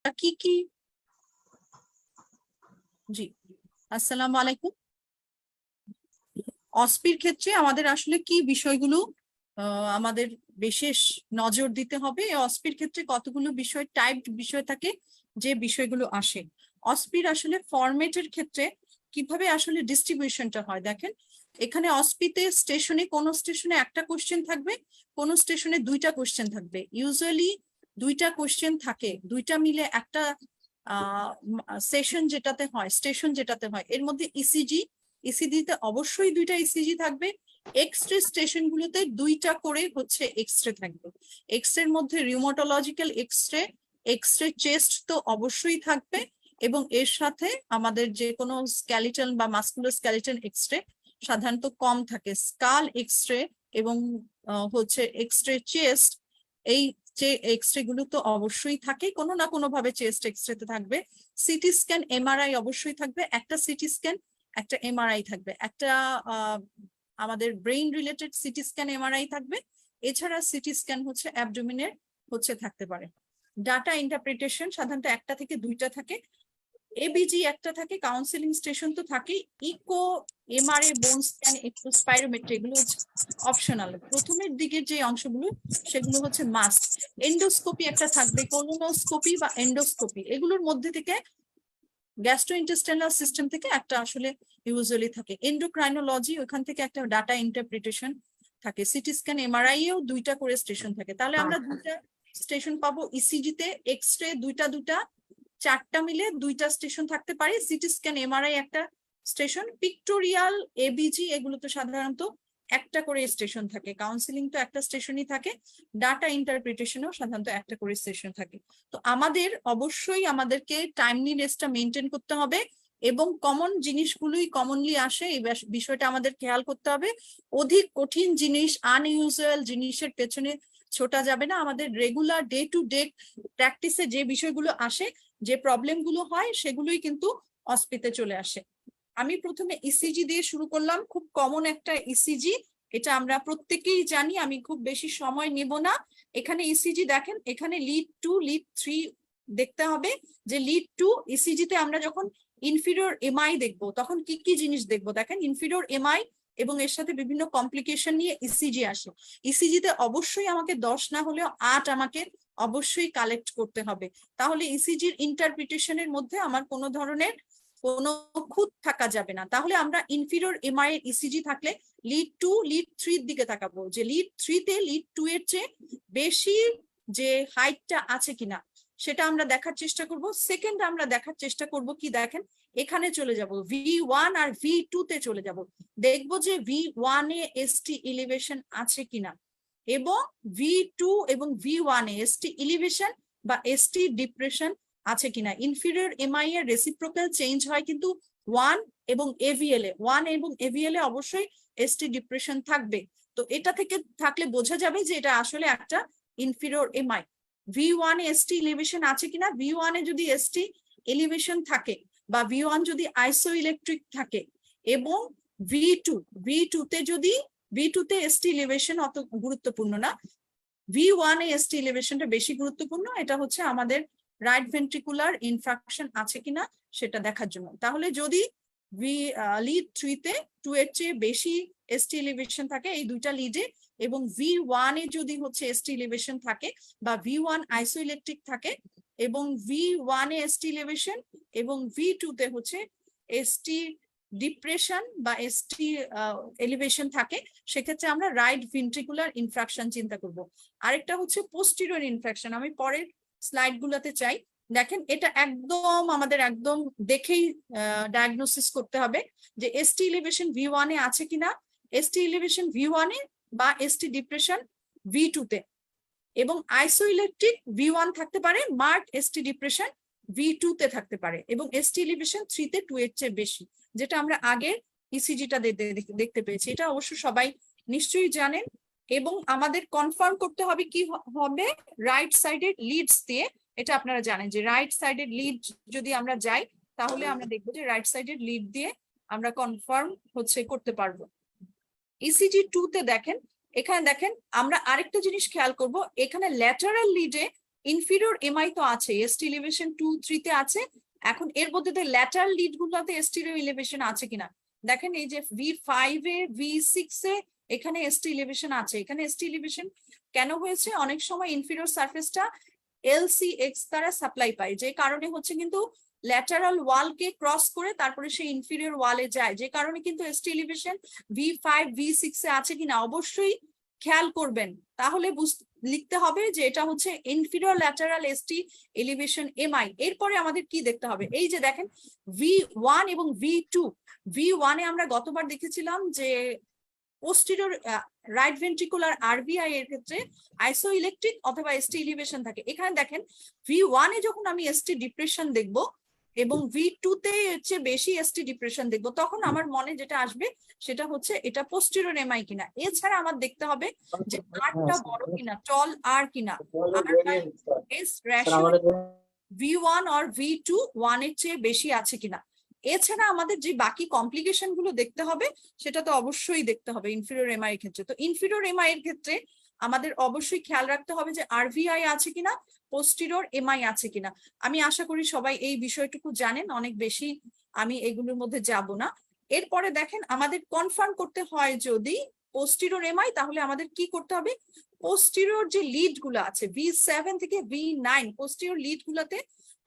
কি কি জি, আসসালামু আলাইকুম। অস্পির ক্ষেত্রে আমাদের আসলে কি বিষয়গুলো আমাদের বিশেষ নজর দিতে হবে? অস্পির ক্ষেত্রে কতগুলো বিষয় টাইপড বিষয় থাকে যে বিষয়গুলো আসে। অস্পির আসলে ফরম্যাটের ক্ষেত্রে কিভাবে আসলে ডিস্ট্রিবিউশনটা হয় দেখেন, এখানে অস্পিতে স্টেশনে কোন স্টেশনে একটা কোশ্চেন থাকবে, কোন স্টেশনে দুইটা কোশ্চেন থাকবে। ইউজুয়ালি দুইটা কোশ্চেন থাকে, দুইটা মিলে একটা সেশন যেটাতে হয়, স্টেশন যেটাতে হয়, এর মধ্যে ইসিজি, ইসিজিতে অবশ্যই দুইটা ইসিজি থাকবে। এক্সরে স্টেশন গুলোতে দুইটা করে হচ্ছে এক্সরে থাকবে। এক্সরের মধ্যে রিউমাটোলজিক্যাল এক্সরে, এক্সরে চেস্ট তো অবশ্যই থাকবে, এবং এর সাথে আমাদের যে কোনো স্ক্যালিটন বা মাসকুলার স্ক্যালিটন এক্সরে সাধারণত কম থাকে, স্কাল এক্সরে এবং হচ্ছে এক্সরে চেস্ট, এই যে এক্সরে গুলো তো অবশ্যই থাকে, কোনো না কোনো ভাবে চেস্ট এক্সরেতে থাকবে। সিটি স্ক্যান এমআরআই অবশ্যই থাকবে, একটা সিটি স্ক্যান একটা এমআরআই থাকবে, একটা আমাদের brain related CT scan MRI থাকবে। এছাড়া সিটি স্ক্যান হচ্ছে অ্যাবডোমিনের হচ্ছে থাকতে পারে। ডাটা ইন্টারপ্রিটেশন সাধারণত একটা থেকে দুইটা থাকে। এবিজি একটা থাকে, কাউন্সিলিং স্টেশন তো থাকে। ইকো, এমআরএ, বোন স্ক্যান, স্পাইরোমেট্রি এগুলো হচ্ছে অপশনাল। প্রথমের দিকের যে অংশগুলো সেগুলো হচ্ছে মাস্ট। এন্ডোস্কোপি একটা থাকবে, কোলোনোস্কোপি বা এন্ডোস্কোপি, এগুলোর মধ্যে থেকে গ্যাস্ট্রোইন্টেস্টাইনাল সিস্টেম থেকে একটা আসলে ইউজুয়ালি থাকে। এন্ডোক্রাইনোলজি, ওখান থেকে একটা ডাটা ইন্টারপ্রিটেশন থাকে। সিটি স্ক্যান এমআরআই এও দুইটা করে স্টেশন থাকে। তাহলে আমরা দুইটা স্টেশন পাবো। ইসিজিতে এক্সরে দুইটা দুইটা, চারটা মিলে দুইটা স্টেশন থাকতে পারে। সিটি স্ক্যান এমআরআই একটা স্টেশন। পিক্টোরিয়াল, এবিজি এগুলো তো সাধারণত একটা করে স্টেশন থাকে। কাউন্সিলিং তো একটা স্টেশনই থাকে। ডাটা ইন্টারপ্রিটেশনও সাধারণত একটা করে স্টেশন থাকে। তো আমাদের অবশ্যই আমাদেরকে টাইমলিনেসটা মেনটেন করতে হবে, এবং কমন জিনিসগুলোই কমনলি আসে, এই বিষয়টা আমাদের খেয়াল করতে হবে। অধিক কঠিন জিনিস, আনইউজুয়াল জিনিসের পেছনে ছোটা যাবে না। আমাদের রেগুলার ডে টু ডে প্র্যাকটিসে যে বিষয়গুলো আসে, যে প্রবলেম গুলো হয়, সেগুলোই কিন্তু অস্পিতে চলে আসে। আমি প্রথমে ইসিজি দিয়ে শুরু করলাম। খুব কমন একটা ইসিজি, এটা আমরা প্রত্যেকেই জানি, আমি খুব বেশি সময় নেব না। এখানে ইসিজি দেখেন, এখানে লিড 2, লিড 3 দেখতে হবে। যে লিড 2 ইসিজিতে আমরা যখন ইনফিরিয়র এমআই দেখবো তখন কি কি জিনিস দেখবো দেখেন। ইনফিরিয়র এমআই এবং এর সাথে বিভিন্ন কমপ্লিকেশন নিয়ে ইসিজি আসে। ইসিজিতে অবশ্যই আমাকে 10 না হলেও 8 আমাকে অবশ্যই কালেক্ট করতে হবে। তাহলে ইসিজির ইন্টারপ্রিটেশনের মধ্যে আমার কোনো ধরনের কোনো খুঁত থাকা যাবে না। তাহলে আমরা ইনফিরিয়র এমআই এর ইসিজি থাকলে লিড 2, লিড 3 এর দিকে তাকাবো, যে লিড 3 তে লিড 2 এর চেয়ে বেশি যে হাইটটা আছে কিনা সেটা আমরা দেখার চেষ্টা করব। সেকেন্ড আমরা দেখার চেষ্টা করব কি দেখেন, এখানে চলে যাব V1 আর V2 তে চলে যাব, দেখবো যে V1 এ এসটি এলিভেশন আছে কিনা, এবং V2 এবং V1 এ এসটি এলিভেশন বা এসটি ডিপ্রেশন আছে কিনা। ইনফিরিয়র এমআই এর রেসিপ্রোকাল চেঞ্জ হয় কিন্তু 1 এবং এভিএল এ, 1 এবং এভিএল এ অবশ্যই এসটি ডিপ্রেশন থাকবে। তো এটা থেকে থাকলে বোঝা যাবে যে এটা আসলে একটা ইনফিরিয়র এমআই। V1 এ এসটি এলিভেশন আছে কিনা, V1 এ যদি এসটি এলিভেশন থাকে বা V1 যদি আইসো ইলেকট্রিক থাকে, এবং V2 তে যদি, V2 তে এসটি এলিভেশন অত গুরুত্বপূর্ণ না, V1 এ এসটি এলিভেশনটা বেশি গুরুত্বপূর্ণ। এটা হচ্ছে আমাদের রাইট ভেন্ট্রিকুলার ইনফ্রাকশন আছে কিনা সেটা দেখার জন্য। তাহলে যদি লিড 3 তে 2 এর চেয়ে বেশি এসটি এলিভেশন থাকে এই দুইটা লিডে, এবং V1 এ যদি হচ্ছে এসটি এলিভেশন থাকে বা V1 আইসোইলেকট্রিক থাকে, এবং V1 এ এসটি এলিভেশন এবং V2 তে হচ্ছে এসটি ডিপ্রেশন বা এসটি এলিভেশন থাকে, সেক্ষেত্রে আমরা রাইট ভেন্ট্রিকুলার ইনফ্রাকশন চিন্তা করব। আরেকটা হচ্ছে পোস্টিরিয়র ইনফ্রাকশন, আমি পরের স্লাইড গুলাতে চাই। দেখেন এটা একদম আমাদের একদম দেখেই ডায়াগনোসিস করতে হবে যে এসটি এলিভেশন V1 এ আছে কিনা, এসটি এলিভেশন V1 এ বা এসটি ডিপ্রেশন V2 তে, এবং আইসোইলেকট্রিক V1 থাকতে পারে, মার্ক এসটি ডিপ্রেশন V2 তে থাকতে পারে, এবং এসটি এলিভেশন 3 তে 2 এর চেয়ে বেশি, যেটা আমরা আগের ইসিজিটা দেখতে পেয়েছি। এটা অবশ্য সবাই নিশ্চয়ই জানেন। এবং আমাদের কনফার্ম করতে হবে কি হবে, রাইট সাইডের লিডস দিয়ে। এটা আপনারা জানেন যে রাইট সাইডের লিড যদি আমরা যাই তাহলে আমরা দেখবো যে রাইট সাইডের লিড দিয়ে আমরা কনফার্ম হচ্ছে করতে পারবো। ইসিজি 2 তে দেখেন, এখানে দেখেন আমরা আরেকটা জিনিস খেয়াল করব, এখানে ল্যাটারাল লিডে ইনফিরিয়র এমআই তো আছে, এসটি এলিভেশন 2-3 তে আছে। এখন এর মধ্যে ল্যাটারাল লিড গুলোতে এসটিরিও এলিভেশন আছে কিনা দেখেন। এই যে V5 এ V6 এ এখানে এসটি এলিভেশন আছে। এখানে এসটি এলিভেশন কেন হয়েছে? অনেক সময় ইনফিরিয়র সারফেসটা LCX দ্বারা সাপ্লাই পায়, যে কারণে হচ্ছে কিন্তু ল্যাটারাল ওয়ালকে ক্রস করে তারপরে সেই ইনফিরিয়র ওয়ালে যায়, যে কারণে কিন্তু এসটি এলিভেশন V5 V6 এ আছে কিনা অবশ্যই খেয়াল করবেন। তাহলে লিখতে হবে যে এটা হচ্ছে inferior lateral ST elevation MI. এরপরে আমাদের কি দেখতে হবে? এই যে দেখেন V1 এবং V2। V1 এ আমরা গতবার দেখেছিলাম যে পোস্টেরিয়র রাইট ভেন্ট্রিকুলার আরভিআই এর ক্ষেত্রে আইসোইলেকট্রিক অথবা এসটি এলিভেশন থাকে। এখানে দেখেন V1 এ যখন আমি এসটি ডিপ্রেশন দেখব এবং V2 তে হচ্ছে বেশি এসটি ডিপ্রেশন দেখব, তখন আমার মনে যেটা আসবে সেটা হচ্ছে এটা পোস্টেরিয়র এমআই কিনা। এছাড়া আমার দেখতে হবে যে আরটা বড় কিনা, টল আর কিনা, এস রেশিও V1 আর V2 1 এর চেয়ে বেশি আছে কিনা। এছাড়া আমাদের যে বাকি কমপ্লিকেশন গুলো দেখতে হবে সেটা তো অবশ্যই দেখতে হবে ইনফিরিয়র এমআই এর ক্ষেত্রে। তো ইনফিরিয়র এমআই এর ক্ষেত্রে আমাদের অবশ্যই খেয়াল রাখতে হবে যে আরভিআই আছে কিনা, পোস্টেরিয়র এমআই আছে কিনা। আমি আশা করি সবাই এই বিষয়টুকু জানেন, অনেক বেশি আমি এগুলোর মধ্যে যাব না। এরপরে দেখেন আমাদের কনফার্ম করতে হয় যদি পোস্টেরিয়র এমআই, তাহলে আমাদের কি করতে হবে? পোস্টেরিয়র যে লিড গুলো আছে V7 থেকে V9 পোস্টেরিয়র লিড গুলোতে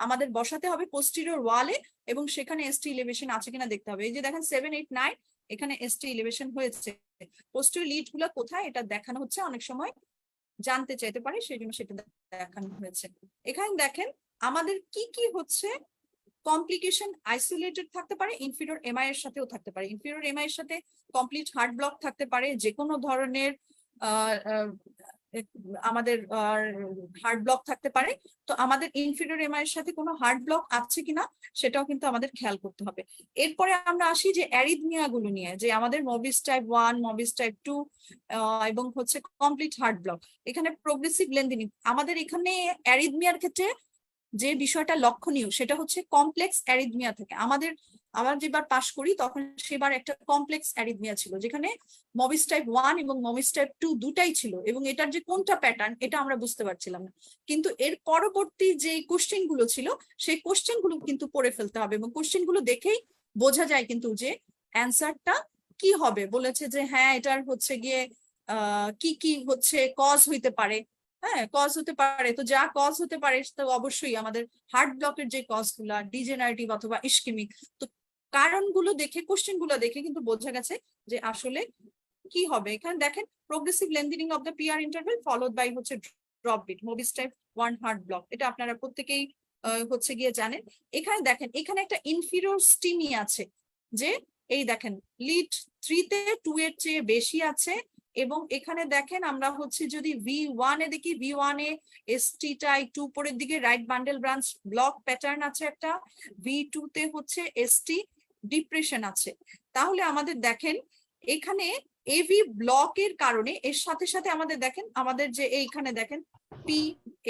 আমাদের বসাতে হবে পোস্টেরিয়র ওয়ালে, এবং সেখানে এসটি এলিভেশন আছে কিনা দেখতে হবে। এই যে দেখেন 7, 8, 9 এখানে এসটি এলিভেশন হয়েছে। পোস্টেরিয়র লিড গুলো কোথায় এটা দেখানো হচ্ছে, অনেক সময় জানতে চাইতে পারে, সেই জন্য সেটা দেখানো হয়েছে। এখানে দেখেন আমাদের কি কি হচ্ছে কমপ্লিকেশন আইসোলেটেড থাকতে পারে, ইনফিরিয়র এমআই এর সাথেও থাকতে পারে। ইনফিরিয়র এমআই এর সাথে কমপ্লিট হার্ট ব্লক থাকতে পারে, যে কোনো ধরনের আমাদের হার্ট ব্লক থাকতে পারে। তো আমাদের ইনফিরিয়র এমআই এর সাথে কোনো হার্ট ব্লক আছে কিনা সেটাও কিন্তু আমাদের খেয়াল করতে হবে। এরপরে আমরা আসি যে অ্যারিথমিয়া গুলো নিয়ে, যে আমাদের মবিস টাইপ 1, মবিস টাইপ 2 এবং হচ্ছে কমপ্লিট হার্ট ব্লক। এখানে প্রোগ্রেসিভ লেন্দিনিং। আমাদের এখানে অ্যারিথমিয়ার ক্ষেত্রে যে বিষয়টা লক্ষণীয় সেটা হচ্ছে কমপ্লেক্স অ্যারিথমিয়া থেকে। আমরা যেবার পাশ করি তখন সেবার একটা কমপ্লেক্স অ্যারিথমিয়া ছিল, যেখানে মবিস টাইপ 1 এবং মবিস টাইপ 2 দুটাই ছিল, এবং এটার যে কোনটা প্যাটার্ন এটা আমরা বুঝতে পারছিলাম না। কিন্তু এর পরবর্তী যে কোশ্চেন গুলো ছিল সেই কোশ্চেন গুলো কিন্তু পড়ে ফেলতে হবে, এবং কোশ্চেন গুলো দেখেই বোঝা যায় কিন্তু যে অ্যান্সারটা কি হবে। বলেছে যে হ্যাঁ এটার হচ্ছে গিয়ে কি কি হচ্ছে কজ হইতে পারে। হ্যাঁ, কজ হতে পারে, তো যা কজ হতে পারে তো অবশ্যই আমাদের হার্ট ব্লকের যে কজ গুলা ডিজেনারেটিভ অথবা ইস্কেমিক, তো কারণগুলো দেখে কোশ্চেন গুলো দেখে কিন্তু বোঝা গেছে যে আসলে কি হবে। এখানে দেখেন progressive lengthening of the PR interval followed by হচ্ছে drop beat, Mobitz type 1 heart block. এটা আপনারা প্রত্যেকেই হচ্ছে গিয়ে জানেন। এখানে দেখেন এখানে একটা ইনফিরিয়র স্টিমি আছে, যে এই দেখেন লিড 3 তে 2 এর চেয়ে বেশি আছে। এবং এখানে দেখেন আমরা হচ্ছে যদি V1 এ দেখি, V1 এ এসটিটা একটু উপরের দিকে right bundle branch block pattern আছে একটা, V2 তে হচ্ছে এসটি ডিপ্রেশন আছে। তাহলে আমাদের দেখেন এখানে এভি ব্লকের কারণে এর সাথে সাথে আমাদের দেখেন আমাদের যে এইখানে দেখেন পি,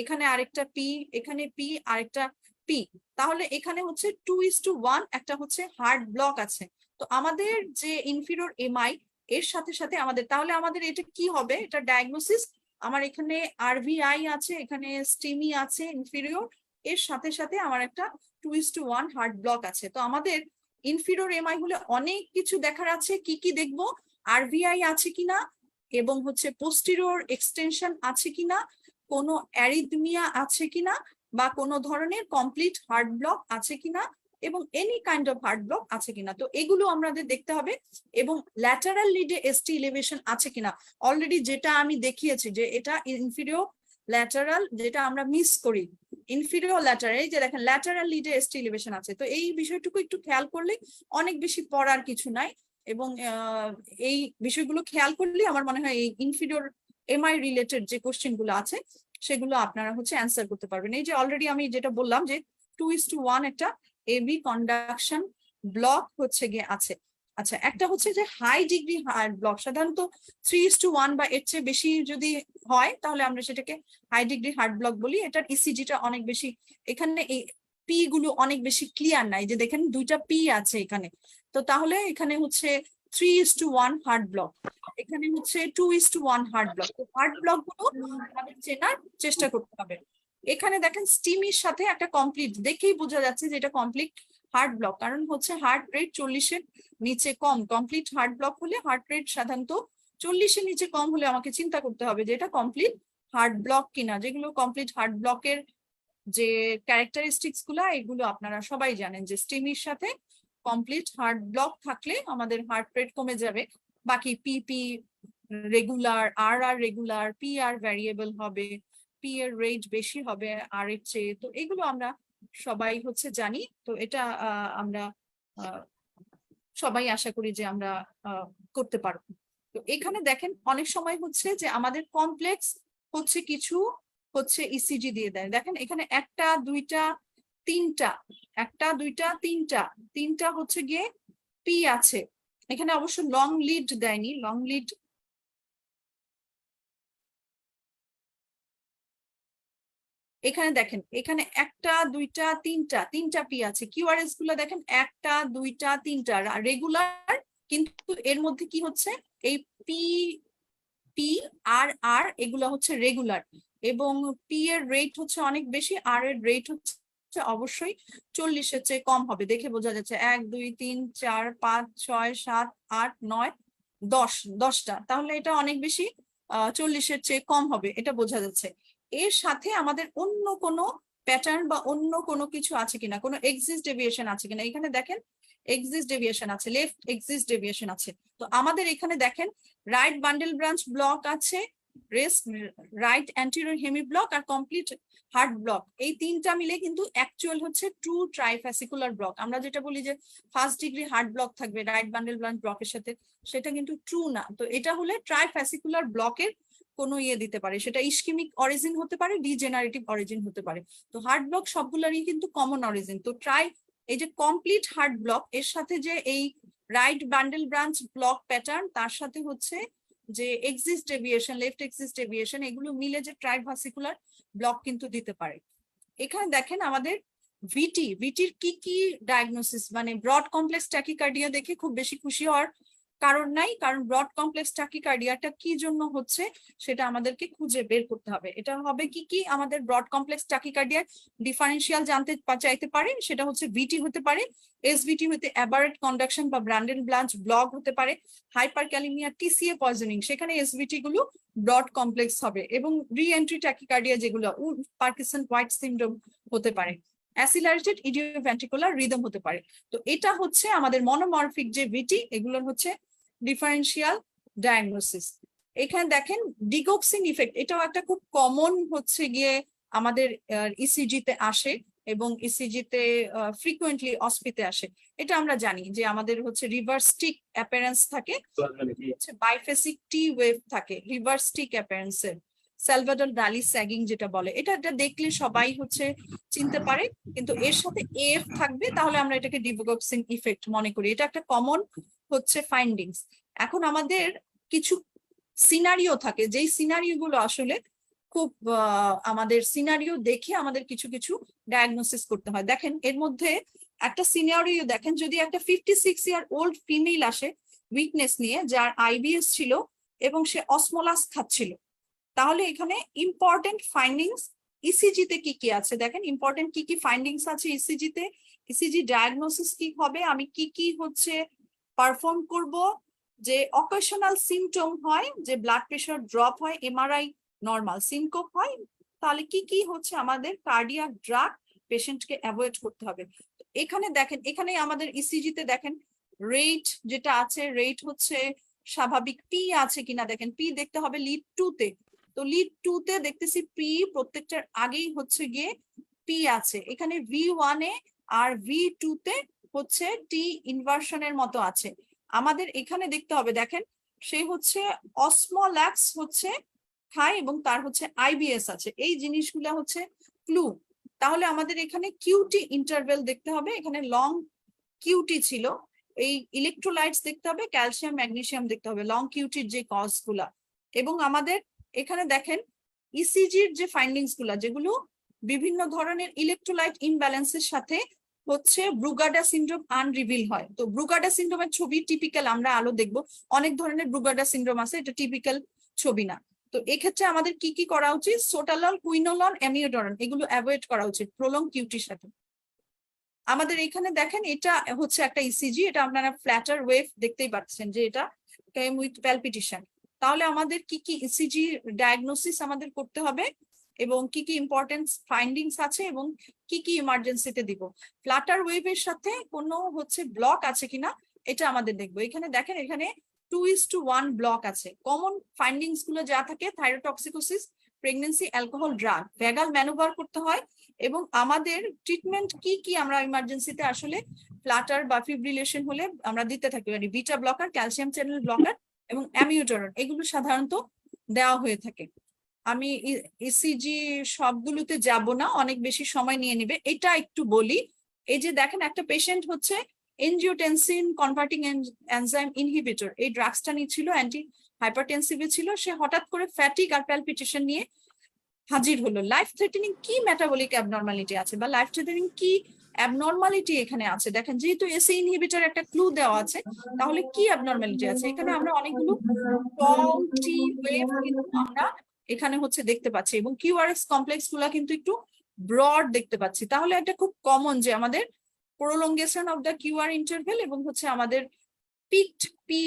এখানে আরেকটা পি, এখানে পি আরেকটা পি, তাহলে এখানে হচ্ছে 2:1 একটা হচ্ছে হার্ট ব্লক আছে। তো আমাদের যে ইনফিরিয়র এমআই এর সাথে সাথে আমাদের, তাহলে আমাদের এটা কি হবে, এটা ডায়াগনোসিস আমার এখানে আরভিআই আছে, এখানে স্টিমি আছে ইনফিরিয়র, এর সাথে সাথে আমার একটা 2:1 হার্ট ব্লক আছে। তো আমাদের ইনফিরিয়র এমআই হলে অনেক কিছু দেখার আছে। কি কি দেখবো? আরভিআই আছে কিনা, এবং হচ্ছে পোস্টেরিয়র এক্সটেনশন আছে কিনা, কোনো অ্যারিথমিয়া আছে কিনা, বা কোনো ধরনের কমপ্লিট হার্ট ব্লক আছে কিনা, এবং any kind of heart block আছে কিনা। তো এগুলো আমাদের দেখতে হবে। এবং ল্যাটারাল লিডে এসটি এলিভেশন আছে কিনা, অলরেডি যেটা আমি দেখিয়েছি যে এটা ইনফিরিয়র ল্যাটারাল, যেটা আমরা মিস করি ইনফিরিয়র ল্যাটারাল, এই যে দেখেন ল্যাটারাল লিডে এসটি এলিভেশন আছে। তো এই বিষয়টুকু একটু খেয়াল করলে অনেক বেশি পড়ার কিছু নাই, এবং এই বিষয়গুলো খেয়াল করলে আমার মনে হয় এই ইনফিরিয়র এমআই রিলেটেড যে কোশ্চেন গুলো আছে সেগুলো আপনারা হচ্ছে অ্যান্সার করতে পারবেন। এই যে অলরেডি আমি যেটা বললাম যে 2:1 একটা এবি কন্ডাকশন ব্লক হচ্ছে গিয়ে আছে। আচ্ছা, একটা হচ্ছে যে হাই ডিগ্রি হার্ট ব্লক, সাধারণত 3:1 বা এর চেয়ে বেশি যদি হয় তাহলে আমরা সেটাকে হাই ডিগ্রি হার্ট ব্লক বলি। এটার ইসিজিটা অনেক বেশি, এখানে এই পি গুলো অনেক বেশি ক্লিয়ার নাই, যে দেখেন দুইটা পি আছে এখানে। তো তাহলে এখানে হচ্ছে 3:1 হার্ট ব্লক, এখানে হচ্ছে 2:1 হার্ট ব্লক। তো হার্ট ব্লক গুলো আমাদের চেনার চেষ্টা করতে হবে। এখানে দেখেন স্টিমির সাথে একটা কমপ্লিট, দেখেই বোঝা যাচ্ছে যে এটা কমপ্লিট হার্ট ব্লক, কারণ হচ্ছে হার্ট রেট 40-এর নিচে কম। কমপ্লিট হার্ট ব্লক হলে হার্ট রেট সাধারণত 40-এর নিচে কম হলে আমাকে চিন্তা করতে হবে যে এটা কমপ্লিট হার্ট ব্লক কিনা। যেগুলো কমপ্লিট হার্ট ব্লকের যে ক্যারেক্টারিস্টিক্স গুলা, এগুলো আপনারা সবাই জানেন যে স্টিমির সাথে কমপ্লিট হার্ট ব্লক থাকলে আমাদের হার্ট রেট কমে যাবে। বাকি পিপি রেগুলার, আর রেগুলার, পি আর ভ্যারিয়েবল হবে, পি এর রেট বেশি হবে আর এর চেয়ে। তো এগুলো আমরা সবাই হচ্ছে জানি। তো এটা আমরা সবাই আশা করি যে আমরা করতে পারবো। তো এখানে দেখেন অনেক সময় হচ্ছে যে আমাদের কমপ্লেক্স হচ্ছে কিছু হচ্ছে ইসিজি দিয়ে দেয়। দেখেন এখানে একটা দুইটা তিনটা, একটা দুইটা তিনটা, তিনটা হচ্ছে গিয়ে পি আছে। এখানে অবশ্য লং লিড দেয়নি, লং লিড এখানে দেখেন, এখানে একটা দুইটা তিনটা, তিনটা পি আছে। কিউআরএস গুলো দেখেন একটা দুইটা তিনটা রেগুলার, কিন্তু এর মধ্যে কি হচ্ছে এই পি পি আর আর এগুলো হচ্ছে রেগুলার, এবং পি এর রেট হচ্ছে অনেক বেশি, আর এর রেট হচ্ছে অবশ্যই 40-এর চেয়ে কম হবে। দেখে বোঝা যাচ্ছে 1 2 3 4 5 6 7 8 9 10, 10টা, তাহলে এটা অনেক বেশি 40-এর চেয়ে কম হবে, এটা বোঝা যাচ্ছে। এর সাথে আমাদের অন্য কোনো প্যাটার্ন বা অন্য কোনো কিছু আছে কিনা, কোনো এক্সিস্ট ডেভিয়েশন আছে কিনা। এখানে দেখেন এক্সিস্ট ডেভিয়েশন আছে, লেফট এক্সিস্ট ডেভিয়েশন আছে। তো আমাদের এখানে দেখেন রাইট বান্ডেল ব্রাঞ্চ ব্লক আছে, rest right anterior hemi block আর কমপ্লিট হার্ট ব্লক, এই তিনটা মিলে কিন্তু অ্যাকচুয়াল হচ্ছে ট্রু ট্রাইফ্যাসিকুলার ব্লক। আমরা যেটা বলি যে ফার্স্ট ডিগ্রি হার্ট ব্লক থাকবে রাইট বান্ডেল ব্রাঞ্চ ব্লকের সাথে, সেটা কিন্তু ট্রু না। তো এটা হলে ট্রাইফ্যাসিকুলার ব্লকের কোনো ইয়ে দিতে পারে, সেটা ইস্কেমিক অরিজিন হতে পারে, ডিজেনারেটিভ অরিজিন হতে পারে। তো হার্ট ব্লক সবগুলোরই কিন্তু কমন অরিজিন। তো এই যে কমপ্লিট হার্ট ব্লক এর সাথে যে এই right bundle branch block pattern, তার সাথে হচ্ছে যে exist deviation, left axis deviation, এগুলো মিলে যে ট্রাইভাসিকুলার ব্লক কিন্তু দিতে পারে। এখানে দেখেন আমাদের ভিটির কি কি ডায়াগনোসিস, মানে ব্রড কমপ্লেক্স ট্যাকিকার্ডিয়া দেখে খুব বেশি খুশি হওয়ার কারণ নাই, কারণ ব্রড কমপ্লেক্স ট্যাকিকার্ডিয়াটা কি জন্য হচ্ছে সেটা আমাদেরকে খুঁজে বের করতে হবে। এটা হবে কি কি আমাদের ব্রড কমপ্লেক্স ট্যাকিকার্ডিয়ার ডিফারেন্সিয়াল জানতে চাইতে পারে, সেটা হচ্ছে ভিটি হতে পারে, এসভিটি হতে অ্যাবারেট কন্ডাকশন বা ব্রান্ডেল ব্রাঞ্চ ব্লক হতে পারে, হাইপারক্যালিমিয়া, টিসিএ পয়জনিং, সেখানে এসভিটি গুলো ব্রড কমপ্লেক্স হবে, এবং রি এন্ট্রি ট্যাকিকার্ডিয়া যেগুলো পার্কিনসন হোয়াইট সিনড্রোম হতে পারে, অ্যাসিলারেটেড ইডিওভেন্ট্রিকুলার রিদম হতে পারে। তো এটা হচ্ছে আমাদের মনোমরফিক যে ভিটি, এগুলোর হচ্ছে ডিফারেন্সিয়াল ডায়াগনোসিস। এখানে দেখেন ডিগক্সিন ইফেক্ট, এটাও একটা খুব কমন হচ্ছে গিয়ে আমাদের ইসিজি তে আসে, এবং ইসিজি তে ফ্রিকুয়েন্টলি অসপিতে আসে। এটা আমরা জানি যে আমাদের হচ্ছে রিভার্স স্টিক অ্যাপিয়ারেন্স থাকে, হচ্ছে বাইফেসিক টি ওয়েভ থাকে রিভার্স স্টিক অ্যাপিয়ারেন্সের, সালভাডর ডালি স্যাগিং যেটা বলে, এটা দেখলে সবাই হচ্ছে চিনতে পারে, কিন্তু এর সাথে এফ থাকবে, তাহলে আমরা এটাকে ডিগক্সিন ইফেক্ট মনে করি। এটা একটা কমন হচ্ছে ফাইন্ডিংস। এখন আমাদের কিছু সিনারিও থাকে, যেই সিনারিও গুলো আসলে খুব আমাদের সিনারিও দেখে আমাদের কিছু কিছু ডায়াগনোসিস করতে হয়। দেখেন এর মধ্যে একটা সিনারিও দেখেন, যদি একটা 56 ইয়ার ওল্ড ফিমেল আসে উইকনেস নিয়ে, যার আইবিএস ছিল এবং সে অসমোলাস খাচ্ছিল, তাহলে এখানে ইম্পর্টেন্ট ফাইন্ডিংস ইসিজি তে কি কি আছে দেখেন, ইম্পর্টেন্ট কি কি ফাইন্ডিংস আছে ইসিজি তে, ইসিজি ডায়াগনোসিস কি হবে, আমি কি কি হচ্ছে পারফর্ম করব, যে অকেশনাল সিমটম হয়, যে ব্লাড প্রেশার ড্রপ হয়, এমআরআই নর্মাল, সিনকোপ হয়, তাহলে কি কি হচ্ছে আমাদের কার্ডিয়াক ড্রাগ পেশেন্টকে অ্যাভয়েড করতে হবে। এখানে দেখেন, এখানে আমাদের ইসিজি তে দেখেন রেট যেটা আছে, রেট হচ্ছে স্বাভাবিক, পি আছে কিনা দেখেন, পি দেখতে হবে লিড 2 তে। তো লিড 2 তে দেখতেছি পি প্রত্যেকটার আগেই হচ্ছে গিয়ে পি আছে, এখানে V1 এ আর V2 তে হচ্ছে টি ইনভার্সনের মতো আছে। আমাদের এখানে দেখতে হবে, দেখেন সে হচ্ছে অসমোল্যাক্স হচ্ছে খায় এবং তার হচ্ছে আইবিএস আছে, এই জিনিসগুলা হচ্ছে ক্লু। তাহলে আমাদের এখানে কিউটি ইন্টারভেল দেখতে হবে, এখানে লং কিউটি ছিল, এই ইলেকট্রোলাইটস দেখতে হবে, ক্যালসিয়াম ম্যাগনেসিয়াম দেখতে হবে, লং কিউটির যে কজ গুলা। এবং আমাদের এখানে দেখেন ইসিজির যে ফাইন্ডিংস গুলা, যেগুলো বিভিন্ন ধরনের ইলেকট্রোলাইট ইমব্যালেন্সের সাথে হচ্ছে ব্রুগাডা সিনড্রোম আনরিভিল হয়। তো ব্রুগাডা সিনড্রোমের ছবি টিপিক্যাল আমরা আলো দেখবো, অনেক ধরনের ব্রুগাডা সিনড্রোম আছে, এটা টিপিক্যাল ছবি না। তো এক্ষেত্রে আমাদের কি কি করা উচিত? সোটালল, কুইনোলন, অ্যামিওডারন এগুলো অ্যাভয়েড করা উচিত প্রলং কিউটির সাথে। আমাদের এখানে দেখেন এটা হচ্ছে একটা ইসিজি, এটা আপনারা ফ্ল্যাটার ওয়েভ দেখতেই পাচ্ছেন যে এটা কেম উইথ প্যালপিটেশন। তাহলে আমাদের কি কি ইসিজি ডায়াগনোসিস আমাদের করতে হবে এবং কি কি ইম্পর্টেন্ট ফাইন্ডিংস আছে এবং কি কি ইমার্জেন্সিতে দিব। ফ্ল্যাটার ওয়েভের সাথে কোনো হচ্ছে ব্লক আছে কিনা এটা আমাদের দেখবো। এখানে দেখেন এখানে 2:1 ব্লক আছে। কমন ফাইন্ডিংস গুলো যা থাকে thyrotoxicosis, pregnancy, alcohol, drug, vagal manoeuvre করতে হয়। এবং আমাদের ট্রিটমেন্ট কি কি আমরা ইমার্জেন্সিতে আসলে ফ্লাটার বা ফিব্রিলেশন হলে আমরা দিতে থাকি, মানে beta blocker, calcium channel blocker এবং অ্যামিউটারন এগুলো সাধারণত দেওয়া হয়ে থাকে। আমি ইসিজি সবগুলোতে যাব না, অনেক বেশি সময় নিয়ে নেবে। এটা একটু বলি, এই যে দেখেন একটা পেশেন্ট হচ্ছে এনজিওটেনসিন কনভার্টিং এনজাইম ইনহিবিটর এই ড্রাগসটা নিচ্ছিল, অ্যান্টি হাইপারটেনসিভ ছিল। সে হঠাৎ করে ফ্যাটিক আর প্যালপিটেশন নিয়ে হাজির হলো। লাইফ থ্রেটেনিং কি মেটাবলিক অ্যাবনর্মালিটি আছে বা লাইফ থ্রেটেনিং কি অ্যাবনর্মালিটি এখানে আছে দেখেন। যেহেতু এসি ইনহিবিটর একটা ক্লু দেওয়া আছে, তাহলে কি অ্যাবনর্মালিটি আছে এখানে আমরা অনেকগুলো টল টি ওয়েভ কিন্তু আমরা এখানে হচ্ছে দেখতে পাচ্ছি এবং কিউআরএস কমপ্লেক্স গুলা কিন্তু একটু ব্রড দেখতে পাচ্ছি। তাহলে এটা খুব কমন যে আমাদের প্রোলঙ্গেশন অফ দ্য কিউআর ইন্টারভেল এবং হচ্ছে আমাদের পিকড পি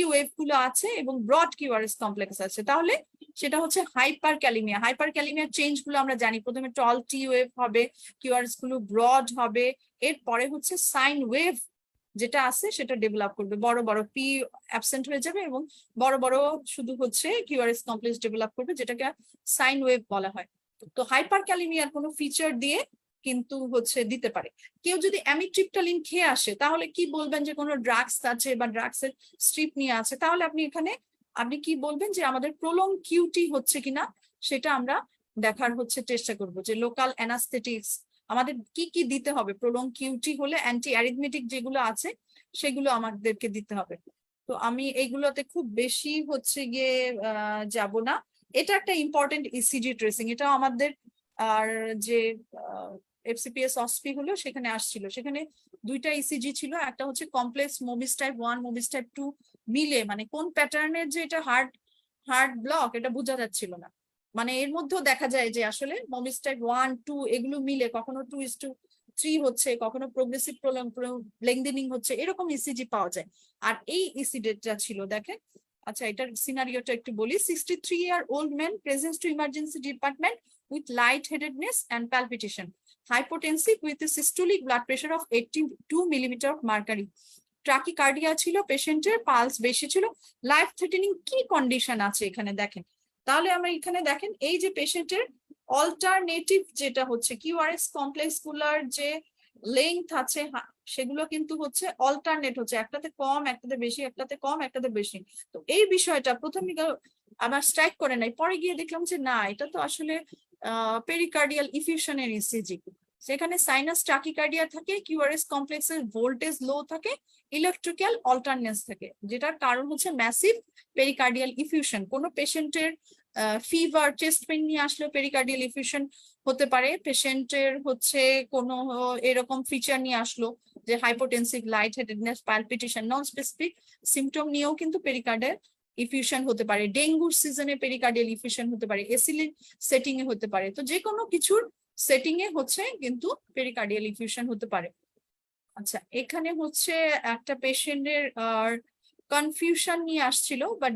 ওয়েভ গুলো আছে এবং ব্রড কিউআরএস কমপ্লেক্স আছে। তাহলে সেটা হচ্ছে হাইপার ক্যালিমিয়া। হাইপার ক্যালিমিয়ার চেঞ্জ গুলো আমরা জানি, প্রথমে টল টি ওয়েভ হবে, কিউআরএস গুলো ব্রড হবে, এরপরে হচ্ছে সাইন ওয়েভ যেটা আছে সেটা ডেভেলপ করবে, বড় বড় পি অ্যাবসেন্ট হয়ে যাবে এবং বড় বড় শুধু হচ্ছে কিউআরএস কমপ্লেক্স ডেভেলপ করবে, যেটাকে সাইন ওয়েভ বলা হয়। তো হাইপার ক্যালিমিয়ার কোনো ফিচার দিয়ে কিন্তু হচ্ছে দিতে পারে। কেউ যদি অ্যামিট্রিপটালিন খেয়ে আসে তাহলে কি বলবেন যে কোনো ড্রাগস আছে বা ড্রাগস এর স্ট্রিপ নিয়ে আছে, তাহলে আপনি কি বলবেন যে আমাদের প্রলং কিউটি হচ্ছে কিনা সেটা আমরা দেখার হচ্ছে চেষ্টা করব যে লোকাল অ্যানাস্থেটিক্স আমাদের কি কি দিতে হবে। প্রলং কিউটি হলে অ্যান্টি অ্যারিথমেটিক যেগুলো আছে সেগুলো আমাদেরকে দিতে হবে। তো আমি এইগুলোতে খুব বেশি হচ্ছে গিয়ে যাব না। এটা একটা ইম্পর্টেন্ট ইসিজি ট্রেসিং, এটা আমাদের আর যে এফসিপিএস অসপি হলো সেখানে আসছিল, সেখানে দুইটা ইসিজি ছিল, একটা হচ্ছে কমপ্লেক্স মোবিস টাইপ 1 মোবিস টাইপ 2 মিলে, মানে কোন প্যাটার্নের যে এটা হার্ট ব্লক এটা বোঝা যাচ্ছিল না। মানে এর মধ্যেও দেখা যায় যে আসলে মোবিস টাইপ 1 2 এগুলো মিলে কখনো 2:3 হচ্ছে, কখনো প্রোগ্রেসিভ লেংথেনিং হচ্ছে, এরকম ইসিজি পাওয়া যায়। আর এই ইসিজিটা ছিল দেখেন, আচ্ছা এটার সিনারিওটা একটু বলি। 63-year-old man presents to emergency department with lightheadedness and palpitation, hypotensive with a systolic blood pressure of 82 millimeter of mercury, tachycardia ছিল পেশেন্টের, পালস বেশি ছিল। লাইফ থ্রেটেনিং কি কন্ডিশন আছে এখানে দেখেন। তাহলে আমরা এখানে দেখেন এই যে পেশেন্টের অল্টারনেটিভ যেটা হচ্ছে কিউআরএস কমপ্লেক্স গুলার যে লেংথ আছে সেগুলো কিন্তু হচ্ছে অল্টারনেট হচ্ছে, একটাতে কম একটাতে বেশি, একটাতে কম একটাতে বেশি। তো এই বিষয়টা প্রথমে আমার স্ট্রাইক করে নাই, পরে গিয়ে দেখলাম যে না এটা তো আসলে পেরিকার্ডিয়াল ইফিউশনের ইসিজি। সেখানে সাইনাস ট্রাকিকার্ডিয়া থাকে, কিউআরএস কমপ্লেক্সের ভোল্টেজ লো থাকে, ইলেকট্রিক্যাল অল্টারনেন্স থাকে, যেটার কারণ হচ্ছে ম্যাসিভ পেরিকার্ডিয়াল ইফিউশন। কোনো পেশেন্টের ফিভার চেস্ট পেইন নিয়ে আসলেও পেরিকার্ডিয়াল ইফিউশন হতে পারে। পেশেন্টের হচ্ছে কোনো এরকম ফিচার নিয়ে আসলো যে hypotensive, lightheadedness, palpitation, non specific symptom নিয়েও কিন্তু পেরিকার্ডিয়াল ইফিউশন হতে পারে। ডেঙ্গুর সিজনে পেরিকার্ডিয়াল ইফিউশন হতে পারে, এসিলিন সেটিং এ হতে পারে। তো যে কোনো কিছুর সেটিং এ হচ্ছে কিন্তু পেরিকার্ডিয়াল ইফিউশন হতে পারে। আচ্ছা এখানে হচ্ছে একটা পেশেন্টের কনফিউশন নিয়ে আসছিল বা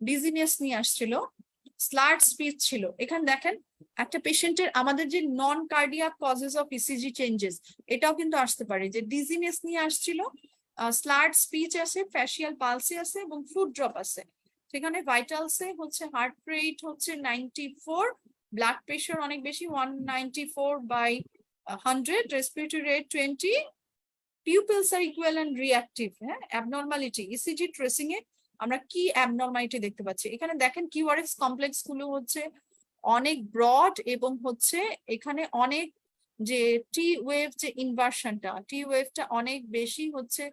ডিজিনেস নিয়ে আসছিল, স্লার্ড স্পিচ ছিল। এখানে দেখেন একটা পেশেন্টের আমাদের যে non cardiac causes of ECG changes এটাও কিন্তু আসতে পারে, যে ডিজিনেস নিয়ে আসছিল, স্লার্ড স্পিচ আছে, ফ্যাশিয়াল পালসে আছে এবং ফুড ড্রপ আছে। সেখানে ভাইটালসে হচ্ছে হার্ট রেট হচ্ছে 94, ব্লাড প্রেশার অনেক বেশি 194/100, রেসপিরেটরি রেট 20, পিউপিলস আর ইকুয়াল এন্ড রিঅ্যাক্টিভ। হ্যাঁ, অ্যাবনর্মালিটি ইসিজি ট্রেসিং এ আমরা কি অ্যাবনর্মালিটি দেখতে পাচ্ছি এখানে দেখেন। কিউআরএস কমপ্লেক্স গুলো হচ্ছে অনেক ব্রড এবং হচ্ছে এখানে অনেক যে টি ওয়েভ যে ইনভার্সনটা, টি ওয়েভটা অনেক বেশি হচ্ছে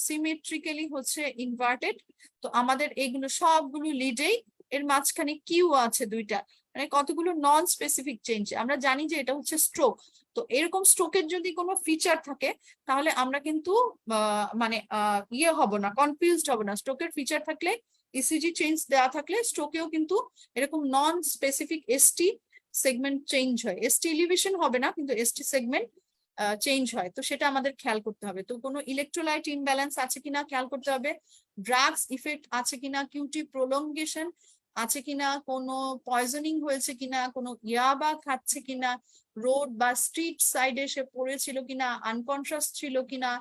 সিমেট্রিক্যালি হচ্ছে ইনভার্টেড। তো আমাদের এইগুলো সবগুলো লিডেই, এর মাঝখানে কিউ আছে দুইটা, মানে কতগুলো নন স্পেসিফিক চেঞ্জ। আমরা জানি যে এটা হচ্ছে স্ট্রোক। তো এরকম স্ট্রোকের যদি কোনো ফিচার থাকে তাহলে আমরা কিন্তু মানে ইয়ে হব না, কনফিউজড হব না। স্ট্রোকের ফিচার থাকলে ইসিজি চেঞ্জ দেওয়া থাকলে স্ট্রোকেও কিন্তু এরকম non specific ST segment change হয়, এসটি এলিভেশন হবে না কিন্তু এসটি সেগমেন্ট চেঞ্জ হয়, তো সেটা আমাদের খেয়াল করতে হবে। তো কোনো ইলেকট্রোলাইট ইমব্যালেন্স আছে কিনা খেয়াল করতে হবে, ড্রাগস ইফেক্ট আছে কিনা, কিউটি প্রলঙ্গেশন আছে কিনা, কোনো পয়জনিং হয়েছে কিনা, কোনো ইয়াবা খাচ্ছে কিনা, রোড বা স্ট্রিট সাইডে সে পড়েছিল কিনা, আনকনসিয়াস ছিল কিনা,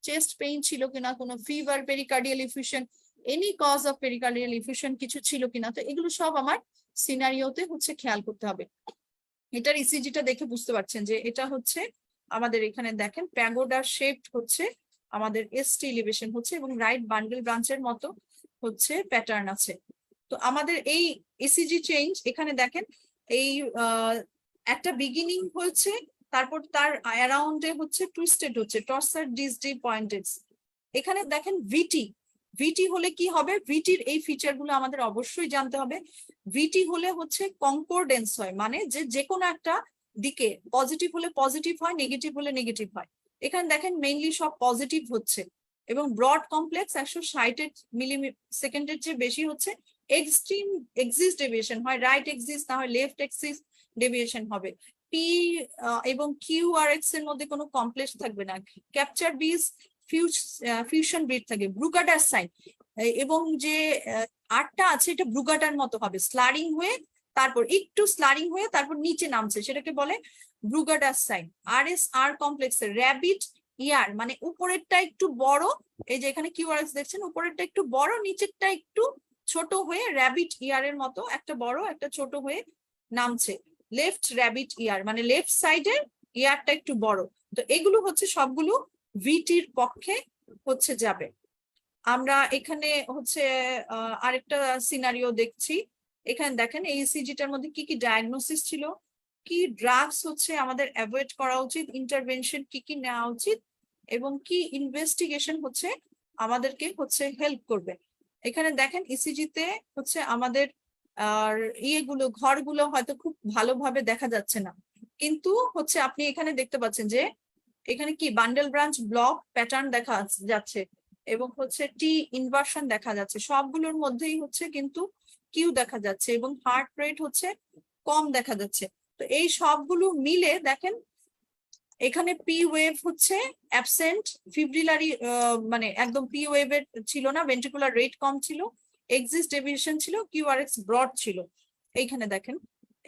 চেস্ট পেইন ছিল কিনা, কোনো fever, pericardial effusion, any cause of pericardial effusion কিছু ছিল কিনা। তো এগুলো সব আমার সিনারিওতে হচ্ছে খেয়াল করতে হবে। এটার ইসিজিটা দেখে বুঝতে পারছেন যে এটা হচ্ছে আমাদের এখানে দেখেন প্যাগোডার শেপ হচ্ছে আমাদের এসটি এলিভেশন হচ্ছে এবং রাইট বান্ডেল ব্রাঞ্চের মতো হচ্ছে প্যাটার্ন আছে। তো আমাদের এই ইসিজি চেঞ্জ এখানে দেখেন এই একটা বিগিনিং হচ্ছে, তারপর তার অ্যারাউন্ডে হচ্ছে টুইস্টেড হচ্ছে, টর্সার ডিসডি পয়েন্টেড। এখানে দেখেন ভিটি, ভিটি হলে কি হবে, ভিটির এই ফিচার গুলো আমাদের অবশ্যই জানতে হবে। ভিটি হলে হচ্ছে কনকর্ডেন্স হয়, মানে যে কোনো একটা দিকে পজিটিভ হলে পজিটিভ হয়, নেগেটিভ হলে নেগেটিভ হয়। এখানে দেখেন মেইনলি সব পজিটিভ হচ্ছে এবং ব্রড কমপ্লেক্স 160 মিলিসেকেন্ডের চেয়ে বেশি হচ্ছে। এক্সট্রিম এক্সিস ডেভিয়েশন হয় রাইট এক্সিস, না হয় লেফট এক্সিস ডেভিয়েশন হবে। পি এবং কিউ আর এক্স এর মধ্যে কোনো কমপ্লেক্স থাকবে না। ক্যাপচার বিস ফিউশন ব্রিড থাকে। ব্রুগাডার সাইন এবং যে আরটা আছে এটা ব্রুগাডার মতো হবে, স্লারিং হয়ে তারপর একটু স্লারিং হয়ে তারপর নিচে নামছে, সেটাকে বলে ব্রুগাডার সাইন। আর এস আর কমপ্লেক্সের র্যাবিট ইয়ার, মানে উপরেরটা একটু বড়, এই যে এখানে কিউআরএক্স দেখছেন, উপরেরটা একটু বড় নিচেরটা একটু ছোট হয়ে র্যাবিট ইয়ারের মতো একটা বড় একটা ছোট হয়ে নামছে। লেফট র্যাবিট ইয়ার মানে লেফট সাইডের ইয়ারটা একটু বড়। তো এগুলো হচ্ছে সবগুলো ভিটির পক্ষে হচ্ছে যাবে। আমরা এখানে হচ্ছে আরেকটা সিনারিও দেখছি। এখানে দেখেন এই ইসিজিটার মধ্যে কি কি ডায়াগনোসিস ছিল, কি ড্রাগস হচ্ছে আমাদের অ্যাভয়েড করা উচিত, ইন্টারভেনশন কি কি নেওয়া উচিত এবং কি ইনভেস্টিগেশন হচ্ছে আমাদেরকে হচ্ছে হেল্প করবে। এখানে দেখেন ইসিজিতে হচ্ছে আমাদের আর ইয়েগুলো ঘরগুলো হয়তো খুব ভালোভাবে দেখা যাচ্ছে না, কিন্তু হচ্ছে আপনি এখানে দেখতে পাচ্ছেন যে এখানে কি বান্ডেল ব্রাঞ্চ ব্লক প্যাটার্ন দেখা যাচ্ছে এবং হচ্ছে টি ইনভার্সন দেখা যাচ্ছে, সবগুলোর মধ্যেই হচ্ছে কিন্তু কিউ দেখা যাচ্ছে এবং হার্ট রেট হচ্ছে কম দেখা যাচ্ছে। তো এই সবগুলো মিলে দেখেন এখানে পি ওয়েভ হচ্ছে অ্যাবসেন্ট, ফিব্রিলারি মানে একদম পি ওয়েভের ছিল না, ভেন্ট্রিকুলার রেট কম ছিল, এক্সিস ডেভিয়েশন ছিল, কিউআরএক্স ব্রড ছিল। এইখানে দেখেন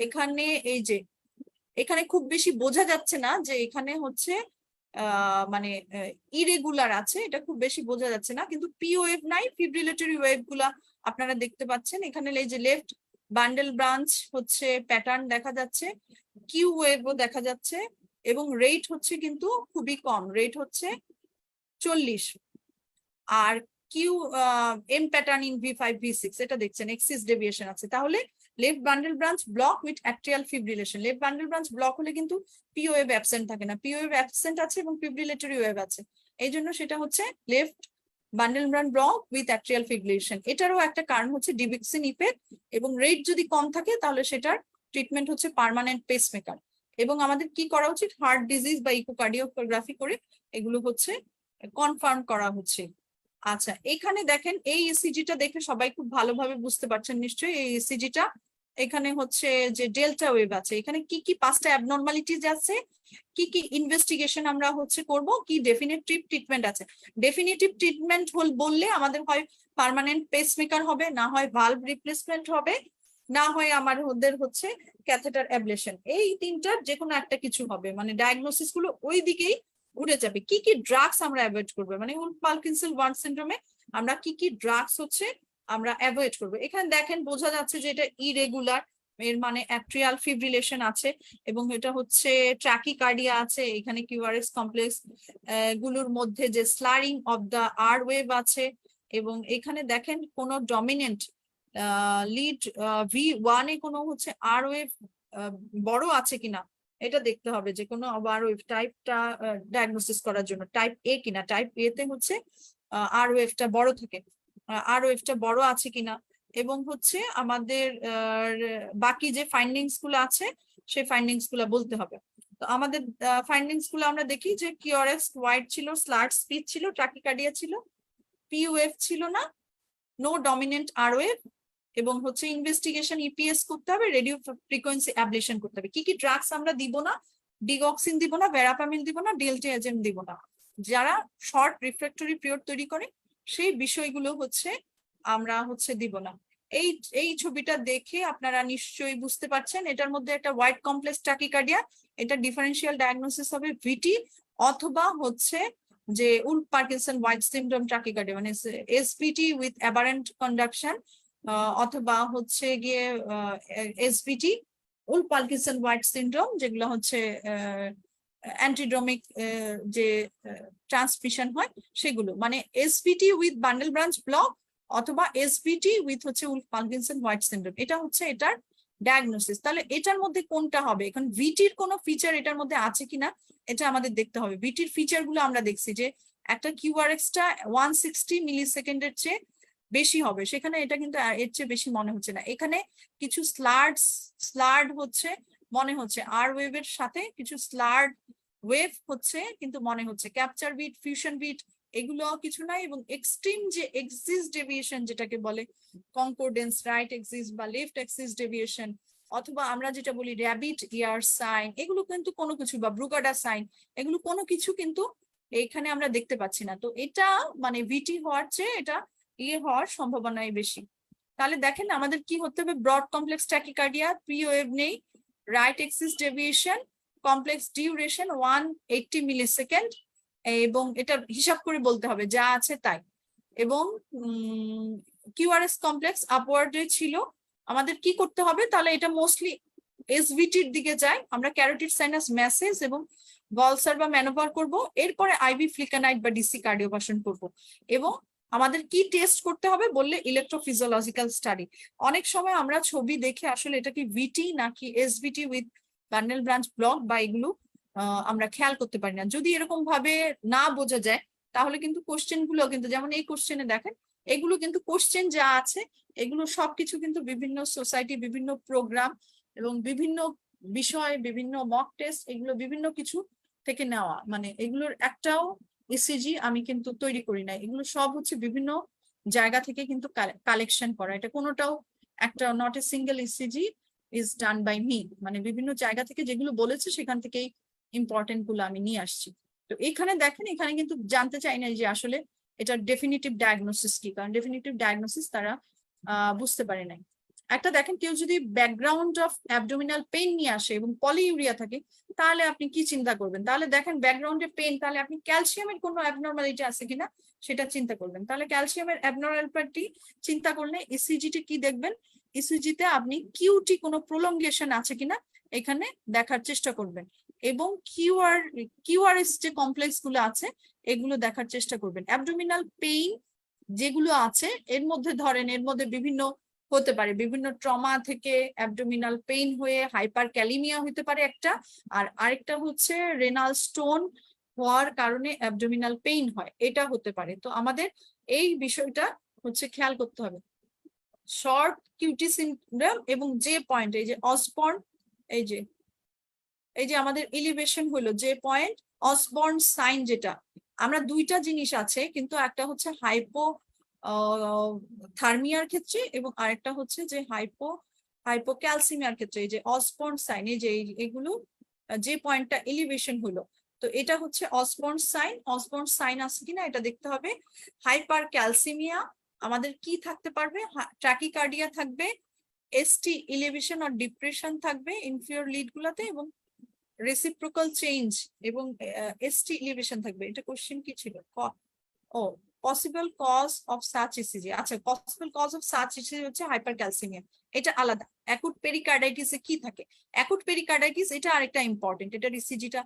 এখানে এই যে এখানে খুব বেশি বোঝা যাচ্ছে না যে এখানে হচ্ছে মানে ইরেগুলার আছে, এটা খুব বেশি বোঝা যাচ্ছে না, কিন্তু পি ওয়েভ নাই, ফিব্রিলেটরি ওয়েভ গুলা আপনারা দেখতে পাচ্ছেন। এখানে এই যে লেফট বান্ডেল ব্রাঞ্চ হচ্ছে প্যাটার্ন দেখা যাচ্ছে, কিউ ওয়েভও দেখা যাচ্ছে এবং রেট হচ্ছে কিন্তু খুবই কম, রেট হচ্ছে 40। আর Q M pattern in V5 V6 এটা দেখছেন এক্সিস ডেভিয়েশন আছে। তাহলে left bundle branch block with atrial fibrillation, left bundle branch block হলে কিন্তু পি ওয়েভ অ্যাবসেন্ট থাকে না, পি ওয়েভ অ্যাবসেন্ট আছে এবং ফিব্রিলেটরি ওয়েভ আছে, এই জন্য সেটা হচ্ছে left bundle branch block with atrial fibrillation. এটারও একটা কারণ হচ্ছে ডিভিক্সিন ইফেক্ট এবং রেট যদি কম থাকে তাহলে সেটার ট্রিটমেন্ট হচ্ছে পার্মানেন্ট পেসমেকার। এবং আমাদের কি করা উচিত, হার্ট ডিজিজ বা ইকোকার্ডিওগ্রাফি করে এগুলো হচ্ছে কনফার্ম করা হচ্ছে। আচ্ছা এখানে দেখেন এই ইসিজিটা দেখে সবাই খুব ভালোভাবে বুঝতে পারছেন নিশ্চয়ই। এই ইসিজিটা এখানে হচ্ছে যে ডেল্টা ওয়েভ আছে, এখানে কি কি 5টা অ্যাবনর্মালিটিজ আছে, কি কি ইনভেস্টিগেশন আমরা হচ্ছে করব, কি ডেফিনেটিভ ট্রিটমেন্ট আছে। ডেফিনেটিভ ট্রিটমেন্ট বললে আমাদের হয় পার্মানেন্ট পেসমেকার হবে, না হয় ভালভ রিপ্লেসমেন্ট হবে, না হয় আমাদের হচ্ছে ক্যাথেটার অ্যাবলেশন। এই তিনটার যে কোনো একটা কিছু হবে, মানে ডায়াগনোসিস গুলো ওই দিকেই উড়ে যাবে। কি কি ড্রাগস আমরা অ্যাভয়েড করবো, মানে পার্কিনসন ওয়ার্ন সিনড্রোমে আমরা কি কি ড্রাগস হচ্ছে আমরা অ্যাভয়েড করবো। এখানে দেখেন বোঝা যাচ্ছে যে এটা ইরেগুলার, এর মানে অ্যাট্রিয়াল ফিব্রিলেশন আছে এবং এটা হচ্ছে ট্র্যাকিকার্ডিয়া আছে। এখানে কিউআরএস কমপ্লেক্স গুলোর মধ্যে যে slurring of the R wave আছে এবং এখানে দেখেন কোন ডমিনেন্ট লিড V1 এ কোনো হচ্ছে আর ওয়েভ বড় আছে কিনা এটা দেখতে হবে, যে কোনো আর ওয়েভ টাইপটা ডায়াগনোসিস করার জন্য টাইপ এ কিনা, টাইপ এ তে হচ্ছে আর ওয়েভটা বড় থাকে, আর ওয়েভটা বড় আছে কিনা এবং হচ্ছে আমাদের বাকি যে ফাইন্ডিংস গুলো আছে সেই ফাইন্ডিংস গুলো বলতে হবে। তো আমাদের ফাইন্ডিংস গুলো আমরা দেখি যে কিউআরএক্স ওয়াইড ছিল, স্লার্ট স্পিড ছিল, ট্রাকিকার্ডিয়া ছিল, পি ওয়েভ ছিল না, নো ডমিনেন্ট আর ওয়েভ, এবং হচ্ছে ইনভেস্টিগেশন ইপিএস করতে হবে, রেডিও ফ্রিকোয়েন্সি অ্যাবলেশন করতে হবে। কি কি ড্রাগস আমরা দিব না? ডিগক্সিন দিব না, ভেরাপামিন দিব না, ডেল্টা এজেন্ট দিব না। যারা শর্ট রিফ্র্যাক্টরি পিরিয়ড তৈরি করে সেই বিষয়গুলো হচ্ছে আমরা হচ্ছে দিব না। এই এই ছবিটা দেখে আপনারা নিশ্চয়ই বুঝতে পারছেন এটার মধ্যে একটা হোয়াইট কমপ্লেক্স ট্যাকিকার্ডিয়া, এটা ডিফারেন্সিয়াল ডায়াগনোসিস হবে ভিটি, অথবা হচ্ছে যে Wolff Parkinson White syndrome tachycardia, মানে এসপিটি উইথ অ্যাবারেন্ট কন্ডাকশন, অথবা হচ্ছে গিয়ে SVT Wolff Parkinson White syndrome, যেগুলো হচ্ছে অ্যান্টিড্রোমিক যে ট্রান্সমিশন হয় সেগুলো, মানে SVT with bundle branch block অথবা এসবিটি উইথ হচ্ছে উল্ফ পার্কিনসন হোয়াইট সিনড্রোম, এটা হচ্ছে এটার ডায়াগনোসিস। তাহলে এটার মধ্যে কোনটা হবে? এখন ভিটির কোনো ফিচার এটার মধ্যে আছে কিনা এটা আমাদের দেখতে হবে। ভিটির ফিচার গুলো আমরা দেখছি যে একটা কিউআরএক্সটা 160 মিলিসেকেন্ডের চেয়ে বেশি হবে, সেখানে এটা কিন্তু এর চেয়ে বেশি মনে হচ্ছে না। এখানে কিছু স্লার্ড হচ্ছে মনে হচ্ছে, আর ওয়েভের সাথে কিছু স্লার্ড ওয়েভ হচ্ছে কিন্তু মনে হচ্ছে। ক্যাপচার বিট, ফিউশন বিট এগুলো কিছু নাই, এবং এক্সট্রিম যে এক্সিস ডেভিয়েশন যেটাকে বলে কনকর্ডেন্স, রাইট এক্সিস বা লেফট এক্সিস ডেভিয়েশন, অথবা আমরা যেটা বলি র্যাবিট ইয়ার সাইন, এগুলো কিন্তু কোনো কিছু, বা ব্রুগাডা সাইন, এগুলো কোনো কিছু কিন্তু এখানে আমরা দেখতে পাচ্ছি না। তো এটা মানে ভিটি হওয়ার চেয়ে এটা হওয়ার সম্ভাবনাই বেশি। তাহলে দেখেন আমাদের কি হতে হবে? Broad complex tachycardia, P wave নেই, right axis deviation, complex duration 180 millisecond, এবং এটা হিসাব করে বলতে হবে যা আছে তাই। এবং কিউআরএস কমপ্লেক্স আপওয়ার্ডে ছিল। আমাদের কি করতে হবে? তাহলে এটা মোস্টলি এসভিটির দিকে যায়, আমরা ক্যারোটিড সাইনাস ম্যাসেজ এবং গলসার বা ম্যানোভার করব, এরপরে আইভি ফ্লিকানাইট বা ডিসি কার্ডিওভার্সন করব। এবং আমাদের কি টেস্ট করতে হবে বললে ইলেকট্রোফিজিওলজিক্যাল স্টাডি। অনেক সময় আমরা ছবি দেখে আসলে এটা কি ভিটি নাকি SVT with bundle branch block বা এগুলো আমরা খেয়াল করতে পারি না। যদি এরকম ভাবে না বোঝা যায় তাহলে কিন্তু কোশ্চেন গুলো কিন্তু, যেমন এই কোশ্চেনে দেখেন, এগুলো কিন্তু কোশ্চেন যা আছে এগুলো সবকিছু কিন্তু বিভিন্ন সোসাইটি, বিভিন্ন প্রোগ্রাম এবং বিভিন্ন বিষয়, বিভিন্ন মক টেস্ট, এগুলো বিভিন্ন কিছু থেকে নেওয়া। মানে এগুলোর একটাও ইসিজি আমি কিন্তু তৈরি করি না, এগুলো সব হচ্ছে বিভিন্ন জায়গা থেকে কিন্তু কালেকশন করা। এটা কোনোটাও একটা not a single ECG is done by me, মানে বিভিন্ন জায়গা থেকে যেগুলো বলেছে সেখান থেকেই ইম্পর্টেন্ট গুলো আমি নিয়ে আসছি। তো এখানে দেখেন, এখানে কিন্তু জানতে চাই না যে আসলে এটা ডেফিনিটিভ ডায়াগনোসিস কি, কারণ ডেফিনিটিভ ডায়াগনোসিস তারা বুঝতে পারে নাই। একটা দেখেন, কেউ যদি ব্যাকগ্রাউন্ড অফ অ্যাবডোমিনাল পেইন নিয়ে আসে এবং পলিইউরিয়া থাকে, তাহলে আপনি কি চিন্তা করবেন? তাহলে দেখেন ব্যাকগ্রাউন্ডে পেইন, তাহলে আপনি ক্যালসিয়ামের কোনো অ্যাবনর্মালিটি আছে কিনা সেটা চিন্তা করবেন। তাহলে ক্যালসিয়ামের অ্যাবনর্মালিটি চিন্তা করলে ইসিজিটি কি দেখবেন? ইসিজিতে আপনি কিউটি কোনো প্রোলঙ্গেশন আছে কিনা এখানে দেখার চেষ্টা করবেন, এবং কিউআরএস যে কমপ্লেক্স গুলো আছে এগুলো দেখার চেষ্টা করবেন। অ্যাবডোমিনাল পেইন যেগুলো আছে এর মধ্যে ধরেন, এর মধ্যে বিভিন্ন হতে পারে, বিভিন্ন ট্রমা থেকে অ্যাবডোমিনাল পেইন হয়ে হাইপার ক্যালিমিয়া হতে পারে একটা, আর আরেকটা হচ্ছে রেনাল স্টোন হওয়ার কারণে অ্যাবডোমিনাল পেইন হয়, এটা হতে পারে। তো আমাদের এই বিষয়টা হচ্ছে খেয়াল করতে হবে। শর্ট কিউটি সিনড্রোম এবং যে পয়েন্ট, এই যে অসবর্ন, এই যে আমাদের এলিভেশন হলো যে পয়েন্ট, অসবর্ন সাইন, যেটা আমরা দুইটা জিনিস আছে কিন্তু, একটা হচ্ছে থার্মিয়ার ক্ষেত্রে এবং আরেকটা হচ্ছে যে হাইপোক্যালসিমিয়ার ক্ষেত্রে। এই যে অসবর্ন সাইন, এই যে এগুলো যে পয়েন্টটা এলিভেশন হলো, তো এটা হচ্ছে অসবর্ন সাইন। অসবর্ন সাইন আছে কিনা এটা দেখতে হবে। হাইপার ক্যালসিমিয়া আমাদের কি থাকতে পারবে? ট্র্যাকিকার্ডিয়া থাকবে, এসটি ইলেভেশন আর ডিপ্রেশন থাকবে ইনফিরিয়র লিড গুলাতে, এবং রেসিপ্রোকাল চেঞ্জ এবং এসটি ইলিভেশন থাকবে। এটা কোশ্চেন কি ছিল? ও possible cause of such ECG. আচ্ছা, possible cause of such ECG হচ্ছে হাইপারক্যালসিমিয়া, এটা আলাদা। অ্যাকুট পেরিকার্ডাইটিসে কি থাকে? অ্যাকুট পেরিকার্ডাইটিস এটা আরেকটা ইম্পর্টেন্ট, এটা ইসিজিটা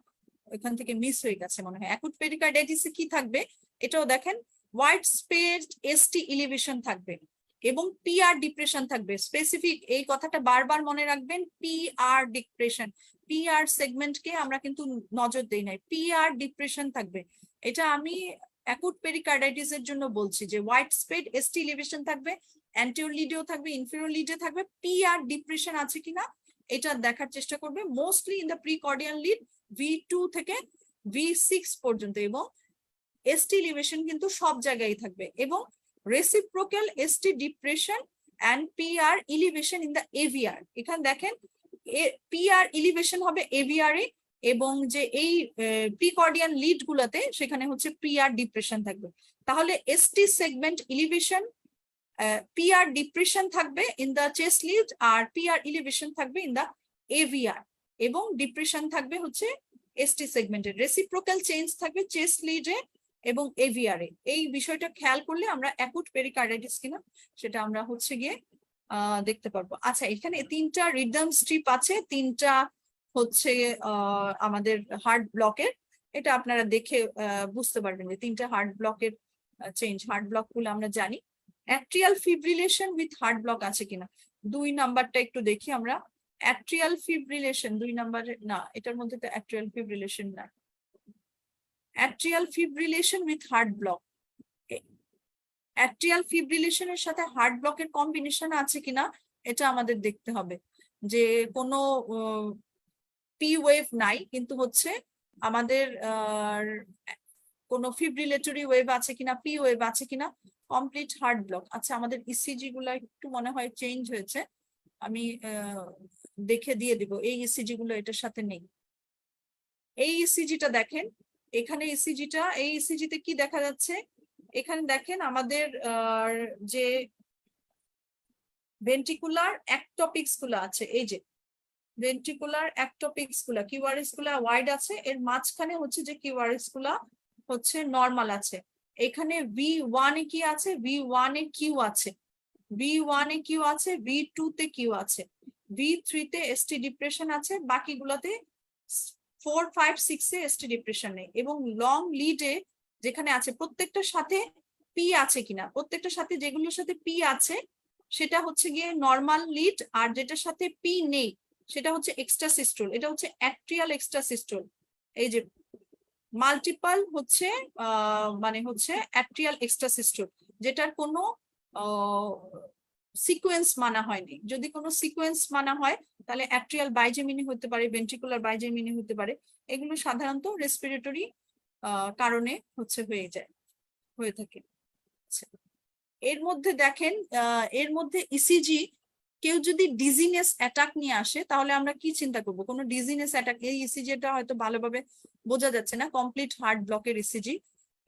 ওখান থেকে মিস হয়ে গেছে মনে হয়। অ্যাকুট পেরিকার্ডাইটিসে কি থাকবে এটাও দেখেন, ওয়াইড স্পেস এসটি ইলিভেশন থাকবে এবং পিআর ডিপ্রেশন থাকবে। স্পেসিফিক এই কথাটা বারবার মনে রাখবেন, পিআর ডিপ্রেশন, পিআর সেগমেন্টকে আমরা কিন্তু নজর দেই নাই, পিআর ডিপ্রেশন থাকবে। এটা আমি অ্যাকুট পেরিকার্ডাইটিস এর জন্য বলছি যে হোয়াইট স্পেড এসটি এলিভেশন থাকবে, অ্যান্টিরিয়র লিডেও থাকবে, ইনফেরিয়র লিডে থাকবে, পিআর ডিপ্রেশন আছে কিনা এটা দেখার চেষ্টা করবে। Mostly in the precordial lead V2 থেকে V6 পর্যন্ত, এবং এসটি এলিভেশন কিন্তু সব জায়গায় থাকবে। এবং reciprocal ST depression and PR elevation in the AVR। এখানে দেখেন PR ইলিভেশন হবে AVR এ, এবং যে এই প্রিকর্ডিয়ান লিড গুলাতে সেখানে হচ্ছে PR ডিপ্রেশন থাকবে। তাহলে ST segment elevation PR depression থাকবে ইন দ্য চেস্ট লিড, আর PR ইলিভেশন থাকবে ইন দ্য AVR, এবং ডিপ্রেশন থাকবে হচ্ছে ST সেগমেন্টের। রেসিপ্রোকাল চেঞ্জ থাকবে চেস্ট লিডে এবং AVR এ। এই বিষয়টা খেয়াল করলে আমরা অ্যাকুট পেরিকার্ডাইটিস কিনা সেটা আমরা হচ্ছে গিয়ে দেখতে পারবো। আচ্ছা, এখানে 3টা রিদম স্ট্রিপ আছে, 3টা হচ্ছে আমাদের হার্ট ব্লকের। এটা আপনারা দেখে বুঝতে পারবেন যে 3টা হার্ট ব্লকের চেঞ্জ। হার্ট ব্লক গুলো আমরা জানি। Atrial fibrillation with heart block আছে কিনা, 2 নাম্বারটা একটু দেখি আমরা। অ্যাট্রিয়াল ফিব্রিলেশন 2 নাম্বারে না, এটার মধ্যে তো অ্যাট্রিয়াল ফিব্রিলেশন না। Atrial fibrillation with heart block, atrial ফিব্রিলেশনের সাথে হার্ট ব্লকের কম্বিনেশন আছে কিনা এটা আমাদের দেখতে হবে। যে কোনো পি ওয়েভ নাই, কিন্তু হচ্ছে আমাদের কোনো ফিব্রিলেটরি ওয়েভ আছে কিনা, পি ওয়েভ আছে কিনা, কমপ্লিট হার্ট ব্লক। আচ্ছা, আমাদের ইসিজি গুলা একটু মনে হয় চেঞ্জ হয়েছে, আমি দেখে দিয়ে দিব। এই ইসিজি গুলো এটার সাথে নেই। এই ইসিজিটা দেখেন, এখানে ইসিজিটা, এই ইসিজিতে কি দেখা যাচ্ছে, এখানে দেখেন আমাদের যে ভেন্ট্রিকুলার অ্যাক্টোপিক্স গুলো আছে, এই যে ভেন্ট্রিকুলার অ্যাক্টোপিক্স গুলা, কিউআরএস গুলা ওয়াইড আছে, এর মাঝখানে হচ্ছে যে কিউআরএস গুলা হচ্ছে নর্মাল আছে। এখানে V1 এ কি আছে, V1 এ কিউ আছে, V1 এ কিউ আছে, V2 তে কিউ আছে, V3 তে ST ডিপ্রেশন আছে, বাকিগুলোতে 4, 5, 6 এ ST ডিপ্রেশন নেই। এবং লং লিডে যেখানে আছে প্রত্যেকটার সাথে পি আছে কিনা, প্রত্যেকটার সাথে যেগুলোর সাথে পি আছে সেটা হচ্ছে গিয়ে নর্মাল লিড, আর যেটার সাথে পি নেই সেটা হচ্ছে এক্সট্রাসিস্টোল। এটা হচ্ছে অ্যাট্রিয়াল এক্সট্রাসিস্টোল। এই যে মাল্টিপল হচ্ছে মানে হচ্ছে অ্যাট্রিয়াল এক্সট্রাসিস্টোল, যেটার কোনো সিকোয়েন্স মানা হয়নি। যদি কোনো সিকোয়েন্স মানা হয় তাহলে অ্যাট্রিয়াল বাইজেমিনি হতে পারে, ভেন্ট্রিকুলার বাইজেমিনি হতে পারে। এগুলো সাধারণত রেসপিরেটরি কারণে হচ্ছে হয়ে থাকে। এর মধ্যে দেখেন, এর মধ্যে ইসিজি, কেউ যদি ডিজিনেস অ্যাটাক নিয়ে আসে তাহলে আমরা কি চিন্তা করব? কোনো ডিজিনেস অ্যাটাক, এই ইসিজিটা হয়তো ভালোভাবে বোঝা যাচ্ছে না, কমপ্লিট হার্ট ব্লকের ইসিজি।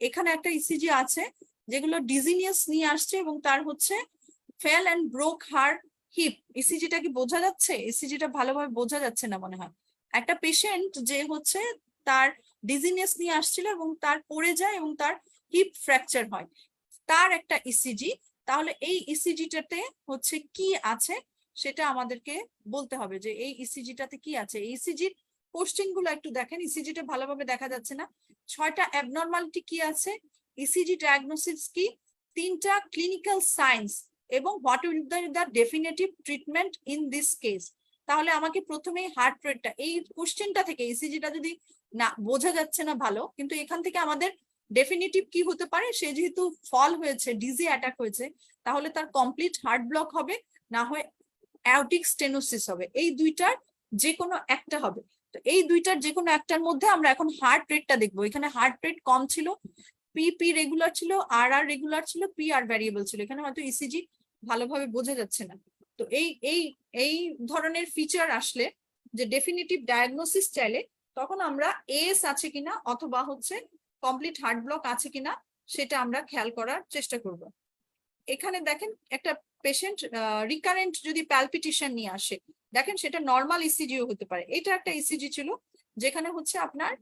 এখানে একটা ইসিজি আছে যেগুলো ডিজিনিয়াস নিয়ে আসছে এবং তার হচ্ছে fell and broke her hip. ইসিজিটা কি বোঝা যাচ্ছে? ইসিজিটা ভালোভাবে বোঝা যাচ্ছে না মনে হয়। একটা পেশেন্ট যে হচ্ছে তার ডিজিনিয়াস নিয়ে আসছিল এবং তার পড়ে যায় এবং তার হিপ ফ্র্যাকচার হয়, তার একটা ইসিজি। তাহলে এই ইসিজিটাতে হচ্ছে কি আছে সেটা আমাদেরকে বলতে হবে যে এই ইসিজিটাতে কি আছে। এই ইসিজির কোশ্চেন গুলো একটু দেখেন, ইসিজিটা ভালোভাবে দেখা যাচ্ছে না। 6টা অ্যাবনর্মালিটি কি আছে, ইসিজি ডায়াগনোসিস কি, 3টা ক্লিনিক্যাল সাইন্স, এবং what will the definitive treatment in this case. তাহলে আমাকে প্রথমেই হার্ট রেটটা, এই কোশ্চেনটা থেকে ইসিজিটা যদি না বোঝা যাচ্ছে না ভালো, কিন্তু এখান থেকে আমাদের ডেফিনিটিভ কি হতে পারে, সে যেহেতু ফল হয়েছে, ডিজি অ্যাটাক হয়েছে, তাহলে তার কমপ্লিট হার্ট ব্লক হবে, না হয় অ্যাওর্টিক স্টেনোসিস হবে। এই দুইটার যে কোনো একটা হবে। তো এই দুইটার যে কোনো একটার মধ্যে আমরা এখন হার্ট রেটটা দেখবো। এখানে হার্ট রেট কম ছিল, পি রেগুলার ছিল, আর রেগুলার ছিল, PR ভ্যারিয়েবল ছিল। এখানে হয়তো ইসিজি ভালোভাবে বোঝা যাচ্ছে না। তো এই ধরনের ফিচার আসলে, যে ডেফিনিটিভ ডায়াগনোসিস চাইলে, তখন আমরা এস আছে কিনা অথবা হচ্ছে কমপ্লিট হার্ট ব্লক আছে কিনা সেটা আমরা খেয়াল করার চেষ্টা করব। এখানে দেখেন একটা পেশেন্ট রিকারেন্ট যদি প্যালপিটেশন নিয়ে আসে, দেখেন সেটা নর্মাল ইসিজিও হতে পারে। এটা একটা ইসিজি ছিল যেখানে হচ্ছে আপনার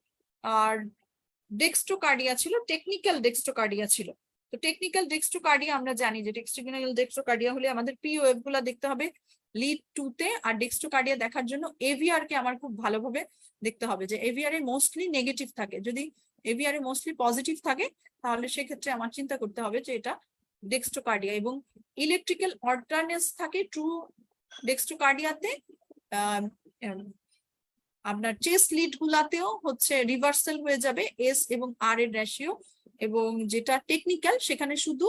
ডেক্সট্রোকার্ডিয়া ছিল, টেকনিক্যাল ডেক্সট্রোকার্ডিয়া ছিল। তো টেকনিক্যাল ডেক্সট্রোকার্ডিয়া আমরা জানি যে টেকনিক্যাল ডেক্সট্রোকার্ডিয়া হলে আমাদের পি ওয়েভ গুলা দেখতে হবে লিড 2 তে, আর ডেক্সট্রোকার্ডিয়া দেখার জন্য এভিআর কে আমার খুব ভালোভাবে দেখতে হবে যে এভিআর এ মোস্টলি নেগেটিভ থাকে। যদি এভিআর এ মোস্টলি পজিটিভ থাকে তাহলে সেক্ষেত্রে আমার চিন্তা করতে হবে যে এটা ডেক্সট্রোকার্ডিয়া। এবং ইলেকট্রিক্যাল অল্টারনেস থাকে ট্রু ডেক্সট্রোকার্ডিয়াতে। আপনার চেস্ট লিড গুলাতেও হচ্ছে রিভার্সাল হয়ে যাবে এস এবং আর এর রেশিও, এবং যেটা টেকনিক্যাল সেখানে শুধু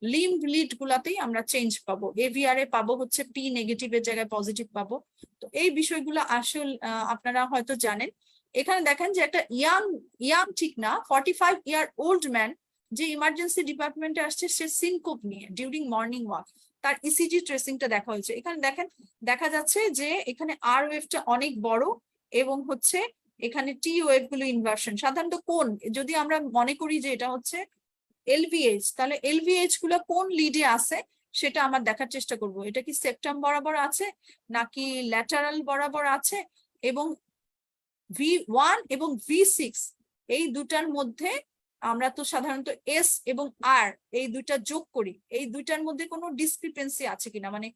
লিম্ব লিড গুলাতেই আমরা চেঞ্জ পাবো। এভিআর এ পাবো হচ্ছে পি নেগেটিভের জায়গায় পজিটিভ পাবো। তো এই বিষয়গুলো আসলে আপনারা হয়তো জানেন। এখানে দেখেন যে একটা ইয়াং ঠিক না 45 ইয়ার ওল্ড ম্যান যে ইমার্জেন্সি ডিপার্টমেন্টে আসছে সে সিনকোপ নিয়ে ডিউরিং মর্নিং ওয়াক, তার ইসিজি ট্রেসিংটা দেখা হয়েছে। এখানে দেখেন দেখা যাচ্ছে যে এখানে আর ওয়েভটা অনেক বড় এবং হচ্ছে এখানে টি ওয়েভ গুলো ইনভার্সন। সাধারণত কোন, যদি আমরা মনে করি যে এটা হচ্ছে এলভিএইচ, তাহলে এলভিএইচ গুলো কোন লিডে আছে সেটা আমার দেখার চেষ্টা করব। এটা কি সেপ্টাম বরাবর আছে নাকি ল্যাটারাল বরাবর আছে, এবং V1 এবং V6 এই দুটার মধ্যে আমরা তো সাধারণত এস এবং আর এই দুইটা যোগ করি, এই দুইটার মধ্যে কোনো ডিসক্রিপেন্সি আছে কিনা, মানে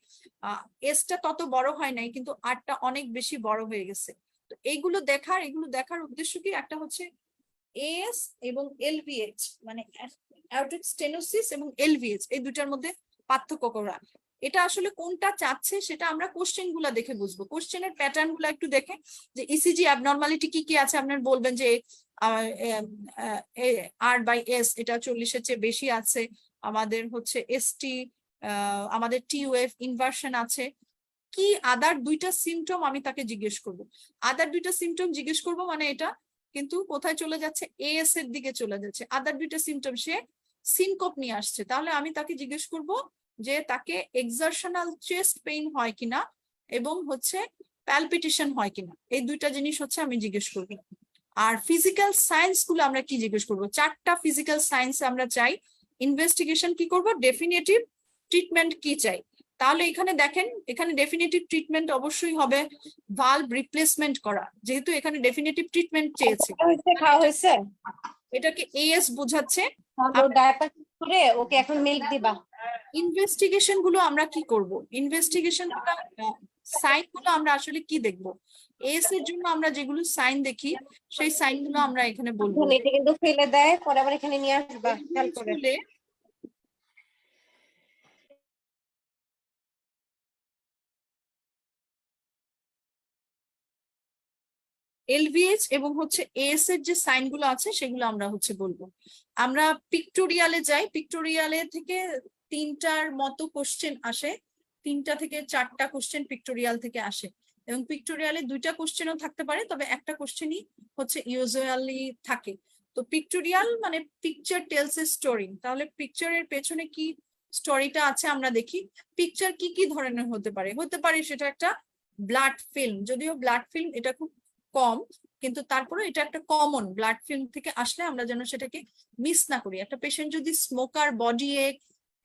এসটা তত বড় হয় নাই কিন্তু আরটা অনেক বেশি বড় হয়ে গেছে। তো এগুলো দেখার উদ্দেশ্য কি, একটা হচ্ছে এস এবং এলভিএইচ, মানে অ্যাওর্টিক স্টেনোসিস এবং এলভিএইচ এই দুটার মধ্যে পার্থক্য করা। এটা আসলে কোনটা চাচ্ছে সেটা আমরা কোশ্চেন গুলা দেখে বুঝবো। কোশ্চেনের প্যাটার্ন গুলা একটু দেখে যে ইসিজি অ্যাবনর্মালিটি কি কি আছে, আপনার বলবেন যে আর বাই এস এটা 40-এর চেয়ে বেশি আছে, আমাদের হচ্ছে এসটি, আমাদের টি ওয়েভ ইনভার্সন আছে, কি আদার দুইটা সিমটম আমি তাকে জিজ্ঞেস করব। আদার দুইটা সিমটম জিজ্ঞেস করব মানে এটা কিন্তু কোথায় চলে যাচ্ছে, এএস এর দিকে চলে যাচ্ছে। আদার দুইটা সিমটম, সে সিনকোপ নিয়ে আসছে, তাহলে আমি তাকে জিজ্ঞেস করব যে তাকে এক্সারশনাল চেস্ট পেইন হয় কিনা এবং হচ্ছে প্যালপিটেশন হয় কিনা, এই দুইটা জিনিস হচ্ছে আমি জিজ্ঞেস করব। আর ফিজিক্যাল সায়েন্স গুলো আমরা কি জিজ্ঞেস করব, 4টা ফিজিক্যাল সায়েন্স আমরা চাই। ইনভেস্টিগেশন কি করব, ডেফিনেটিভ ট্রিটমেন্ট কি চাই। তাহলে এখানে দেখেন, এখানে ডেফিনেটিভ ট্রিটমেন্ট অবশ্যই হবে ভালভ রিপ্লেসমেন্ট করা, যেহেতু এখানে ডেফিনেটিভ ট্রিটমেন্ট চেয়েছে। খাওয়া হয়েছে, এটাকে এএস বোঝাচ্ছে। ডায়াপার করে ওকে এখন মিল্ক দিবা। ইনভেস্টিগেশন গুলো আমরা কি করব, ইনভেস্টিগেশন সাইন গুলো আমরা আসলে কি দেখব, এস এর জন্য আমরা যেগুলো সাইন দেখি সেই সাইন গুলো আমরা এখানে বলবো। এটা কিন্তু ফেলে দেয়, পরে আবার এখানে নিয়ে আসবা খেয়াল করে। এলভিএইচ এবং হচ্ছে এএস এর যে সাইন গুলো আছে সেগুলো আমরা হচ্ছে বলবো। আমরা পিক্টোরিয়ালে যাই, পিক্টোরিয়ালে থেকে 3টার মতো কোশ্চেন আসে, 3টা থেকে 4টা কোশ্চেন পিক্টোরিয়াল থেকে আসে, এবং পিক্টোরিয়ালে 2টা কোশ্চেনও থাকতে পারে, তবে একটা কোশ্চেনই হচ্ছে ইউজুয়ালি থাকে। তো পিক্টোরিয়াল মানে পিকচার টেলস এ স্টোরি, তাহলে পিকচারের পেছনে কি স্টোরিটা আছে আমরা দেখি। পিকচার কি কি ধরনের হতে পারে, সেটা একটা ব্লাড ফিল্ম, যদিও ব্লাড ফিল্ম এটা খুব কম, কিন্তু তারপরে এটা একটা কমন ব্লাড ফিল্ম থেকে আসলে আমরা যেন সেটাকে মিস না করি। একটা পেশেন্ট যদি স্মোকার, বডি এক,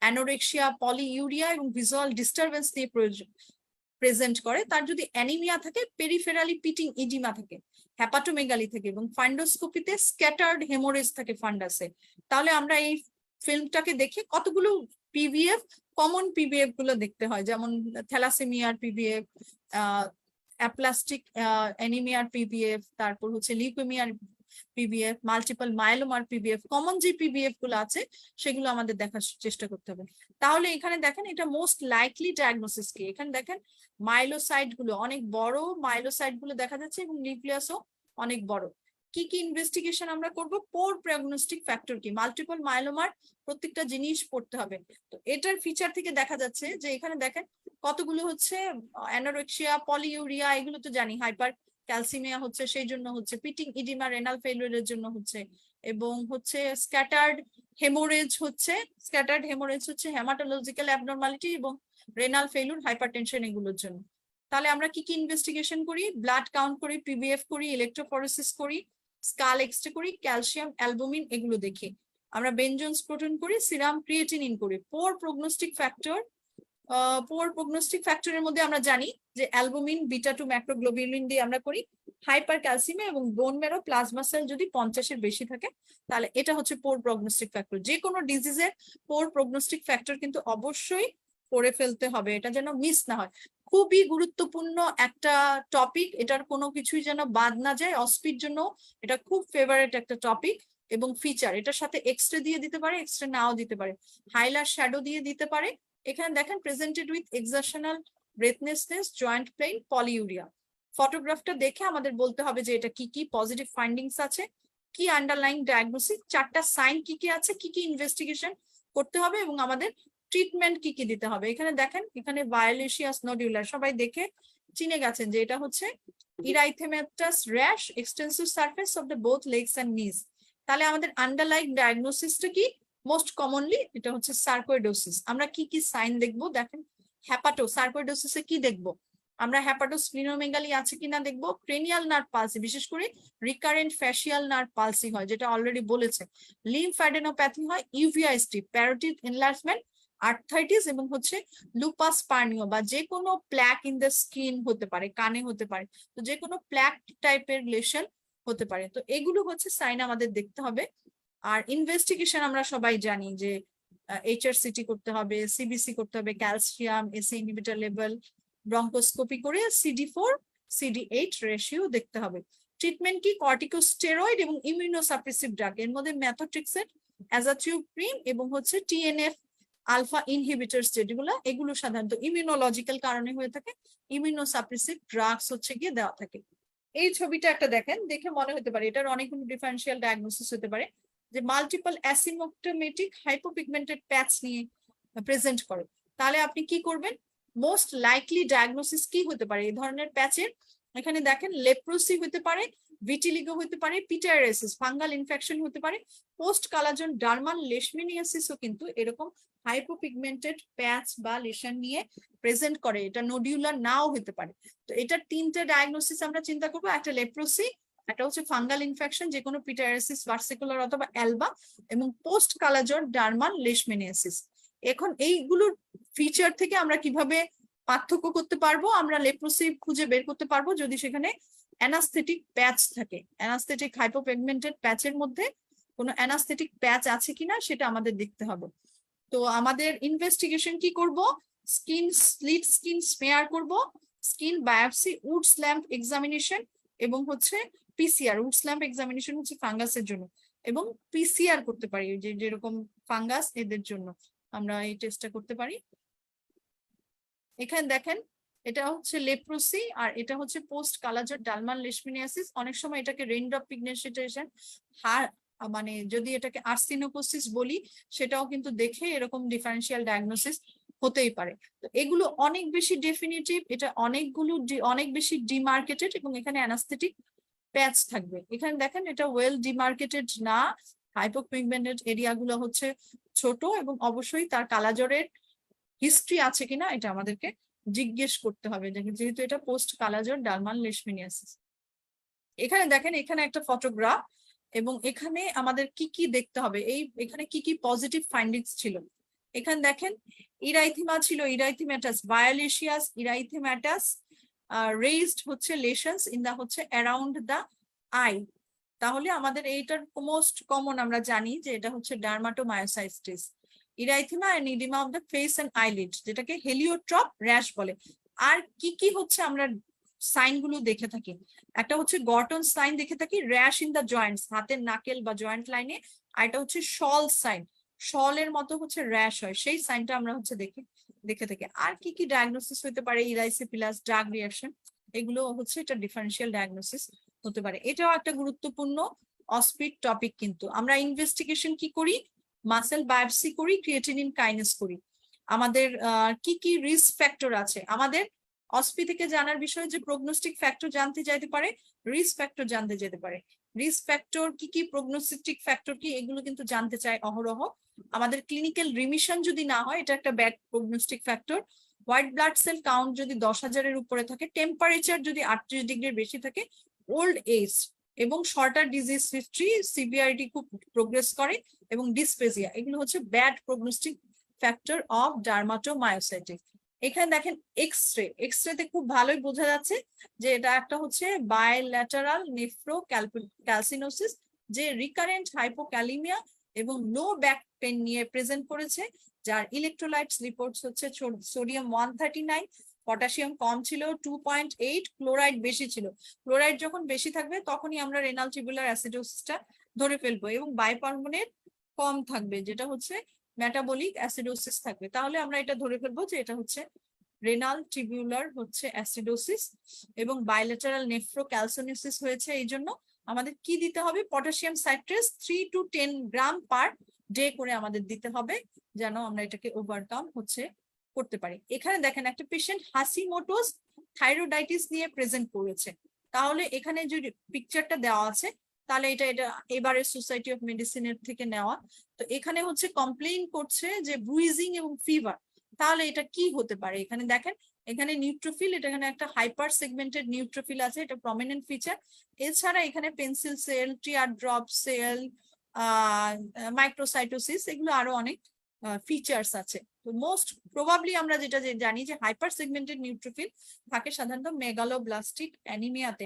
অ্যানোরেক্সিয়া, পলিইউরিয়া এবং ভিজুয়াল ডিস্টারবেন্স নিয়ে প্রেজেন্ট করে, তার যদি অ্যানিমিয়া থাকে, পেরিফেরালি পিটিং ইডিমা থাকে, হ্যাপাটোমেগালি থাকে এবং ফান্ডোস্কোপিতে স্ক্যাটার্ড হেমোরেজ থাকে ফান্ডাসে, তাহলে আমরা এই ফিল্মটাকে দেখে কতগুলো পিভিএফ, কমন পিভিএফ গুলো দেখতে হয়, যেমন থ্যালাসেমিয়ার পিভিএফ, অ্যাপ্লাস্টিক অ্যানিমিয়ার পিভিএফ, তারপর হচ্ছে লিউকেমিয়ার পিভিএফ, মাল্টিপল মাইলোমার পিভিএফ, কমন যে পিভিএফ গুলো আছে সেগুলো আমাদের দেখার চেষ্টা করতে হবে। তাহলে এখানে দেখেন এটা মোস্ট লাইকলি ডায়াগনোসিস কি, এখানে দেখেন মাইলোসাইট গুলো অনেক বড়, মাইলোসাইট গুলো দেখা যাচ্ছে এবং নিউক্লিয়াসও অনেক বড়। কি কি ইনভেস্টিগেশন আমরা করব, পোর প্রগনোস্টিক ফ্যাক্টর কি, মাল্টিপল মাইলোমার প্রত্যেকটা জিনিস পড়তে হবে। তো এটার ফিচার থেকে দেখা যাচ্ছে যে এখানে দেখেন কতগুলো হচ্ছে অ্যানোরেক্সিয়া, পলিইউরিয়া, এগুলো তো জানি, হাইপার ক্যালসিমিয়া হচ্ছে সেই জন্য হচ্ছে, পিটিং ইডিমা রেনাল ফেলিউরের জন্য হচ্ছে, এবং হচ্ছে স্ক্যাটার্ড হেমোরেজ হচ্ছে, হেমাটোলজিক্যাল অ্যাবনরমালিটি এবং রেনাল ফেলিউর, হাইপারটেনশন এগুলোর জন্য। তাহলে আমরা কি কি ইনভেস্টিগেশন করি, ব্লাড কাউন্ট করি, পিভিএফ করি, ইলেকট্রোফোরেসিস করি, স্কাল এক্সরে করি, ক্যালসিয়াম, অ্যালবুমিন এগুলো দেখি, আমরা বেনজোন্স প্রোটিন করি, সিরাম ক্রিয়েটিনিন করি। পোর প্রগনোস্টিক ফ্যাক্টরের মধ্যে আমরা জানি যে অ্যালবুমিন, বিটা 2 ম্যাক্রোগ্লোবিউলিন দিয়ে আমরা করি, হাইপার ক্যালসিমিয়া এবং বোন ম্যারো প্লাজমা সেল যদি 50-এর বেশি থাকে তাহলে এটা হচ্ছে পোর প্রগনোস্টিক ফ্যাক্টর। যে কোনো ডিজিজের পোর প্রগনোস্টিক ফ্যাক্টর কিন্তু অবশ্যই পড়ে ফেলতে হবে, এটা যেন মিস না হয়। খুবই গুরুত্বপূর্ণ একটা টপিক, এটার কোনো কিছুই যেন বাদ না যায়। অস্পির জন্য এটা খুব ফেভারিট একটা টপিক এবং ফিচার, এটার সাথে এক্সরে দিয়ে দিতে পারে, এক্সরে নাও দিতে পারে, হাইলার শ্যাডো দিয়ে দিতে পারে। এখানে দেখেন presented with exertional breathlessness, joint pain, polyuria. ফটোগ্রাফটা দেখে আমাদের বলতে হবে যে এটা কি কি পজিটিভ ফাইন্ডিংস আছে, কি আন্ডারলাইং ডায়াগনোসিস, 4টা সাইন কি কি আছে, কি কি ইনভেস্টিগেশন করতে হবে এবং আমাদের ট্রিটমেন্ট কি কি দিতে হবে। এখানে দেখেন, এখানে ভায়োলেশিয়াস নোডুলার, সবাই দেখে চিনে গেছেন যে এটা হচ্ছে erythematous rash, extensive surface of the both legs and knees. তাহলে আমাদের আন্ডারলাইং ডায়াগনোসিসটা কি, মোস্ট কমনলি এটা হচ্ছে সার্কোইডোসিস। আমরা কি কি সাইন দেখবো দেখেন। সার্কোইডোসিসে কি দেখবো আমরা? হ্যাপাটোস্প্লিনোমেগালি আছে কিনা দেখবো, ক্রেনিয়াল নার্ভ পালসি, বিশেষ করে রিকারেন্ট ফ্যাসিয়াল নার্ভ পালসি হয়, যেটা অলরেডি বলেছে। লিম্ফ্যাডেনোপ্যাথি হয়, ইউভিআইএসটি, প্যারোটিড এনলার্জমেন্ট, আর্থ্রাইটিস, এবং হচ্ছে লুপাস পার্নিও, বা যে কোনো প্ল্যাক ইন দ্য স্কিন হতে পারে, কানে হতে পারে, তো যে কোনো প্ল্যাক টাইপের লেশন হতে পারে। তো এগুলো হচ্ছে সাইন আমাদের দেখতে হবে। আর ইনভেস্টিগেশন আমরা সবাই জানি যে HRCT করতে হবে, সিবিসি করতে হবে, calcium, AC inhibitor level, bronchoscopy করে CD4 CD8 রেশিও দেখতে হবে। ট্রিটমেন্ট কি? কর্টিকোস্টেরয়েড এবং ইমিউনোসাপ্রেসিভ ড্রাগ, এর মধ্যে ম্যাথোট্রিক্সেট, অ্যাজাথিওপ্রিন এবং হচ্ছে TNF আলফা ইনহিবিটরস, যেগুলো এগুলো সাধারণত ইমিউনোলজিক্যাল কারণে হয়ে থাকে। ইমিউনোসাপ্রেসিভ ড্রাগস হচ্ছে গিয়ে দেওয়া থাকে। এই ছবিটা একটা দেখেন, দেখে মনে হতে পারে এটার অনেকগুলো ডিফারেন্সিয়াল ডায়াগনোসিস হতে পারে, যে মাল্টিপল অ্যাসিম্পটোমেটিক হাইপোপিগমেন্টেড প্যাচ নিয়ে প্রেজেন্ট করে। তাহলে আপনি কি করবেন? মোস্ট লাইকলি ডায়াগনোসিস কি হতে পারে এই ধরনের প্যাচের? এখানে দেখেন, লেপ্রোসি হতে পারে, ভিটিলিগো হতে পারে, পিটাইরেসিস, ফাঙ্গাল ইনফেকশন হতে পারে, পোস্ট কালাজন ডার্মাল লেশমিনিয়াসিসও কিন্তু এরকম হাইপোপিগমেন্টেড প্যাচ বা লেশন নিয়ে প্রেজেন্ট করে। এটা নোডিউলার নাও হতে পারে। তো এটা তিনটে ডায়াগনোসিস আমরা চিন্তা করবো, একটা লেপ্রোসি, একটা হচ্ছে ফাঙ্গাল ইনফেকশন, যে কোনো পিটাইরেসিস ভার্সিকুলার অথবা অ্যালবা, এবং পোস্ট কালাজন ডার্মাল লেশমিনিয়াসিস। এখন এইগুলোর ফিচার থেকে আমরা কিভাবে পার্থক্য করতে পারবো? আমরা লেপ্রোসি খুঁজে বের করতে পারবো যদি সেখানে অ্যানাস্থেটিক প্যাচ থাকে। অ্যানাস্থেটিক হাইপোপিগমেন্টেড প্যাচের মধ্যে কোনো অ্যানাস্থেটিক প্যাচ আছে কিনা সেটা আমাদের দেখতে হবে। তো আমাদের ইনভেস্টিগেশন কি করব? স্লিট স্কিন স্মেয়ার করব, skin biopsy, Woods lamp examination, এবং হচ্ছে PCR। উডস ল্যাম্প এক্সামিনেশন হচ্ছে ফাঙ্গাসের জন্য, এবং PCR করতে পারি, যে যেরকম ফাঙ্গাস এদের জন্য আমরা এই টেস্টটা করতে পারি। এখানে দেখেন, এটা হচ্ছে লেপ্রোসি আর এটা হচ্ছে পোস্ট কালাজার ডালমান লেশমিনিয়াসিস। অনেক সময় এটাকে রেইনড্রপ পিগমেন্টেশন, মানে যদি এটাকে আর্সিনোকোসিস বলি, সেটাও কিন্তু দেখে এরকম ডিফারেন্সিয়াল ডায়াগনোসিস হতেই পারে। তো এগুলো অনেক বেশি ডেফিনিটিভ, এটা অনেক বেশি ডিমার্কেটেড, এবং এখানে অ্যানাস্থেটিক প্যাচ থাকবে। এখানে দেখেন, এটা ওয়েল ডিমার্কেটেড না, হাইপোপিগমেন্টেড এরিয়াগুলো হচ্ছে ছোট, এবং অবশ্যই তার কালাজ্বরের হিস্ট্রি আছে কিনা এটা আমাদেরকে জিজ্ঞেস করতে হবে, যেহেতু এটা পোস্ট কালাজ্বর ডালমান লেশমিনিয়াসিস। এখানে দেখেন, এখানে একটা ফটোগ্রাফ, এবং এখানে আমাদের কি কি দেখতে হবে, এখানে কি কি পজিটিভ ফাইন্ডিংস ছিল। এখানে দেখেন, ইরাইথিমা ছিল, ইরাইথিম্যাটাস ভায়োলেশিয়াস, ইরাইথিম্যাটাস রেইজড হচ্ছে লেশনস ইন দা হচ্ছে অ্যারাউন্ড দা আই। তাহলে আমাদের এইটার মোস্ট কমন আমরা জানি যে এটা হচ্ছে dermatomyositis. Erythema and oedema of the face and eyelid, যেটাকে হেলিওট্রপ র্যাশ বলে। আর কি কি হচ্ছে আমরা সাইন গুলো দেখে থাকি? একটা হচ্ছে গর্টন সাইন দেখে থাকি, র্যাশ ইন দা জয়েন্টস, হাতের নাকেল বা জয়েন্ট লাইনে। আর এটা হচ্ছে শল সাইন, শলের মতো হচ্ছে র্যাশ হয়, সেই সাইনটা আমরা হচ্ছে দেখে থাকি। আর কি কি ডায়াগনোসিস হতে পারে? ইরাইসিপিলাস, ড্রাগ রিয়াকশন, এগুলো হচ্ছে এটা ডিফারেন্সিয়াল ডায়াগনোসিস হতে পারে। এটাও একটা গুরুত্বপূর্ণ অস্পিড টপিক। কিন্তু আমরা ইনভেস্টিগেশন কি করি? মাসেল বায়োপসি করি, ক্রিয়েটিনিন কাইনেস করি। আমাদের কি কি রিস্ক ফ্যাক্টর আছে? আমাদের অস্পি থেকে জানার বিষয় যে প্রগনোস্টিক ফ্যাক্টর জানতে চাইতে পারে, রিস্ক ফ্যাক্টর জানতে যেতে পারে। রিস্ক ফ্যাক্টর কি কি, প্রগনোস্টিক ফ্যাক্টর কি, এগুলো কিন্তু জানতে চায় অহরহ। আমাদের ক্লিনিক্যাল রিমিশন যদি না হয়, এটা একটা bad prognostic factor. White blood cell count যদি 10,000-এর উপরে থাকে, টেম্পারেচার যদি 38 ডিগ্রির বেশি থাকে, ওল্ড এজ, এবং শর্টার ডিজিজ হিস্ট্রি, সিভিয়ারিটি খুব প্রোগ্রেস করে, এবং ডিসপেজিয়া, এগুলো হচ্ছে bad prognostic factor of dermatomyositis. এখানে দেখেন, এক্সরেতে খুব ভালোই বোঝা যাচ্ছে যে এটা একটা হচ্ছে বায়োল্যাটারাল নেফ্রো ক্যালসিনোসিস, যে রিকারেন্ট হাইপোক্যালিমিয়া এবং লো ব্যাক পেন নিয়ে প্রেজেন্ট করেছে, যার ইলেকট্রোলাইটস রিপোর্টস হচ্ছে সোডিয়াম 139, পটাশিয়াম কম ছিল 2.8, ক্লোরাইড বেশি ছিল। ক্লোরাইড যখন বেশি থাকবে তখনই আমরা রেনাল টিউবুলার অ্যাসিডোসিসটা ধরে ফেলবো, এবং বাইকার্বনেট কম থাকবে, যেটা হচ্ছে মেটাবলিক অ্যাসিডোসিস থাকবে। তাহলে আমরা এটা ধরে ফেলবো যে এটা হচ্ছে রেনাল টিউবুলার হচ্ছে অ্যাসিডোসিস, এবং বাইলেটারাল নেফ্রোক্যালসিনোসিস হয়েছে। এই জন্য আমাদের কি দিতে হবে? Potassium citrate 3 to 10 gram per day করে আমাদের দিতে হবে, যেন আমরা এটাকে ওভারকাম হচ্ছে করতে পারি। এখানে দেখেন, একটা পেশেন্ট হাসিমোটোস থাইরয়েডাইটিস নিয়ে প্রেজেন্ট করেছে। তাহলে এখানে যে পিকচারটা দেওয়া আছে, তাহলে এটা এবারে সোসাইটি অফ মেডিসিনের থেকে নেওয়া। তো এখানে হচ্ছে কমপ্লেইন করছে যে ব্রুইজিং এবং ফিভার, তাহলে এটা কি হতে পারে? এখানে দেখেন, এখানে নিউট্রোফিল, এটা এখানে একটা হাইপার সেগমেন্টেড নিউট্রোফিল আছে, এটা প্রমিনেন্ট ফিচার। এছাড়া এখানে pencil cell, teardrop cell, microcytosis, এগুলো আরো অনেক ফিচার্স আছে। তো মোস্ট প্রবাবলি আমরা যেটা জানি যে হাইপার সেগমেন্টেড নিউট্রোফিল থাকে সাধারণত মেগালোব্লাস্টিক অ্যানিমিয়াতে,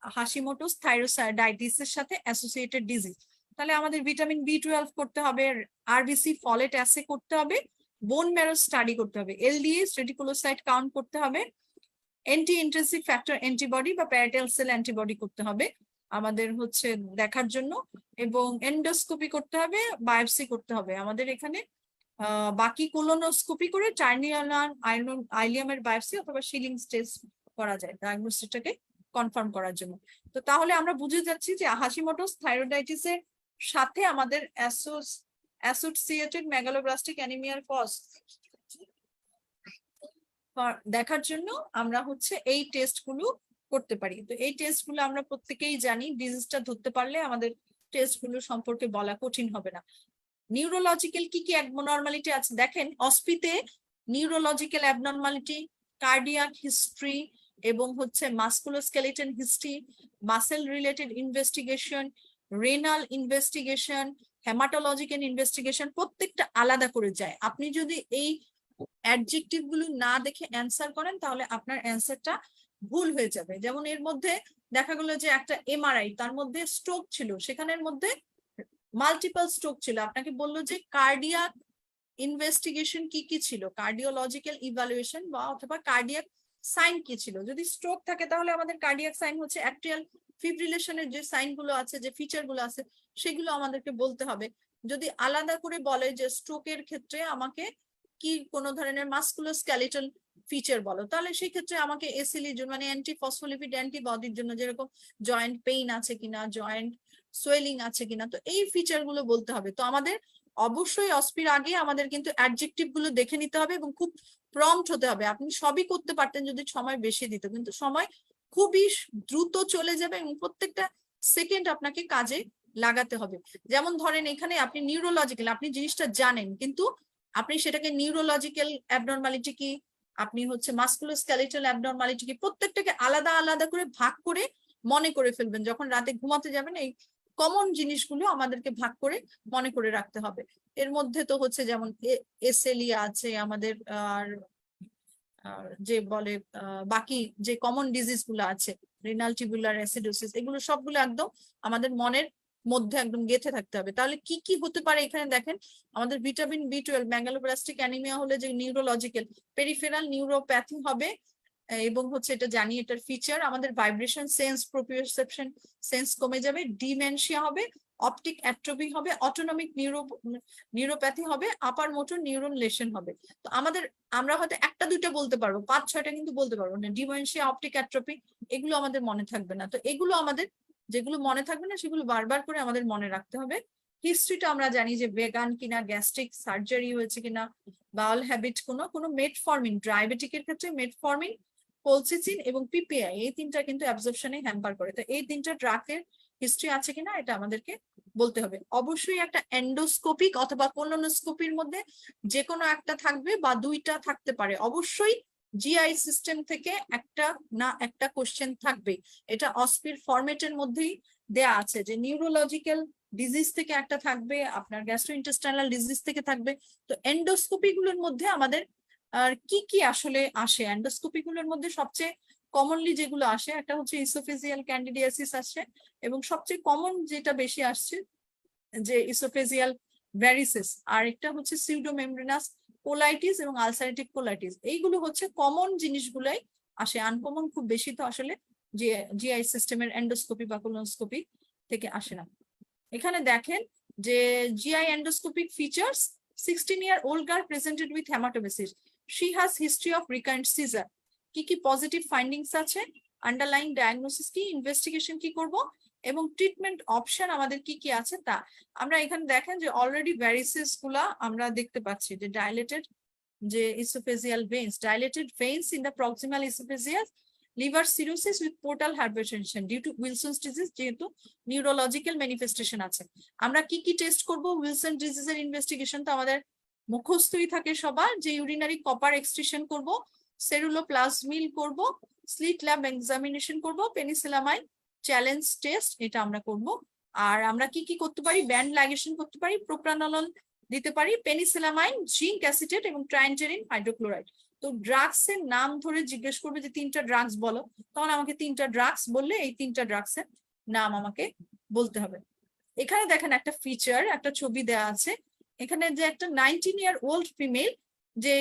হাশিমোটোস থাইরোসাইডাইটিস এর সাথে অ্যাসোসিয়েটেড ডিজিজ। তাহলে আমাদের ভিটামিন বি12 করতে হবে, আরবিসি ফলেট অ্যাসে করতে হবে, বোন ম্যারো স্টাডি করতে হবে, এলডিএস রেটিকুলোসাইট কাউন্ট করতে হবে, অ্যান্টি ইন্টেন্সিভ ফ্যাক্টর অ্যান্টিবডি বা প্যারাটাল সেল অ্যান্টিবডি করতে হবে আমাদের হচ্ছে দেখার জন্য, এবং এন্ডোস্কোপি করতে হবে, বায়োপসি করতে হবে আমাদের এখানে। বাকি কোলোনোস্কোপি করে টার্নিয়াল আইলিয়ামের বায়োপসি অথবা শিলিং টেস্ট করা যায় ডায়াগনোসিসটাকে কনফার্ম করার জন্য। তো তাহলে আমরা বুঝে যাচ্ছি যে হাশিমোটোস থাইরয়েডাইটিস এর সাথে আমাদের অ্যাসোসিয়েটেড মেগালোব্লাস্টিক অ্যানিমিয়ার কজ দেখার জন্য আমরা হচ্ছে এই টেস্টগুলো করতে পারি। তো এই টেস্টগুলো আমরা প্রত্যেকেই জানি, ডিজিজটা ধরতে পারলে আমাদের টেস্টগুলো সম্পর্কে বলা কঠিন হবে না। নিউরোলজিক্যাল কি কি অ্যাবনর্মালিটি আছে দেখেন, অস্পিতে নিউরোলজিক্যাল অ্যাবনর্মালিটি, কার্ডিয়াক হিস্ট্রি এবং হচ্ছে musculoskeletal history, muscle related investigation, renal investigation, haematological investigation, প্রত্যেকটা আলাদা করে যায়। আপনি যদি এই অ্যাডজেক্টিভ গুলো না দেখে অ্যান্সার করেন তাহলে আপনার অ্যান্সারটা ভুল হয়ে যাবে। যেমন এর মধ্যে দেখা গেল যে একটা এমআরআই, তার মধ্যে স্ট্রোক ছিল, সেখানের মধ্যে মাল্টিপল স্ট্রোক ছিল, আপনাকে বললো যে কার্ডিয়াক ইনভেস্টিগেশন কি কি ছিল, কার্ডিওলজিক্যাল ইভালুয়েশন বা অথবা কার্ডিয়াক সাইন কি ছিল। যদি স্ট্রোক থাকে তাহলে আমাদের কার্ডিয়াক সাইন হচ্ছে অ্যাট্রিয়াল ফিব্রিলেশনের যে সাইন গুলো আছে, যে ফিচার গুলো আছে, সেগুলো আমাদেরকে বলতে হবে। যদি আলাদা করে বলে যে স্ট্রোকের ক্ষেত্রে আমাকে কি কোনো ধরনের মাসকুলোস্কেলেটাল ফিচার বলো, তাহলে সেই ক্ষেত্রে আমাকে এসিলির জন্য মানে অ্যান্টিফসফোলিপিড অ্যান্টিবডির জন্য যেরকম জয়েন্ট পেইন আছে কিনা, জয়েন্ট সোয়েলিং আছে কিনা, তো এই ফিচার গুলো বলতে হবে। তো আমাদের অবশ্যই অস্পির আগে আমাদের কিন্তু অ্যাডজেক্টিভ গুলো দেখে নিতে হবে এবং খুব প্রম্পট হতে হবে। আপনি সবই করতে পারতেন যদি সময় বেশি দিত, কিন্তু সময় খুবই দ্রুত চলে যাবে এবং প্রত্যেকটা সেকেন্ড আপনাকে কাজে লাগাতে হবে। যেমন ধরেন এখানে আপনি নিউরোলজিক্যাল, আপনি জিনিসটা জানেন কিন্তু আপনি সেটাকে নিউরোলজিক্যাল অ্যাবনর্মালিটি কি, আপনি হচ্ছে মাসকুলোস্কেলেটাল অ্যাবনর্মালিটি কি, প্রত্যেকটাকে আলাদা আলাদা করে ভাগ করে মনে করে ফেলবেন। যখন রাতে ঘুমাতে যাবেন এই কমন জিনিসগুলো আমাদেরকে ভাগ করে মনে করে রাখতে হবে। এর মধ্যে তো হচ্ছে যেমন এসএলই আছে আমাদের, আর যে বলে বাকি যে কমন ডিজিজ গুলো আছে, রিনাল টিউবুলার অ্যাসিডোসিস, এগুলো সবগুলো একদম আমাদের মনের মধ্যে একদম গেঁথে থাকতে হবে। তাহলে কি কি হতে পারে এখানে দেখেন, আমাদের ভিটামিন বি12 মেগালোব্লাস্টিক অ্যানিমিয়া হলে যে নিউরোলজিক্যাল পেরিফেরাল নিউরোপ্যাথি হবে, এবং হচ্ছে এটা জানি এটার ফিচার, আমাদের ভাইব্রেশন সেন্স প্রোপ্রিওসেপশন সেন্স কমে যাবে, ডিমেনশিয়া হবে, অপটিক অ্যাট্রোফি হবে, অটোনমিক নিউরোপ্যাথি হবে, আপার মোটর নিউরন লেশন হবে। তো আমরা হয়তো একটা দুইটা বলতে পারবো, 5-6টা কিন্তু বলতে পারবো না। ডিমেনশিয়া, অপটিক অ্যাট্রোফি, এগুলো আমাদের মনে থাকবে না। তো এগুলো আমাদের, যেগুলো মনে থাকবে না সেগুলো বারবার করে আমাদের মনে রাখতে হবে। হিস্ট্রিটা আমরা জানি যে ভেগান কিনা, গ্যাস্ট্রিক সার্জারি হয়েছে কিনা, বাউল হ্যাবিট, কোনো মেটফর্মিন, ডায়াবেটিকের ক্ষেত্রে মেটফর্মিন, কোলসিসিন এবং পিপিআই, এই তিনটা কিন্তু অ্যাবজর্পশনে হ্যাম্পার করে। তো এই তিনটা ড্রাগের হিস্ট্রি আছে কিনা এটা আমাদেরকে বলতে হবে। অবশ্যই একটা এন্ডোস্কোপিক অথবা কোলোনোস্কোপির মধ্যে যে কোনো একটা থাকবে বা দুইটা থাকতে পারে। অবশ্যই জিআই সিস্টেম থেকে একটা না একটা কোশ্চেন থাকবে। এটা অস্পির ফরম্যাটের মধ্যেই দেয়া আছে যে নিউরোলজিক্যাল ডিজিজ থেকে একটা থাকবে, আপনার গ্যাস্ট্রোইন্টেস্টাইনাল ডিজিজ থেকে থাকবে। তো এন্ডোস্কোপি গুলোর মধ্যে আমাদের আর কি কি আসলে আসে, এন্ডোস্কোপি গুলোর মধ্যে সবচেয়ে কমনলি যেগুলো আসে একটা হচ্ছে ইসোফেজিয়াল ক্যান্ডিডিয়াসিস আসে, এবং সবচেয়ে কমন যেটা বেশি আসছে যে ইসোফেজিয়াল ভ্যারিসিস, আর একটা হচ্ছে সিউডোমেমব্রেনাস কোলাইটিস এবং আলসারেটিক কোলাইটিস। এইগুলো হচ্ছে কমন জিনিসগুলাই আসে, আনকমন খুব বেশি তো আসলে যে জিআই সিস্টেমের এন্ডোস্কোপি বা কোলোনোস্কোপি থেকে আসে না। এখানে দেখেন যে GI endoscopic features, 16-year-old girl presented with hematomesis. She has history of recurrent seizure. কি কি পজিটিভ ফাইন্ডিংস আছে, আন্ডারলাইং ডায়াগনোসিস কি, ইনভেস্টিগেশন কি করব, এবং ট্রিটমেন্ট অপশন আমাদের কি কি আছে তা আমরা এখানে দেখেন যে অলরেডি ভ্যারিসিস গুলা আমরা দেখতে পাচ্ছি যে ডাইলেটেড যে oesophageal veins, dilated veins in the proximal oesophagus liver cirrhosis with portal hypertension due to Wilson's disease, যেহেতু নিউরোলজিক্যাল ম্যানিফেস্টেশন আছে। আমরা কি কি টেস্ট করব? উইলসন ডিজিজের ইনভেস্টিগেশন তো আমাদের মুখস্থই থাকে সবার, যে ইউরিনারি কপার এক্সট্রিশন করব, সেরুলোপ্লাজমিল করব, স্লিট ল্যাব এক্সামিনেশন করব, পেনিসিলামাইন চ্যালেঞ্জ টেস্ট এটা আমরা করব। আর আমরা কি কি করতে পারি? ব্যান্ড লাইগেশন করতে পারি, প্রোপ্রানলন দিতে পারি, পেনিসিলামাইন, জিঙ্ক অ্যাসিটেট এবং ট্রাইনজেরিন হাইড্রোক্লোরাইড। তো ড্রাগস এর নাম ধরে জিজ্ঞেস করবে যে 3টা ড্রাগস বলো, তখন আমাকে 3টা ড্রাগস বললে এই 3টা ড্রাগস এর নাম আমাকে বলতে হবে। এখানে দেখেন একটা ফিচার, একটা ছবি দেয়া আছে। এখানে যে একটা 19-year-old ফিমেল যে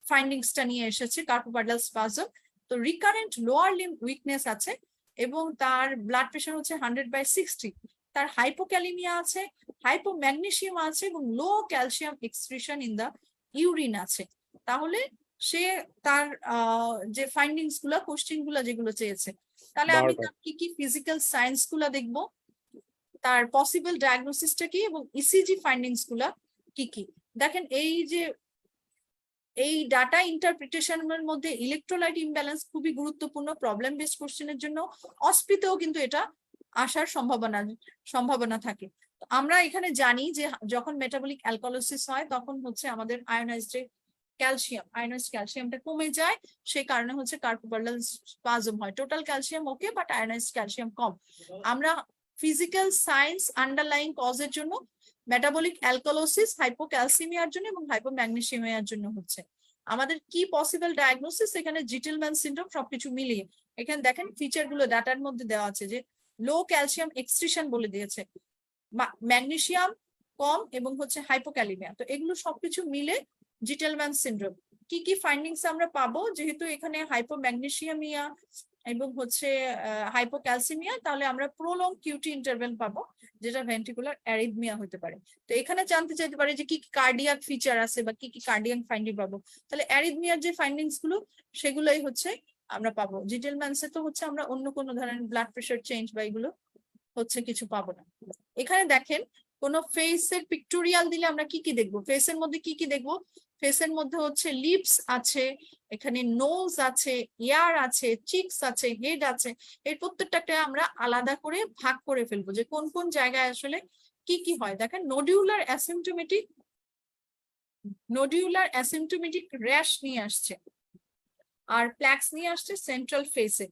ফাইন্ডিংসটা নিয়ে এসেছে, কার্পোপাইডাল স্পাজম, তো রিকারেন্ট লোয়ার লিম্ব উইকনেস আছে এবং তার ব্লাড প্রেশার হচ্ছে 100/60, তার হাইপোক্যালিমিয়া আছে, হাইপোম্যাগনেসিয়াম আছে এবং low calcium excretion in the urine আছে। তাহলে সে তার যে ফাইন্ডিংস গুলা, কোশ্চেন গুলা যেগুলো চেয়েছে, তাহলে আমি তার কি কি ফিজিক্যাল সায়েন্স গুলা দেখবো, তার পসিবল ডায়াগনোসিসটা কি এবং ইসিজি ফাইন্ডিংস গুলা কি কি। দেখেন এই ডাটা ইন্টারপ্রিটেশনের মধ্যে ইলেকট্রোলাইট ইমব্যালেন্স খুবই গুরুত্বপূর্ণ প্রবলেম বেসড কোশ্চেনের জন্য। অস্পিতেও কিন্তু এটা আসার সম্ভাবনা থাকে। আমরা এখানে জানি যে যখন মেটাবলিক অ্যালকোহলিসিস হয় তখন হচ্ছে আমাদের আয়োনাইজড ক্যালসিয়ামটা কমে যায়, সেই কারণে হচ্ছে কার্পোপাইডাল স্পাজম হয়। Total calcium okay, but ionised calcium কম। আমরা ফিজিক্যাল সায়েন্স আন্ডারলাইং কজের জন্য মেটাবলিক অ্যালকোহলিসিস হাইপোক্যালসিমিয়ার জন্য এবং হাইপোম্যাগনেসিয়ামের জন্য হচ্ছে আমাদের কি পসিবল ডায়াগনোসিস, এখানে জিটেলম্যান সিনড্রোম সবকিছু মিলিয়ে। এখানে দেখেন ফিচার গুলো ডাটার মধ্যে দেওয়া আছে যে লো ক্যালসিয়াম এক্সট্রিশন বলে দিয়েছে, ম্যাগনেসিয়াম কম এবং হচ্ছে হাইপোক্যালিমিয়া। তো এগুলো সবকিছু মিলে জিটেলম্যান সিনড্রোম। কি কি ফাইন্ডিংস আমরা পাবো? যেহেতু এখানে হাইপোম্যাগনেসিয়ামিয়া এবং হচ্ছে হাইপোক্যালসিমিয়া, তাহলে আমরা প্রোলং কিউটি ইন্টারভেল পাবো, যেটা ভেন্ট্রিকুলার অ্যারিথমিয়া হতে পারে। তো এখানে জানতে চাইতে পারে যে কি কি কার্ডিয়াক ফিচার আছে বা কি কি কার্ডিয়াক ফাইন্ডিং পাবো। তাহলে অ্যারিথমিয়ার যে ফাইন্ডিংস গুলো সেগুলোই হচ্ছে আমরা পাবো। জিটেলম্যানসে তো হচ্ছে আমরা অন্য কোনো ধরনের ব্লাড প্রেশার চেঞ্জ বা এগুলো হচ্ছে কিছু পাবো না। এখানে দেখেন কোন ফেসের পিক্টোরিয়াল দিলে আমরা কি কি দেখবো, ফেসের মধ্যে কি কি দেখবো? ফেসের মধ্যে হচ্ছে লিপস আছে, এখানে নোজ আছে, ইয়ার আছে, চিকস আছে, হেড আছে। এর প্রত্যেকটাকে আমরা আলাদা করে ভাগ করে ফেলবো যে কোন কোন জায়গায় আসলে কি কি হয়। দেখেন নোডিউলার অ্যাসিম্পটোমেটিক র্যাশ নিয়ে আসছে আর প্ল্যাক্স নিয়ে আসছে সেন্ট্রাল ফেসে।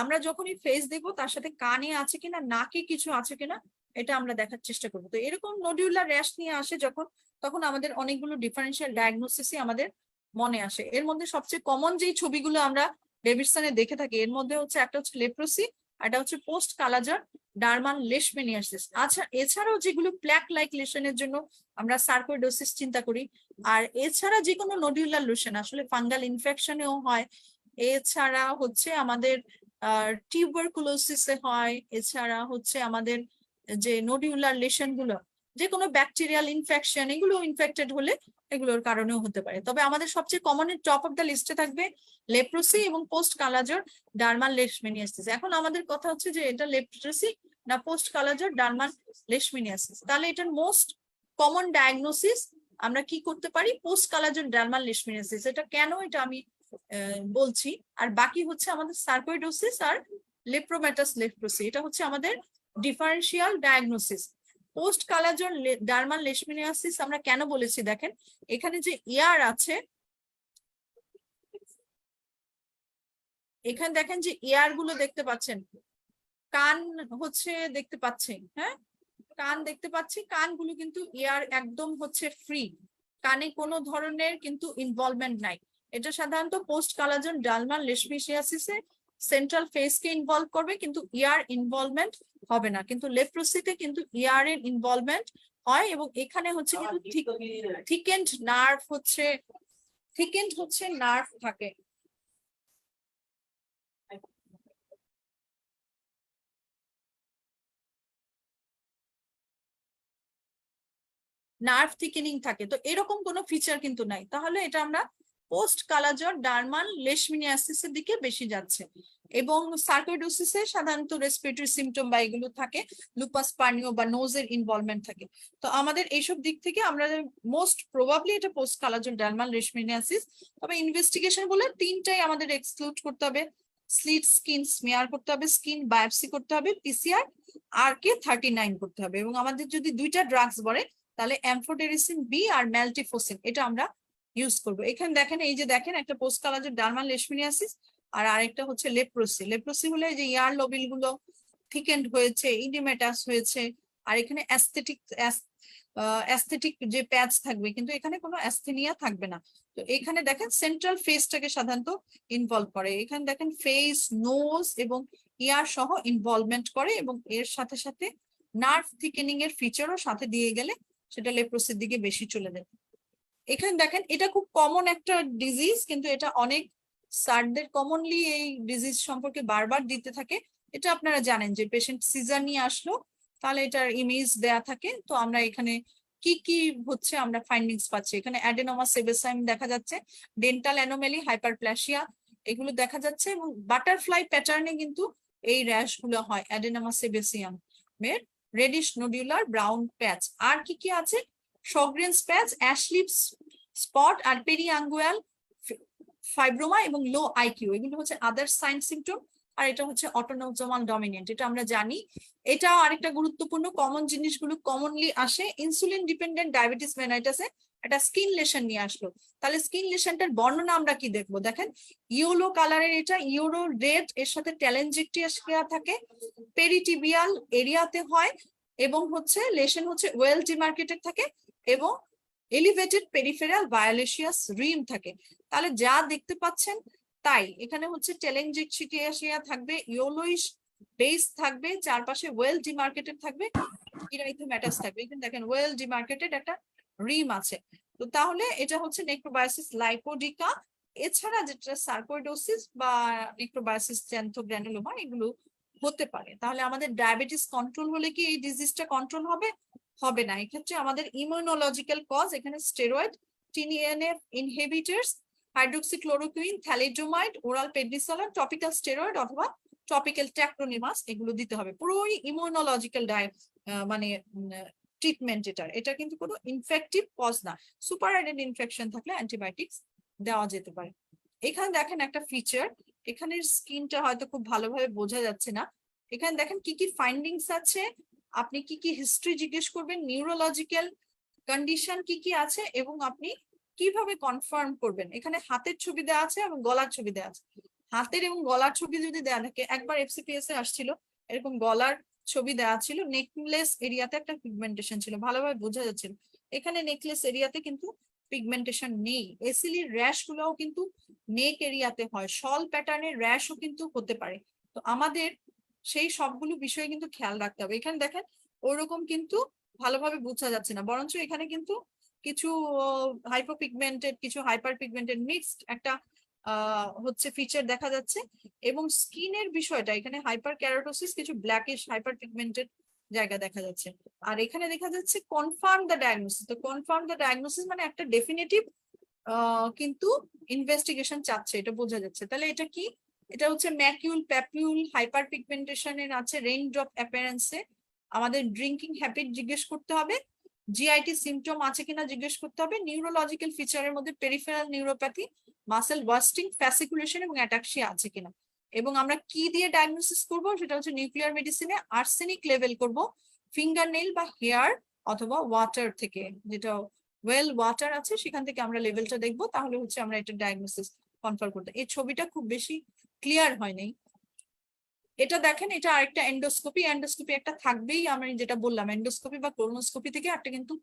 আমরা যখনই ফেস দেখবো তার সাথে কানে আছে কিনা, নাকে কিছু আছে কিনা, এটা আমরা দেখার চেষ্টা করবো। তো এরকম নোডিউলার র্যাশ নিয়ে আসে যখন, তখন আমাদের অনেকগুলো ডিফারেন্সিয়াল ডায়াগনোসিসই আমাদের মনে আসে। এর মধ্যে সবচেয়ে কমন যেই ছবিগুলো আমরা বেবিরসানে দেখে থাকি, এর মধ্যে হচ্ছে একটা হচ্ছে লেপ্রোসি, একটা হচ্ছে পোস্ট কালাজার ডার্মাল লেশমেনিয়াসিস। আচ্ছা, এছাড়াও যেগুলো প্ল্যাক লাইক লেশনের জন্য আমরা সার্কোইডোসিস চিন্তা করি, আর এছাড়া যে কোনো নোডিউলার লেশন আসলে ফাঙ্গাল ইনফেকশনেও হয়, এছাড়া হচ্ছে আমাদের টিউবারকুলোসিসে হয়, এছাড়া হচ্ছে আমাদের যে নোডিউলার লেশন গুলো, যে কোনো ব্যাকটেরিয়াল ইনফেকশন, এগুলো ইনফেক্টেড হলে এগুলোর কারণেও হতে পারে। তবে আমাদের সবচেয়ে কমন টপ অফ দ্য লিস্টে থাকবে লেপ্রোসি এবং পোস্ট কালাজার ডার্মাল লেশমেনিয়াসিস। এখন আমাদের কথা হচ্ছে যে এটা লেপ্রোসি না পোস্ট কালাজার ডার্মাল লেশমেনিয়াসিস। তাহলে এটার মোস্ট কমন ডায়াগনোসিস আমরা কি করতে পারি? Post kala-azar dermal leishmaniasis. এটা কেন, এটা আমি বলছি। আর বাকি হচ্ছে আমাদের সার্কোইডোসিস আর লেপ্রোম্যাটাস লেপ্রোসি, এটা হচ্ছে আমাদের differential diagnosis. Post kala-azar dermal লেশমেনিয়াসিস আমরা কেন বলেছি? দেখেন এখানে যে ইয়ার আছে, এখানে দেখেন যে ইয়ার গুলো দেখতে পাচ্ছেন, কান হচ্ছে দেখতে পাচ্ছেন, হ্যাঁ কান দেখতে পাচ্ছি, কানগুলো কিন্তু ইয়ার একদম হচ্ছে ফ্রি, কানে কোনো ধরনের কিন্তু ইনভলভমেন্ট নাই। এটা সাধারণত post kala-azar dermal লেশমেনিয়াসিসে central ফেসকে involve করবে, কিন্তু ইয়ার ইনভলভমেন্ট হবে না। কিন্তু লেপ্রোসিতে কিন্তু ইয়ার এর ইনভলভমেন্ট হয় এবং এখানে হচ্ছে কিন্তু থিকেন্ড নার্ভ থাকে। নার্ভ থিকেনিং থাকে, তো এরকম কোনো ফিচার কিন্তু নাই। তাহলে এটা আমরা পোস্ট কালাজ্বর ডার্মাল লেশমিনিয়াসিসের দিকে বেশি যাচ্ছে, এবং সার্কোইডোসিসে সাধারণত রেসপিরেটরি সিমটম বা এগুলো থাকে, লুপাস পার্নিও বা নোজের ইনভলভমেন্ট থাকে। তো আমাদের এইসব দিক থেকে আমরা মোস্ট প্রবাবলি এটা পোস্ট কালাজ্বর ডার্মাল লেশমিনিয়াসিস। তবে ইনভেস্টিগেশন বলে তিনটাই আমাদের এক্সক্লুড করতে হবে, স্লিট স্কিন স্মিয়ার করতে হবে, স্কিন বায়োপসি করতে হবে, পিসিআর আর কে 39 করতে হবে, এবং আমাদের যদি দুইটা ড্রাগস বলে তাহলে অ্যামফোটেরিসিন বি আর ম্যালটিফোসিন এটা আমরা ইউজ করব। এখানে দেখেন, এই যে দেখেন একটা পোস্ট কালাজ্বর ডার্মাল লেশমিনিয়াসিস আর আরেকটা হচ্ছে লেপ্রোসি। লেপ্রোসি হলে যে ইয়ার লোবিল গুলো থিকেন্ড হয়েছে, ইডিমেটাস হয়েছে, আর এখানে অ্যাস্থেটিক যে প্যাচ থাকবে, কিন্তু এখানে কোনো অ্যাস্থেনিয়া থাকবে না। তো এখানে দেখেন সেন্ট্রাল ফেসটাকে সাধারণত ইনভলভ করে, এখানে দেখেন ফেস, নোজ এবং ইয়ার সহ ইনভলভমেন্ট করে, এবং এর সাথে সাথে নার্ভ থিকেনিং এর ফিচারও সাথে দিয়ে গেলে সেটা লেপ্রোসির দিকে বেশি চলে যাবে। এখানে দেখেন এটা খুব কমন একটা ডিজিজ, কিন্তু এটা অনেক স্যারদের কমনলি এই ডিজিজ সম্পর্কে বারবার দিতে থাকে। এটা আপনারা জানেন যে পেশেন্ট সিজার নিয়ে আসলো তাহলে এটার ইমেজ দেয়া থাকে। তো আমরা এখানে কি কি হচ্ছে আমরা ফাইন্ডিংস পাচ্ছি, এখানে অ্যাডেনোমা সেবেসাইম দেখা যাচ্ছে, ডেন্টাল অ্যানোমালি, হাইপারপ্লাসিয়া এগুলো দেখা যাচ্ছে, এবং বাটারফ্লাই প্যাটার্নে কিন্তু এই র্যাশ গুলো হয় অ্যাডেনোমা সেবেসিয়াম এর রেডিশ নোডুলার ব্রাউন প্যাচ। আর কি কি আছে, শগ্রেন্স প্যাচ, অ্যাশলিপ স্পট আর পেরিয়াঙ্গুয়াল ফাইব্রোমা এবং লো আইকিউ, এগুলো হচ্ছে আদার সাইন সিমটম। আর এটা হচ্ছে অটোনোজোমাল ডমিনেন্ট, এটা আমরা জানি। এটা আরেকটা গুরুত্বপূর্ণ কমন জিনিসগুলো কমনলি আসে, ইনসুলিন ডিপেন্ডেন্ট ডায়াবেটিস মেলাইটাসে একটা স্কিন লেশন নিয়ে আসলো, তাহলে স্কিন লেশনটার বর্ণনা আমরা কি দেখবো, দেখেন ইয়েলো কালারের, এটা ইউরো রেড, এর সাথে ট্যালেনজেক্টিয়া থাকে, পেরিটিবিয়াল এরিয়াতে হয়, এবং হচ্ছে লেশন হচ্ছে ওয়েল ডিমার্কেটেড থাকে, এবং এলিভেটেড পেরিফেরাল ভায়োলেশিয়াস রিম থাকে। তাহলে যা দেখতে পাচ্ছেন তাই, এখানে হচ্ছে টেলেনজেক্টিয়া থাকবে, ইয়েলোইশ বেস থাকবে, চারপাশে ওয়েল ডিমার্কেটেড থাকবে, ইরাইথোম্যাটাস থাকবে, এখানে দেখেন ওয়েল ডিমার্কেটেড একটা রিম আছে। তো তাহলে এটা হচ্ছে নেক্রোবায়োসিস লাইপোডিকা। এছাড়া যেটা সার্কোইডোসিস বা নেক্রোবায়োসিস জ্যান্থোগ্রানুলোমা এগুলো হতে পারে। তাহলে আমাদের ডায়াবেটিস কন্ট্রোল হলে কি এই ডিজিজটা কন্ট্রোল হবে? হবে না। এক্ষেত্রে আমাদের ইমিউনোলজিক্যাল কজ, এখানে steroid, TNF inhibitors, hydroxychloroquine, thalidomide, oral prednisolone, topical steroid অথবা টপিক্যাল ট্যাক্রোনিমাস এগুলো দিতে হবে। পুরোই ইমিউনোলজিক্যাল মানে ট্রিটমেন্ট এটা কিন্তু কোনো ইনফেক্টিভ কজ না। সুপার অ্যাডেড ইনফেকশন থাকলে অ্যান্টিবায়োটিক্স দেওয়া যেতে পারে। এখানে দেখেন একটা ফিচার, এখানের স্কিনটা হয়তো খুব ভালোভাবে বোঝা যাচ্ছে না, এখানে দেখেন কি কি ফাইন্ডিংস আছে, আপনি কি কি হিস্ট্রি জিজ্ঞেস করবেন, নিউরোলজিক্যাল কন্ডিশন কি কি আছে, এবং আপনি কিভাবে কনফার্ম করবেন। এখানে হাতের ছবি দেওয়া আছে এবং গলার ছবি দেওয়া আছে। হাতের এবং গলার ছবি যদি দেওয়া থাকে, একবার এফসিপিএস এ আসছিল এরকম গলার ছবি দেওয়া ছিল, নেকলেস এরিয়াতে একটা পিগমেন্টেশন ছিল, ভালোভাবে বোঝা যাচ্ছিল। এখানে নেকলেস এরিয়াতে কিন্তু পিগমেন্টেশন নেই। এসিলির র্যাশ গুলোও কিন্তু নেক এরিয়াতে হয়, শল প্যাটার্নের র্যাশও কিন্তু হতে পারে। তো আমাদের সেই সবগুলো বিষয়ে কিন্তু খেয়াল রাখতে হবে। এখানে দেখেন ওরকম কিন্তু ভালোভাবে বোঝা যাচ্ছে না, বরঞ্চ এখানে কিন্তু কিছু হাইপোপিগমেন্টেড, কিছু হাইপার পিগমেন্টেড মিক্সড একটা হচ্ছে ফিচার দেখা যাচ্ছে। এবং স্কিনের বিষয়টা, এখানে হাইপার ক্যারোটোসিস, কিছু ব্ল্যাকিশ হাইপার পিগমেন্টেড জায়গা দেখা যাচ্ছে। আর এখানে দেখা যাচ্ছে কনফার্ম দ্য ডায়াগনোসিস। তো কনফার্ম দ্য ডায়াগনোসিস মানে একটা ডেফিনেটিভ কিন্তু ইনভেস্টিগেশন চাচ্ছে, এটা বোঝা যাচ্ছে। তাহলে এটা কি, এটা হচ্ছে ম্যাকিউল প্যাপিউল হাইপার পিগমেন্টেশনের আছে, রেইন ড্রপ অ্যাপিয়ারেন্সে আমাদের ড্রিঙ্কিং হ্যাবিট জিজ্ঞেস করতে হবে, জিআইটি সিমটম আছে কিনা জিজ্ঞেস করতে হবে, নিউরোলজিক্যাল ফিচারের মধ্যে peripheral neuropathy, muscle wasting, fasciculation এবং অ্যাটাক্সিয়া আছে কিনা। এবং আমরা কি দিয়ে ডায়াগনোসিস করব, সেটা হচ্ছে নিউক্লিয়ার মেডিসিনে আর্সেনিক লেভেল করব, ফিঙ্গার নেল বা হেয়ার অথবা ওয়াটার থেকে, যেটা ওয়েল ওয়াটার আছে সেখান থেকে আমরা লেভেলটা দেখবো, তাহলে হচ্ছে আমরা এটা ডায়াগনোসিস কনফার্ম করতে। এই ছবিটা খুব বেশি ক্লিয়ার হয়নি। এটা দেখেন, এটা আরেকটা এন্ডোস্কোপি। এন্ডোস্কোপি একটা থাকবেই, আমি যেটা বললাম এন্ডোস্কোপি বা কোলোনোস্কোপি থেকে একটা কিন্তু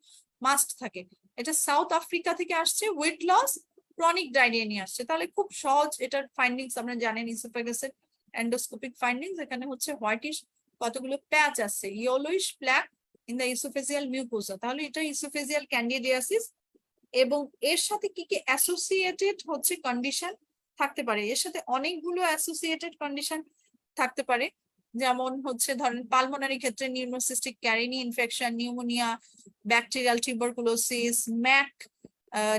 মাস্ট থাকে। এটা সাউথ আফ্রিকা থেকে আসছে, ওয়েট লস, ক্রনিক ডায়রিয়া নিয়ে আসছে। তাহলে খুব সহজ এটার ফাইন্ডিংস আমরা জানেন, ইসোফেগাসের এন্ডোস্কোপিক ফাইন্ডিংস। এখানে হচ্ছে হোয়াইটিশ কতগুলো প্যাচ আছে, yellowish plaque in the oesophageal mucosa, তাহলে এটা ইসোফেজিয়াল ক্যান্ডিডিয়াসিস। এবং এর সাথে কি কি অ্যাসোসিয়েটেড হচ্ছে কন্ডিশন থাকতে পারে, এর সাথে অনেকগুলো অ্যাসোসিয়েটেড কন্ডিশন থাকতে পারে, যেমন হচ্ছে ধরেন পালমোনারি ক্ষেত্রে pneumocystic carinii infection, pneumonia, bacterial tuberculosis, MAC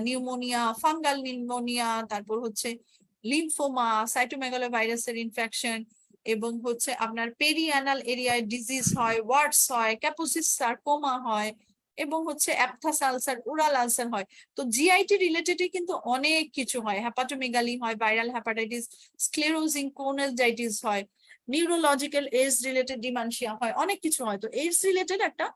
pneumonia, fungal pneumonia, তারপর হচ্ছে লিম্ফোমা, সাইটোমেগালোভাইরাসের ইনফেকশন, এবং হচ্ছে আপনার পেরিঅ্যানাল এরিয়ায় ডিজিজ হয়, ওয়ার্ডস হয়, ক্যাপোসিস সার্কোমা হয়, এবং হচ্ছে অ্যাপথাস আলসার, ওরাল আলসার হয়। তো জিআইটি রিলেটেডই কিন্তু অনেক কিছু হয়, হ্যাপাটোমেগালি হয়, ভাইরাল হ্যাপাটাইটিস, স্ক্লেরোজিং কোনালজাইটিস হয়, নিউরোলজিক্যাল এজ রিলেটেড ডিমেনশিয়া হয়, অনেক কিছু হয়। তো এজ রিলেটেড একটা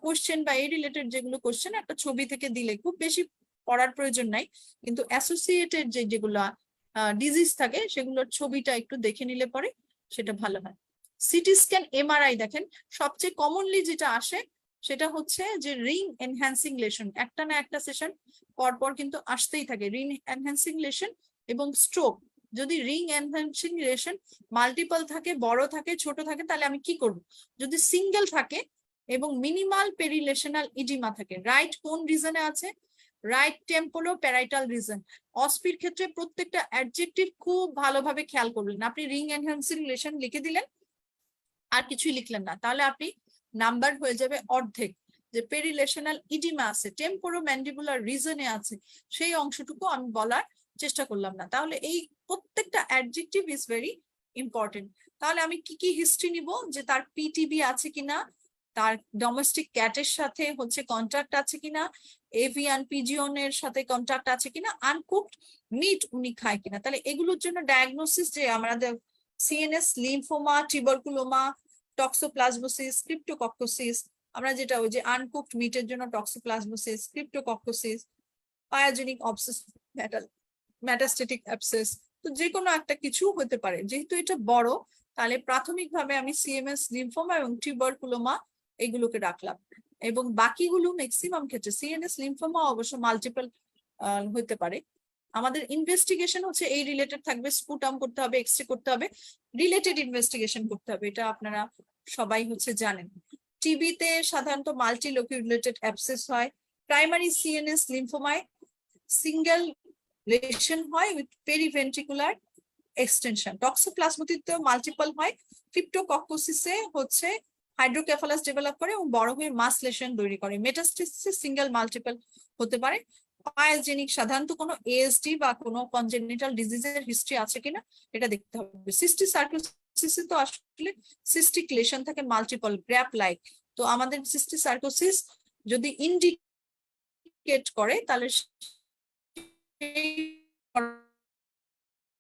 কোশ্চেন বা এই রিলেটেড যেগুলো কোশ্চেন একটা ছবি থেকে দিলে খুব বেশি পড়ার প্রয়োজন নাই, কিন্তু অ্যাসোসিয়েটেড যেগুলো ডিজিজ থাকে সেগুলোর ছবিটা একটু দেখে নিলে পরে সেটা ভালো হয়। সিটি স্ক্যান, এমআরআই দেখেন সবচেয়ে কমনলি যেটা আসে সেটা হচ্ছে যে রিং এনহ্যান্সিং লেশন, একটা না একটা সেশন পরপর কিন্তু আসতেই থাকে, রিং এনহ্যান্সিং লেশন এবং স্ট্রোক। যদি রিং এনহ্যান্সিং লেশন মাল্টিপল থাকে, বড় থাকে, ছোট থাকে, তাহলে আমি কি করব? যদি সিঙ্গেল থাকে এবং মিনিমাল পেরিলেশনাল ইডিমা থাকে, রাইট কোন রিজনে আছে? Right temporo parietal region. অস্পির ক্ষেত্রে প্রত্যেকটা অ্যাডজেক্টিভ খুব ভালোভাবে খেয়াল করবেন। আপনি রিং এনহ্যান্সিং লেশন লিখে দিলেন আর কিছুই লিখলেন না, তাহলে আপনি নাম্বার হয়ে যাবে অর্ধেক। যে পেরিলেশনাল ইডিমা আছে, টেম্পোরো ম্যান্ডিবুলার রিজনে আছে, সেই অংশটুকু আমি বলার চেষ্টা করলাম না। তাহলে এই প্রত্যেকটা অ্যাডজেক্টিভ ইজ ভেরি ইম্পর্টেন্ট। তাহলে আমি কি কি হিস্ট্রি নিব? যে তার পিটিবি আছে কিনা, তার ডোমেস্টিক ক্যাটের সাথে হচ্ছে কন্ট্যাক্ট আছে কিনা, এভিয়ান পিজিয়নের সাথে কন্ট্যাক্ট আছে কিনা, আনকুকড মিট উনি খায় কিনা। তাহলে এগুলোর জন্য ডায়াগনোসিস যে আমাদের CNS, lymphoma, tuberculoma, toxoplasmosis, cryptococcosis, আমরা যেটা ওই যে আনকুকড মিটের জন্য toxoplasmosis, cryptococcosis, pyogenic abscess, metastatic abscess, তো যে কোনো একটা কিছু হতে পারে। যেহেতু এটা বড়, তাহলে প্রাথমিকভাবে আমি সিএমএস, লিম্ফোমা এবং টিউবারকুলোমা এগুলোকে রাখলাম, এবং বাকিগুলো ম্যাক্সিমাম ক্ষেত্রে সিএনএস, লিম্ফোমা অবশ্য মাল্টিপল হতে পারে। আমাদের ইনভেস্টিগেশন হচ্ছে এই রিলেটেড থাকবে, স্পুটাম করতে হবে, এক্সরে করতে হবে, রিলেটেড ইনভেস্টিগেশন করতে হবে, এটা আপনারা সবাই হচ্ছে জানেন। টিবিতে সাধারণত মাল্টি লোকিউলেটেড অ্যাবসেস হয়। প্রাইমারি সিএনএস লিম্ফোমায় সিঙ্গেল লেশন হয় উইথ পেরিভেন্ট্রিকুলার এক্সটেনশন। টক্সোপ্লাজমোসিসে মাল্টিপল হয়। ক্রিপ্টোকক্কোসিসে হচ্ছে হাইড্রোকেফালাস ডেভেলপ করে এবং বড় হয়ে মাস লেশন তৈরি করে। মেটাস্টেসিসে সিঙ্গেল মাল্টিপল হতে পারে। পায়োজেনিক সাধারণত কোনো এএসডি বা কোনো কনজেনিটাল ডিজিজের হিস্ট্রি আছে কিনা এটা দেখতে হবে। সিস্টিক সার্কোসিসে তো আসলে সিস্টিক লেশন থাকে মাল্টিপল, গ্র্যাপ লাইক। তো আমাদের সিস্টিক সার্কোসিস যদি ইন্ডিকেট করে তাহলে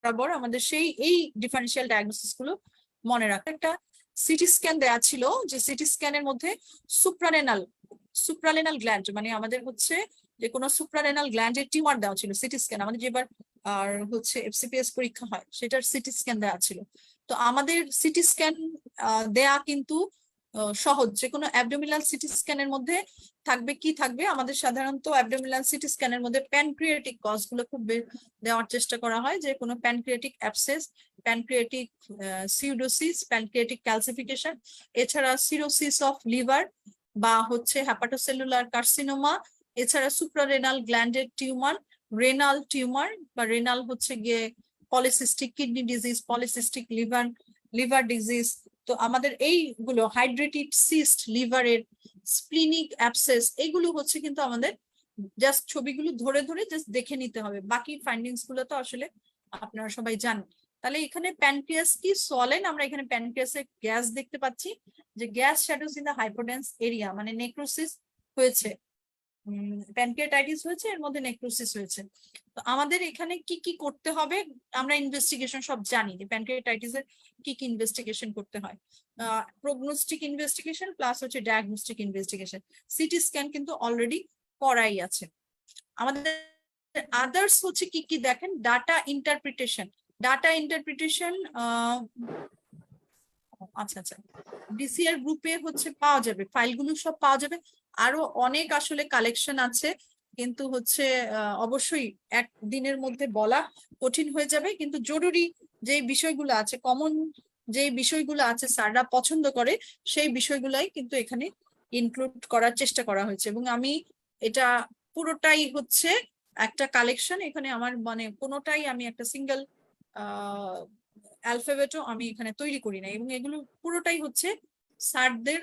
বরাবর আমাদের সেই এই ডিফারেন্সিয়াল ডায়াগনোসিস গুলো মনে রাখা। একটা সিটি স্ক্যান দেওয়া ছিল, যে সিটি স্ক্যানের মধ্যে সুপ্রারেনাল গ্ল্যান্ড, মানে আমাদের হচ্ছে যে কোনো সুপ্রারেনাল গ্ল্যান্ডের টিউমার দেওয়া ছিল সিটি স্ক্যান। আমাদের যেবার আর হচ্ছে এফসিপিএস পরীক্ষা হয় সেটার সিটি স্ক্যান দেওয়া ছিল। তো আমাদের সিটি স্ক্যান দেয়া কিন্তু সহজ। যে কোনো অ্যাবডোমিনাল সিটি স্ক্যানের মধ্যে থাকবে কি থাকবে, আমাদের সাধারণত অ্যাবডোমিনাল সিটি স্ক্যানের মধ্যে প্যানক্রিয়াটিক কজ গুলো খুব দেওয়ার চেষ্টা করা হয়, যে কোনো pancreatic abscess, pancreatic pseudocyst, pancreatic calcification, এছাড়া সিরোসিস অফ লিভার বা হচ্ছে হ্যাপাটোসেলুলার কার্সিনোমা, এছাড়া সুপ্রারেনাল গ্ল্যান্ডের টিউমার, রেনাল টিউমার বা রেনাল হচ্ছে গিয়ে polycystic kidney disease, polycystic liver disease. তো আমাদের এইগুলো হাইড্রেটেড সিস্ট লিভারের, স্প্লিনিক অ্যাবসেস, এগুলো হচ্ছে কিন্তু আমাদের জাস্ট ছবিগুলো ধরে ধরে জাস্ট দেখে নিতে হবে। বাকি ফাইন্ডিংস গুলো তো আসলে আপনারা সবাই জানেন। তাহলে এখানে প্যানক্রিয়াস কি সলেন, আমরা এখানে প্যানক্রিয়াসে গ্যাস দেখতে পাচ্ছি, যে gas shadows in the hypodense area, মানে নেক্রোসিস হয়েছে, প্যানক্রিয়াটাইটিস হয়েছে, এর মধ্যে নেক্রোসিস হয়েছে। তো আমাদের এখানে কি কি করতে হবে? আমরা ইনভেস্টিগেশন সব জানি যে প্যানক্রিয়াটাইটিসের কি কি ইনভেস্টিগেশন করতে হয়। প্রগনোস্টিক ইনভেস্টিগেশন প্লাস হচ্ছে ডায়াগনস্টিক ইনভেস্টিগেশন। সিটি স্ক্যান কিন্তু অলরেডি করাই আছে। আমাদের আদার্স হচ্ছে কি কি দেখেন, ডাটা ইন্টারপ্রিটেশন। আচ্ছা আচ্ছা, ডিসিআর গ্রুপে হচ্ছে পাওয়া যাবে, ফাইলগুলো সব পাওয়া যাবে। আরো অনেক আসলে কালেকশন আছে, কিন্তু হচ্ছে অবশ্যই একদিনের মধ্যে বলা কঠিন হয়ে যাবে, কিন্তু জরুরি যে বিষয়গুলো আছে, কমন যে বিষয়গুলো আছে স্যাররা পছন্দ করে, সেই বিষয়গুলাই কিন্তু এখানে ইনক্লুড করার চেষ্টা করা হয়েছে। এবং আমি এটা পুরোটাই হচ্ছে একটা কালেকশন, এখানে আমার মানে কোনোটাই আমি একটা সিঙ্গেল অ্যালফাবেটও আমি এখানে তৈরি করি না, এবং এগুলো পুরোটাই হচ্ছে স্যারদের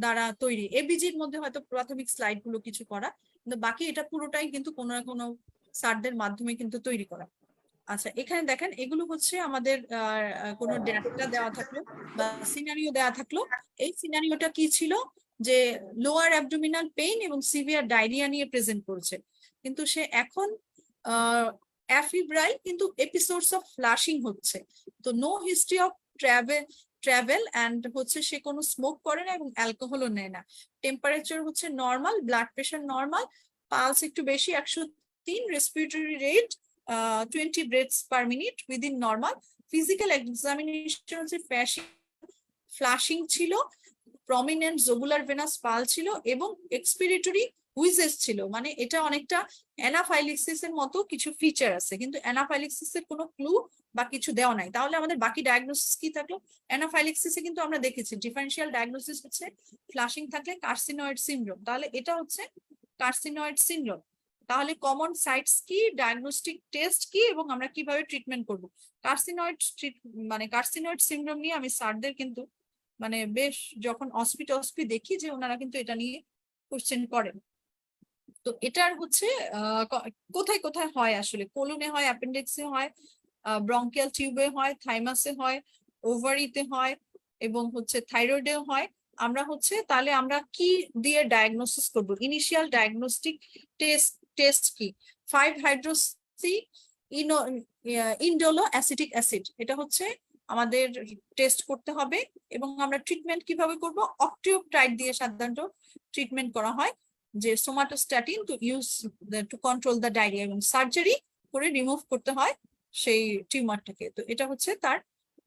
দ্বারা তৈরি। এবিজির মধ্যে হয়তো প্রাথমিক স্লাইড গুলো কিছু করা, কিন্তু বাকি এটা পুরোটাই কিন্তু কোনো না কোনো স্যারদের মাধ্যমে কিন্তু তৈরি করা। আচ্ছা, এখানে দেখেন এগুলো হচ্ছে আমাদের কোনো ডেটা দেওয়া থাকলো বা সিনারিও দেওয়া থাকলো। এই সিনারিওটা কি ছিল, যে লোয়ার অ্যাবডোমিনাল পেইন এবং সিভিয়ার ডায়রিয়া নিয়ে প্রেজেন্ট করছে, কিন্তু সে এখন অ্যাফিব্রাইল কিন্তু এপিসোডস অফ ফ্লাশিং হচ্ছে। তো no history of travel and হচ্ছে সে কোনো স্মোক করে না এবং অ্যালকোহলও নেয় না। টেম্পারেচার হচ্ছে normal, blood pressure normal, pulse একটু বেশি 103, respiratory rate 20 breaths per minute within normal. Physical examination হচ্ছে ফ্লাশিং ছিল, প্রমিনেন্ট জোবুলার ভেনাস পাল ছিল এবং এক্সপিরেটরি হুইজেস ছিল। মানে এটা অনেকটা অ্যানাফাইলিক্সিস এর মতো কিছু ফিচার আছে, কিন্তু অ্যানাফাইলিক্সিস এর কোনো ক্লু বা কিছু দেওয়া নাই। তাহলে আমাদের বাকি ডায়াগনোসিস কি থাকলো? অ্যানাফাইলিক্সিসে কিন্তু আমরা দেখেছি ডিফারেন্সিয়াল ডায়াগনোসিস হচ্ছে ফ্লাশিং থাকলে কার্সিনয়েড সিনড্রোম, তাহলে এটা হচ্ছে কার্সিনয়েড সিনড্রোম। তাহলে কমন সাইটস কি, ডায়াগনস্টিক টেস্ট কি, এবং আমরা কিভাবে ট্রিটমেন্ট করব? কার্সিনয়েড সিনড্রোম নিয়ে আমি স্যারদের কিন্তু মানে বেশ যখন অসপি দেখি যে ওনারা কিন্তু এটা নিয়ে কোশ্চেন করেন। তো এটার হচ্ছে কোথায় কোথায় হয় আসলে? কোলনে হয়, অ্যাপেন্ডিক্সে হয়, ব্রঙ্কিয়াল টিউবে হয়, থাইমাসে হয়, ওভারিতে হয় এবং হচ্ছে থাইরয়েডেও হয়। আমরা হচ্ছে তাহলে আমরা কি দিয়ে ডায়াগনোসিস করব? ইনিশিয়াল ডায়াগনস্টিক টেস্ট কি? 5 হাইড্রোক্সি ইন্ডোলো অ্যাসিটিক অ্যাসিড, এটা হচ্ছে আমাদের টেস্ট করতে হবে। এবং আমরা ট্রিটমেন্ট কিভাবে করব? অক্টিওপ্টাইড দিয়ে সাধারণত ট্রিটমেন্ট করা হয়, যে somatostatin to use to control the diarrhoea, এবং সার্জারি করে রিমুভ করতে হয় সেই টিউমারটাকে। তো এটা হচ্ছে তার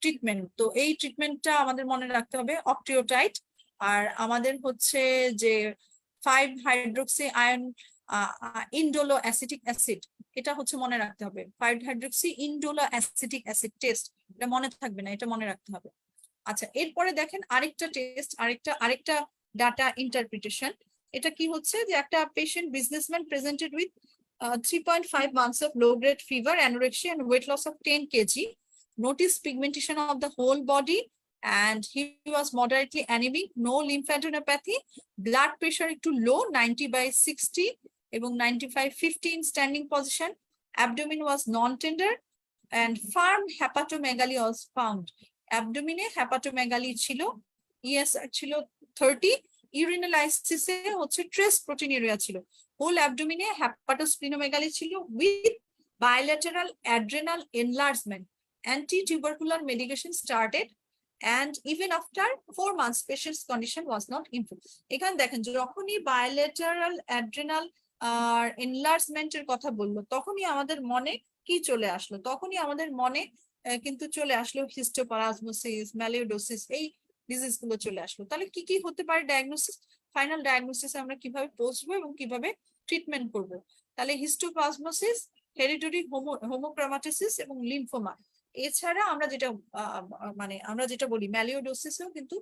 ট্রিটমেন্ট। তো এই ট্রিটমেন্টটা আমাদের মনে রাখতে হবে, অক্টিওটাইড। আর আমাদের হচ্ছে যে 5 হাইড্রোক্সি আয়ন ইন্ডোলো অ্যাসিটিক অ্যাসিড, এটা হচ্ছে মনে রাখতে হবে। 5 হাইড্রোক্সি ইন্ডোলো অ্যাসিটিক অ্যাসিড টেস্ট, এটা মনে থাকবে না, এটা মনে রাখতে হবে। আচ্ছা, এরপরে দেখেন আরেকটা টেস্ট, আরেকটা ডাটা ইন্টারপ্রিটেশন। এটা কি হচ্ছে, যে একটা patient businessman presented with 3.5 months of low grade fever, anorexia and weight loss of 10 kg, notice pigmentation of the whole body, and he was moderately anemic, no lymphadenopathy, blood pressure একটু low 90/60 এবং 95/50 in standing position, abdomen was non-tender and firm hepatomegaly was found. অ্যাবডোমিনে হ্যাপাটোমেগালি ছিল, ESR ছিল 30, ইউরিনালাইসিসে হচ্ছে trace proteinuria ছিল, whole অ্যাবডোমিনে হ্যাপাটোস্প্লিনোমেগালি ছিল with bilateral adrenal enlargement. Anti-tubercular medication started and even after 4 months patient's condition was not improved. এখানে দেখেন যখনই bilateral adrenal enlargement এর কথা বললো তখনই আমাদের মনে কি চলে আসলো? তখনই আমাদের মনে কিন্তু চলে আসলো হিস্টোপ্লাজমোসিস, ম্যালিওডোসিস, এই ডিজিজ গুলো চলে আসলো। তাহলে কি কি হতে পারে ডায়াগনোসিস? ফাইনাল ডায়াগনোসিসে আমরা কিভাবে পৌঁছবো এবং কিভাবে ট্রিটমেন্ট করব? তাহলে হিস্টোপ্লাজমোসিস, হেরিডিটারি হোমোক্রোমাটোসিস এবং লিম্ফোমা। এছাড়া আমরা যেটা বলি ম্যালিওডোসিসেও কিন্তু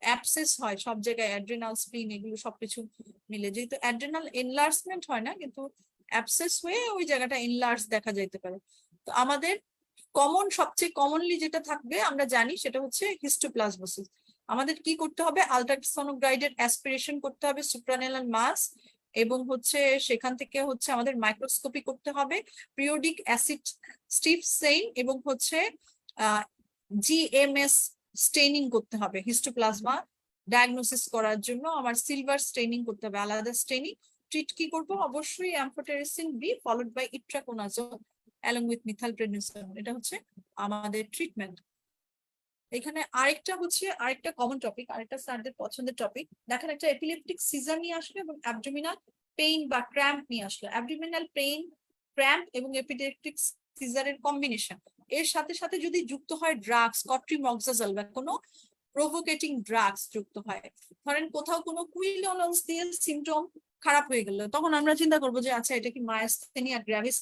অ্যাবসেস হয় সব জায়গায়, অ্যাড্রেনাল, স্প্লিন, এগুলো সবকিছু মিলে। যেহেতু অ্যাড্রেনাল এনলার্জমেন্ট হয় না, কিন্তু অ্যাবসেস হয়ে ওই জায়গাটা এনলার্জ দেখা যাইতে পারে। তো আমাদের সবচেয়ে কমনলি যেটা থাকবে আমরা জানি সেটা হচ্ছে হিস্টোপ্লাজমোসিস। আমাদের কি করতে হবে? আলট্রাসোনোগ্রাইডেড অ্যাসপিরেশন করতে হবে সুপ্রানেলাল মাস, এবং হচ্ছে সেখান থেকে হচ্ছে আমাদের মাইক্রোস্কোপি করতে হবে, পিরিয়ডিক অ্যাসিড স্টিফ স্টেইন এবং হচ্ছে জিএমএস স্টেইনিং করতে হবে। হিস্টোপ্লাজমা ডায়াগনোসিস করার জন্য আমার সিলভার স্টেইনিং করতে হবে, আলাদা স্টেইনিং। ট্রিট কি করব? অবশ্যই amphotericin B followed by itraconazole along with methylprednisolone, এটা হচ্ছে আমাদের ট্রিটমেন্ট। এখানে আরেকটা কমন টপিক, আরেকটা স্যারদের পছন্দের টপিক। দেখেন একটা এপিলেপটিক সিজার নিয়ে আসলো এবং অ্যাবডোমিনাল পেইন বা ক্র্যাম্প নিয়ে আসলো। অ্যাবডোমিনাল পেইন, ক্র্যাম্প এবং এপিলেপটিক সিজারের কম্বিনেশন, এর সাথে সাথে যদি যুক্ত হয় ড্রাগস, কট্রিমক্সাজল বা কোনো প্রভোকেটিং ড্রাগস যুক্ত হয়, ধরেন কোথাও কোনো কুইনোলোন্স দিয়ে সিমটম খারাপ হয়ে গেল, তখন আমরা চিন্তা করবো যে আচ্ছা এটা কি মায়াস্থেনিয়া গ্র্যাভিস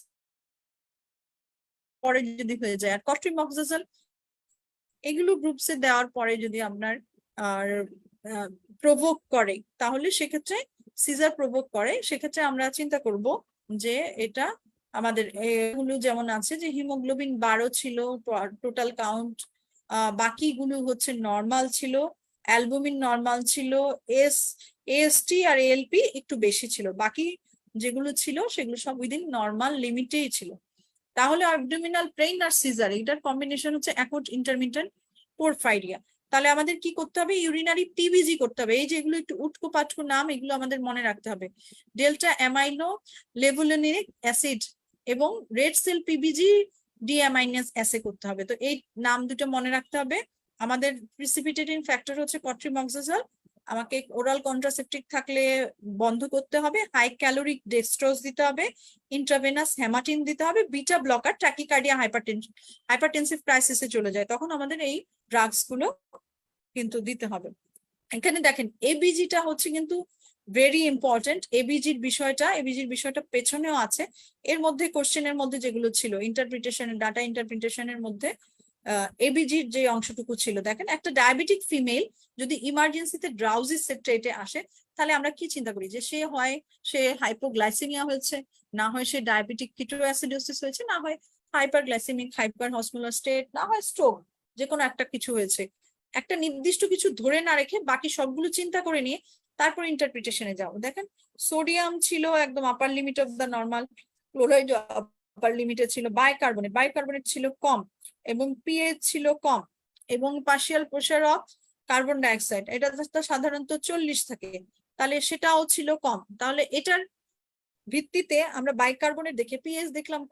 পরে যদি হয়ে যায়। আর কট্রিমক্সাজল এগুলো গ্রুপসে দেওয়ার পরে যদি আপনার আর প্রভোক করে, তাহলে সেক্ষেত্রে সিজার প্রভোক করে, সেক্ষেত্রে আমরা চিন্তা করব যে এটা আমাদের এগুলো যেমন আছে যে হিমোগ্লোবিন 12 ছিল টোটাল কাউন্ট, বাকিগুলো হচ্ছে নর্মাল ছিল, অ্যালবুমিন নর্মাল ছিল, এএসটি আর এএলপি একটু বেশি ছিল, বাকি যেগুলো ছিল সেগুলো সব উইদিন নর্মাল লিমিটেই ছিল। তাহলে অ্যাবডোমিনাল পেইন আর সিজার এটার কম্বিনেশন হচ্ছে অ্যাকুট ইন্টারমিটেন্ট পোরফাইরিয়া। তাহলে আমাদের কি করতে হবে? ইউরিনারি পিবিজি করতে হবে। এই যে এগুলো একটু উটকো পাটকো নাম, এগুলো আমাদের মনে রাখতে হবে। ডেল্টা অ্যামাইনো লেভুলিনিক অ্যাসিড এবং রেড সেল পিবিজি ডিঅ্যামাইনাস অ্যাসে করতে হবে। তো এই নাম দুটো মনে রাখতে হবে। আমাদের প্রিসিপিটেটিং ফ্যাক্টর হচ্ছে কট্রিমক্সোজল। আমাকে ওরাল কন্ট্রাসেপটিভ থাকলে বন্ধ করতে হবে, হাই ক্যালোরিক ডেক্সট্রোজ দিতে হবে, ইন্ট্রাভেনাস হেমাটিন দিতে হবে, বিটা ব্লকার ট্যাকিকার্ডিয়া হাইপারটেনসিভ ক্রাইসিসে চলে যায়, তখন আমাদের এই ড্রাগস গুলো কিন্তু দিতে হবে। এখানে দেখেন এবিজিটা হচ্ছে কিন্তু ভেরি ইম্পর্টেন্ট। এবিজির বিষয়টা পেছনেও আছে। এর মধ্যে কোশ্চেনের মধ্যে যেগুলো ছিল ইন্টারপ্রিটেশন, ডাটা ইন্টারপ্রিটেশনের মধ্যে এবিজির যে অংশটুকু ছিল, দেখেন একটা ডায়াবেটিক ফিমেল যদি ইমার্জেন্সিতে ড্রাউজি সেপ্টেটে আসে, তাহলে আমরা কি চিন্তা করি? যে সে হাইপোগ্লাইসেমিয়া হয়েছে, না হয় সে ডায়াবেটিক কিটোঅ্যাসিডোসিস হয়েছে, না হয় হাইপারগ্লাইসেমিক হাইপার অসমোলার স্টেট, না হয় স্ট্রোক, যে কোনো একটা কিছু হয়েছে। একটা নির্দিষ্ট কিছু ধরে না রেখে বাকি সবগুলো চিন্তা করে নিয়ে তারপর ইন্টারপ্রিটেশনে যাও। দেখেন সোডিয়াম ছিল একদম upper limit of the normal, chloride upper লিমিটে ছিল, বাইকার্বনেট ছিল কম, এবং পিএইচ ছিল কম, এবং partial pressure of carbon dioxide এটা তো সাধারণত 40 থাকে, তাহলে সেটাও ছিল কম। তাহলে এটার ভিত্তিতে আমরা বাইকার্বনেট দেখে পিএইচ দেখলাম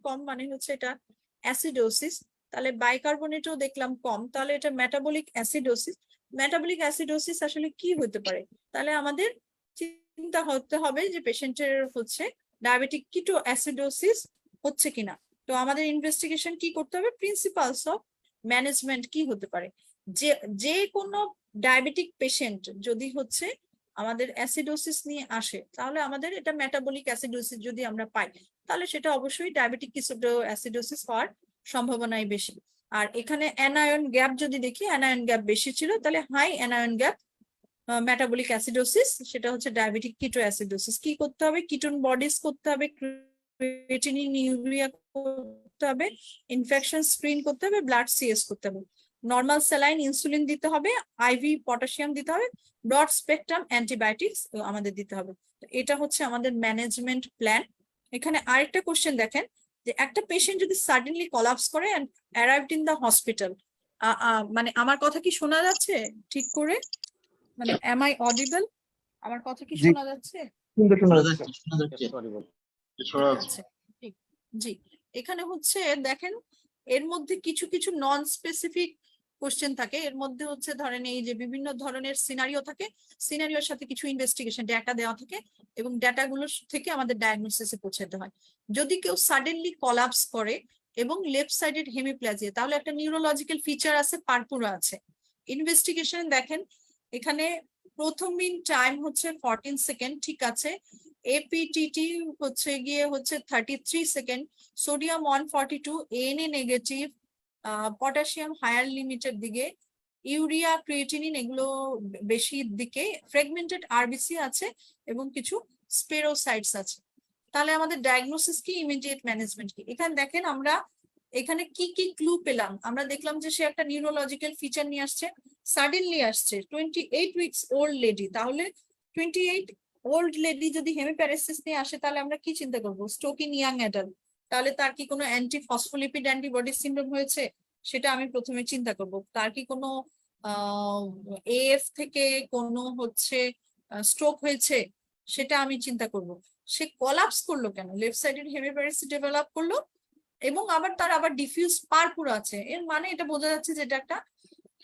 কম, মানে হচ্ছে এটা অ্যাসিডোসিস। তাহলে বাইকার্বনেটও দেখলাম কম, তাহলে এটা মেটাবলিক অ্যাসিডোসিস আসলে কি হতে পারে? তাহলে আমাদের চিন্তা করতে হবে যে পেশেন্টের হচ্ছে ডায়াবেটিক কিটোঅ্যাসিডোসিস হচ্ছে কিনা। তো আমাদের ইনভেস্টিগেশন কি করতে হবে? প্রিন্সিপালস অফ ম্যানেজমেন্ট কি হতে পারে? যে কোনো ডায়াবেটিক পেশেন্ট যদি হচ্ছে আমাদের অ্যাসিডোসিস নিয়ে আসে, তাহলে আমাদের এটা মেটাবলিক অ্যাসিডোসিস যদি আমরা পাই, তাহলে সেটা অবশ্যই ডায়াবেটিক কিটোঅ্যাসিডোসিস হওয়ার সম্ভাবনাই বেশি। আর এখানে অ্যানায়ন গ্যাপ যদি দেখি, অ্যানায়ন গ্যাপ বেশি ছিল, তাহলে high anion gap metabolic acidosis, সেটা হচ্ছে ডায়াবেটিক কিটোঅ্যাসিডোসিস। কি করতে হবে? কিটোন বডিজ করতে হবে, ক্রিয়েটিনিন ইউরিয়া করতে হবে, ইনফেকশন স্ক্রিন করতে হবে, ব্লাড সিএস করতে হবে, নর্মাল স্যালাইন ইনসুলিন দিতে হবে, আইভি পটাশিয়াম দিতে হবে, ব্রড স্পেকট্রাম অ্যান্টিবায়োটিক্স আমাদের দিতে হবে। এটা হচ্ছে আমাদের ম্যানেজমেন্ট প্ল্যান। এখানে আরেকটা কোশ্চেন দেখেন, যে একটা পেশেন্ট যদি সাডেনলি কলাপস করে and arrived in the hospital, মানে আমার কথা কি শোনা যাচ্ছে ঠিক করে? মানে এম আই অডিবল? আমার কথা কি শোনা যাচ্ছে? আচ্ছা, ঠিক। জি, এখানে হচ্ছে দেখেন এর মধ্যে কিছু কিছু নন স্পেসিফিক কোশ্চেন থাকে। এর মধ্যে হচ্ছে ধরেন এই যে বিভিন্ন ধরনের সিনারিও থাকে, সিনারিওর সাথে কিছু ইনভেস্টিগেশন ডেটা দেওয়া থাকে, এবং ডেটাগুলো থেকে আমাদের ডায়াগনোসিসে পৌঁছাতে হয়। যদি কেউ সাডেনলি কলাপস করে এবং লেফট সাইডেড হেমিপ্লাজিয়া, তাহলে একটা নিউরোলজিক্যাল ফিচার আছে, পারপুরা আছে। ইনভেস্টিগেশন দেখেন এখানে প্রথম মিন টাইম হচ্ছে 14 সেকেন্ড, ঠিক আছে। এপিটিটি হচ্ছে গিয়ে হচ্ছে 33 second, sodium 142, NA negative, potassium higher লিমিটের দিকে, ইউরিয়া ক্রিয়েটিনিন এগুলো বেশির দিকে, ফ্রেগমেন্টেড আরবিসি আছে এবং কিছু স্পেরোসাইটস আছে। তাহলে আমাদের ডায়াগনোসিস কি, ইমিডিয়েট ম্যানেজমেন্ট কি? এখানে দেখেন আমরা এখানে কি কি ক্লু পেলাম। আমরা দেখলাম যে সে একটা নিউরোলজিক্যাল ফিচার নিয়ে আসছে, সাডেনলি আসছে, 28 উইকস ওল্ড লেডি। তাহলে 28 ওল্ড লেডি যদি হেমিপ্যারেসিস নিয়ে আসে, তাহলে আমরা কি চিন্তা করবো? Stroke in young adult. তাহলে তার কি কোনো অ্যান্টি ফসফোলিপিড অ্যান্টিবডি সিন্ড্রোম হয়েছে? সেটা আমি প্রথমে চিন্তা করব। তার কি কোনো এএফ থেকে কোনো হচ্ছে স্ট্রোক হয়েছে? সেটা আমি চিন্তা করব। সে কলাপস করলো কেন? লেফট সাইডের হেমিপ্যারেসিস ডেভেলপ করলো, এবং আবার তার আবার ডিফিউজ পারপুরা আছে। এর মানে এটা বোঝা যাচ্ছে যে এটা একটা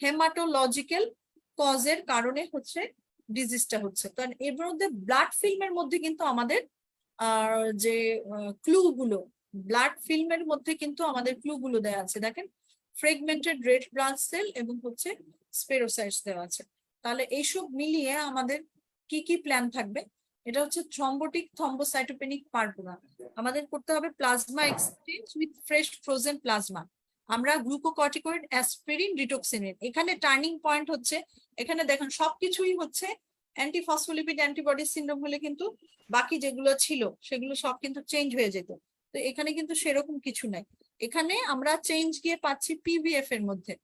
হেমাটোলজিক্যাল কজের কারণে হচ্ছে ডিজিজটা হচ্ছে। তো এর মধ্যে ব্লাড ফিল্মের মধ্যে কিন্তু আমাদের যে ক্লু গুলো, ব্লাড ফিল্মের মধ্যে কিন্তু আমাদের ক্লু গুলো দেওয়া আছে। দেখেন ফ্রেগমেন্টেড রেড ব্লাড সেল এবং হচ্ছে স্পেরোসাইটস দেওয়া আছে। তাহলে এইসব মিলিয়ে আমাদের কি কি প্ল্যান থাকবে? এটা হচ্ছে থ্রম্বোটিক থ্রম্বোসাইটোপেনিক পারপুরা। আমাদের করতে হবে plasma exchange with fresh frozen plasma. আমরা গ্লুকোকর্টিকয়েড, অ্যাসপিরিন, রিটোক্সিনিন। এখানে টার্নিং পয়েন্ট হচ্ছে, এখানে দেখেন সবকিছুই হচ্ছে অ্যান্টিফসফোলিপিড অ্যান্টিবডি সিন্ড্রোম হলে কিন্তু বাকি যেগুলো ছিল সেগুলো সব কিন্তু চেঞ্জ হয়ে যেত। তো এখানে কিন্তু সেরকম কিছু নাই। এখানে আমরা চেঞ্জ গিয়ে পাচ্ছি পিভিএফ এর মধ্যে।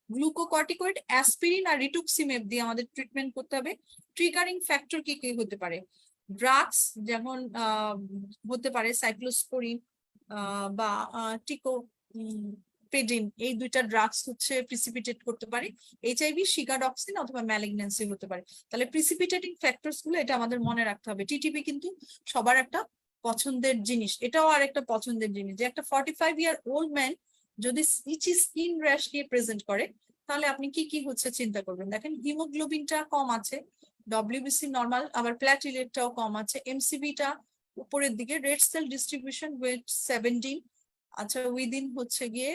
গ্লুকোকর্টিকয়েড, অ্যাসপিরিন আর রিটুক্সিমেব দিয়ে আমাদের ট্রিটমেন্ট করতে হবে। ট্রিগারিং ফ্যাক্টর কি কি হতে পারে? ড্রাগস যেমন হতে পারে সাইক্লোস্পোরিন বা টিকোপেডিন, এই দুইটা ড্রাগস হচ্ছে প্রিসিপিটেট করতে পারে এইচআইভি, শিগাডক্সিন অথবা ম্যালিগন্যান্সি হতে পারে। তাহলে প্রিসিপিটেটিং ফ্যাক্টরস গুলো এটা আমাদের মনে রাখতে হবে। টিটিপি কিন্তু সবার একটা পছন্দের জিনিস, এটাও আর একটা পছন্দের জিনিস যে একটা 45-year-old ম্যান যদি ইচি স্কিন র্যাশ নিয়ে প্রেজেন্ট করে তাহলে আপনি কি কি হচ্ছে চিন্তা করবেন। দেখেন হিমোগ্লোবিনটা কম আছে, ডব্লিউবিসি নর্মাল, আবার প্ল্যাটিলেটটাও কম আছে, এমসিবিটা উপরের দিকে, রেড সেল ডিস্ট্রিবিউশন ওয়েট 17, আচ্ছা উইদিন হচ্ছে গিয়ে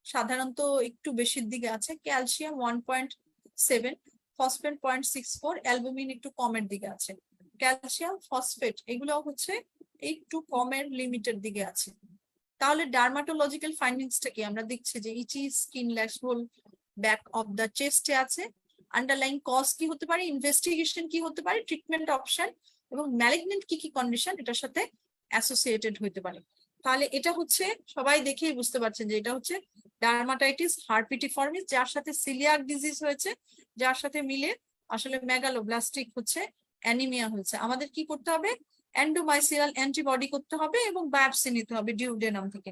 সাধারণত একটু বেশির দিকে আছে, ক্যালসিয়াম 1.7, ফসফেট 0.64, অ্যালবুমিন একটু কমের দিকে আছে, ক্যালসিয়াম ফসফেট এগুলো হচ্ছে একটু কমের লিমিটের দিকে আছে। তাহলে ডার্মাটোলজিক্যাল ফাইন্ডিংসটা কি আমরা দেখছি যে itchy skin rash whole back of the চেস্টে আছে। আন্ডারলাইং কজ কি হতে পারে, ইনভেস্টিগেশন কি হতে পারে, ট্রিটমেন্ট অপশন এবং ম্যালিগনেন্ট কি কি কন্ডিশন এটার সাথে অ্যাসোসিয়েটেড হতে পারে। তাহলে এটা হচ্ছে সবাই দেখেই বুঝতে পারছেন যে এটা হচ্ছে ডার্মাটাইটিস হারপিটিফর্মিস, যার সাথে সিলিয়াক ডিজিজ হয়েছে, যার সাথে মিলে আসলে মেগালোব্লাস্টিক হচ্ছে অ্যানিমিয়া হয়েছে। আমাদের কি করতে হবে, এন্ডোমাইসিয়াল অ্যান্টিবডি করতে হবে এবং বায়োপসি নিতে হবে ডিউডেনাম থেকে,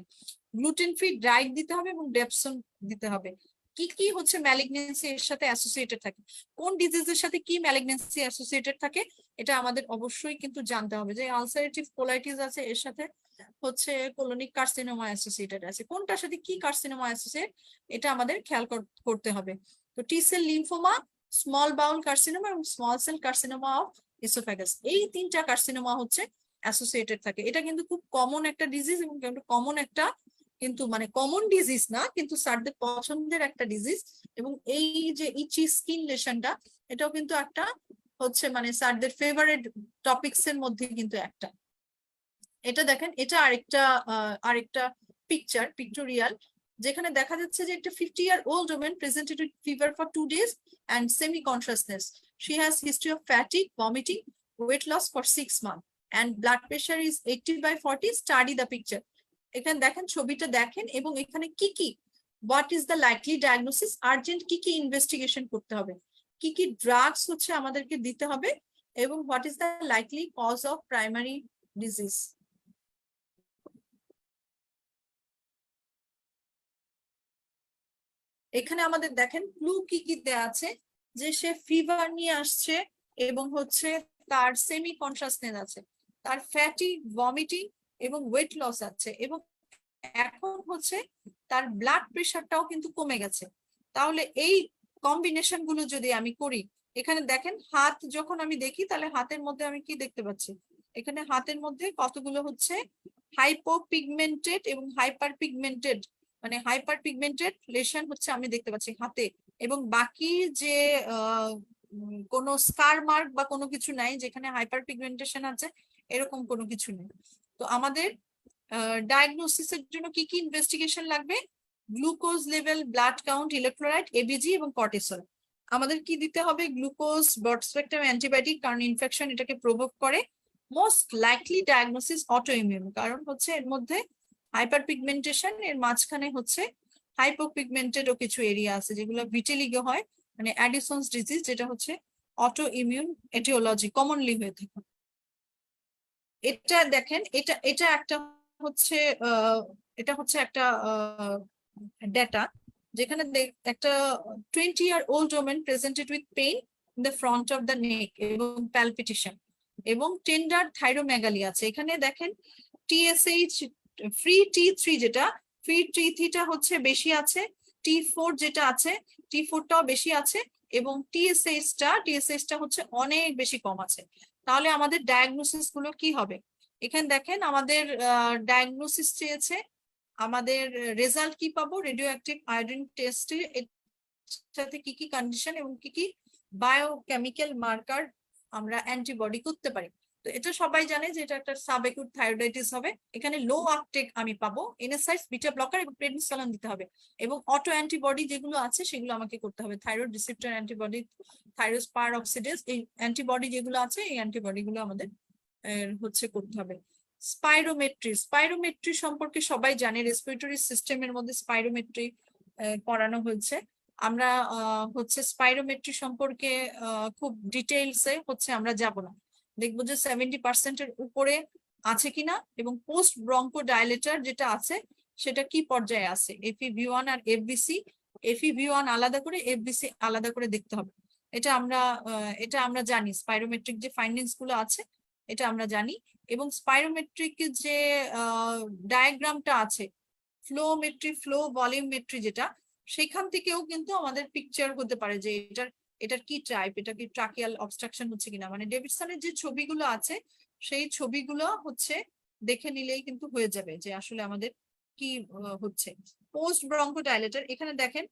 গ্লুটেন ফ্রি ডায়েট দিতে হবে এবং ডেপসন দিতে হবে। কি কি হচ্ছে ম্যালিগনেন্সি এর সাথে অ্যাসোসিয়েটেড থাকে, কোন ডিজিজের সাথে কি ম্যালিগনেন্সি অ্যাসোসিয়েটেড থাকে, এটা আমাদের অবশ্যই কিন্তু জানতে হবে। যে আলসারেটিভ কোলাইটিস আছে এর সাথে হচ্ছে কোলোনিক কার্সিনোমা অ্যাসোসিয়েটেড আছে, কোনটার সাথে কি কার্সিনোমা অ্যাসোসিয়েট এটা আমাদের খেয়াল করতে হবে। তো টি সেল লিম্ফোমা, স্মল বাউল কার্সিনোমা এবং small cell carcinoma of oesophagus, এই তিনটা কার্সিনোমা হচ্ছে অ্যাসোসিয়েটেড থাকে। এটা কিন্তু খুব কমন একটা ডিজিজ এবং কমন একটা কিন্তু মানে কমন ডিজিজ না, কিন্তু স্যারদের পছন্দের একটা ডিজিজ। এবং এই যে ইচি স্কিন লেশনটা এটাও কিন্তু একটা হচ্ছে মানে স্যারদের ফেভারিট টপিকস এর মধ্যে কিন্তু একটা। এটা দেখেন, এটা আরেকটা পিকটোরিয়াল, যেখানে দেখা যাচ্ছে যে একটা 50-year-old woman presented with fever for 2 days and semi-consciousness. She has history of fatigue, vomiting, weight loss for 6 months, and blood pressure is 80/40. Study the picture. এখানে দেখেন, ছবিটা দেখেন এবং এখানে কি কি what is the likely diagnosis, urgent কি কি ইনভেস্টিগেশন করতে হবে, কি কি ড্রাগস হচ্ছে আমাদেরকে দিতে হবে, এবং what is the likely cause of primary disease. এখানে আমাদের দেখেন ক্লু কি কি দেয়া আছে, যে সে ফিভার নিয়ে আসছে এবং হচ্ছে তার সেমি কনসাসনেস আছে, তার ফ্যাটি ভমিটিং এবং ওয়েট লস আছে, এবং এখন হচ্ছে তার ব্লাড প্রেশারটাও কিন্তু কমে গেছে। তাহলে এই কম্বিনেশন গুলো যদি আমি করি, এখানে দেখেন হাত যখন আমি দেখি তাহলে হাতের মধ্যে আমি কি দেখতে পাচ্ছি, এখানে হাতের মধ্যে কতগুলো হচ্ছে হাইপোপিগমেন্টেড এবং হাইপার পিগমেন্টেড, মানে হাইপার পিগমেন্টেড লেশন হচ্ছে আমি দেখতে পাচ্ছি হাতে, এবং বাকি যে কোনো স্কার মার্ক বা কোনো কিছু নাই যেখানে হাইপার পিগমেন্টেশন আছে, এরকম কোনো কিছু নেই। তো আমাদের ডায়াগনোসিসের জন্য কি কি ইনভেস্টিগেশন লাগবে, glucose level, blood count, electrolyte, ABG এবং কর্টিসল। আমাদের কি দিতে হবে, গ্লুকোজ, ব্রড স্পেকট্রাম অ্যান্টিবায়োটিক, কারণ ইনফেকশন এটাকে প্রভোগ করে। Most likely diagnosis auto immune, কারণ হচ্ছে এর মধ্যে হাইপার পিগমেন্টেশন, এর মাঝখানে হচ্ছে হাইপোপিগমেন্টেড ও কিছু এরিয়া আছে যেগুলো ভিটিলিগো হয়, মানে অ্যাডিসনস ডিজিজ, যেটা হচ্ছে অটো ইমিউন এটিওলজি কমনলি হয়ে থাকে। এটা দেখেন, এটা এটা একটা হচ্ছে এটা হচ্ছে একটা ডেটা, যেখানে একটা 20-year-old woman presented with pain in the front of the neck এবং palpitation এবং টেন্ডার থাইরোমেগালি আছে। এখানে দেখেন টিএসএইচ ফ্রি T3, যেটা ফ্রি T3টা হচ্ছে বেশি আছে, T4 যেটা আছে T4টাও বেশি আছে, এবং টিএসএইচটা হচ্ছে অনেক বেশি কম আছে। তাহলে আমাদের ডায়াগনোসিস গুলো কি হবে, এখানে দেখেন আমাদের ডায়াগনোসিস চেয়েছে, আমাদের রেজাল্ট কি পাবো, রেডিও অ্যাক্টিভ আয়োডিন টেস্টে সাথে কি কি কন্ডিশন এবং কি কি বায়োকেমিক্যাল মার্কার আমরা অ্যান্টিবডি করতে পারি। তো এটা সবাই জানে যে এটা একটা সাবএকুট থাইরয়েডাইটিস হবে। এখানে লো আপটেক আমি পাবো, এনএসআইডস, বিটা ব্লকার এবং প্রেডনিসোলন দিতে হবে, এবং অটো অ্যান্টিবডি যেগুলো আছে সেগুলো আমাকে করতে হবে, থাইরয়েড রিসেপ্টর অ্যান্টিবডি, থাইরয়েড পার অক্সিডেজ, এই অ্যান্টিবডি যেগুলো আছে এই অ্যান্টিবডি গুলো আমাদের হচ্ছে করতে হবে। স্পাইরোমেট্রি সম্পর্কে সবাই জানে, রেসপিরেটরি সিস্টেমের মধ্যে স্পাইরোমেট্রি করানো হয়েছে। আমরা হচ্ছে স্পাইরোমেট্রি সম্পর্কে খুব ডিটেইলসে হচ্ছে আমরা যাব না, দেখবো যে 70% উপরে আছে কিনা, এবং পোস্ট ব্রঙ্কো ডায়ালেটার যেটা আছে সেটা কি পর্যায়ে আছে। FEV1 আর FVC, FEV1 আলাদা করে, FVC আলাদা করে দেখতে হবে। এটা আমরা জানি, স্পাইরোমেট্রিক যে ফাইন্ডিংস গুলো আছে এটা আমরা জানি। এবং স্পাইরোমেট্রিক যে ডায়াগ্রামটা আছে, ফ্লোমেট্রি, ফ্লো ভলিউমেট্রি যেটা, সেখান থেকেও কিন্তু আমাদের পিকচার হতে পারে যে এটার কি টাইপ, এটা কি ট্রাকিয়াল অবস্ট্রাকশন হচ্ছে কিনা। মানে ডেভিডসনের যে ছবিগুলো আছে সেই ছবিগুলো হচ্ছে দেখে নিলেই কিন্তু হয়ে যাবে যে আসলে আমাদের কি হচ্ছে। পোস্ট ব্রঙ্কোডাইলেটর, এখানে দেখেন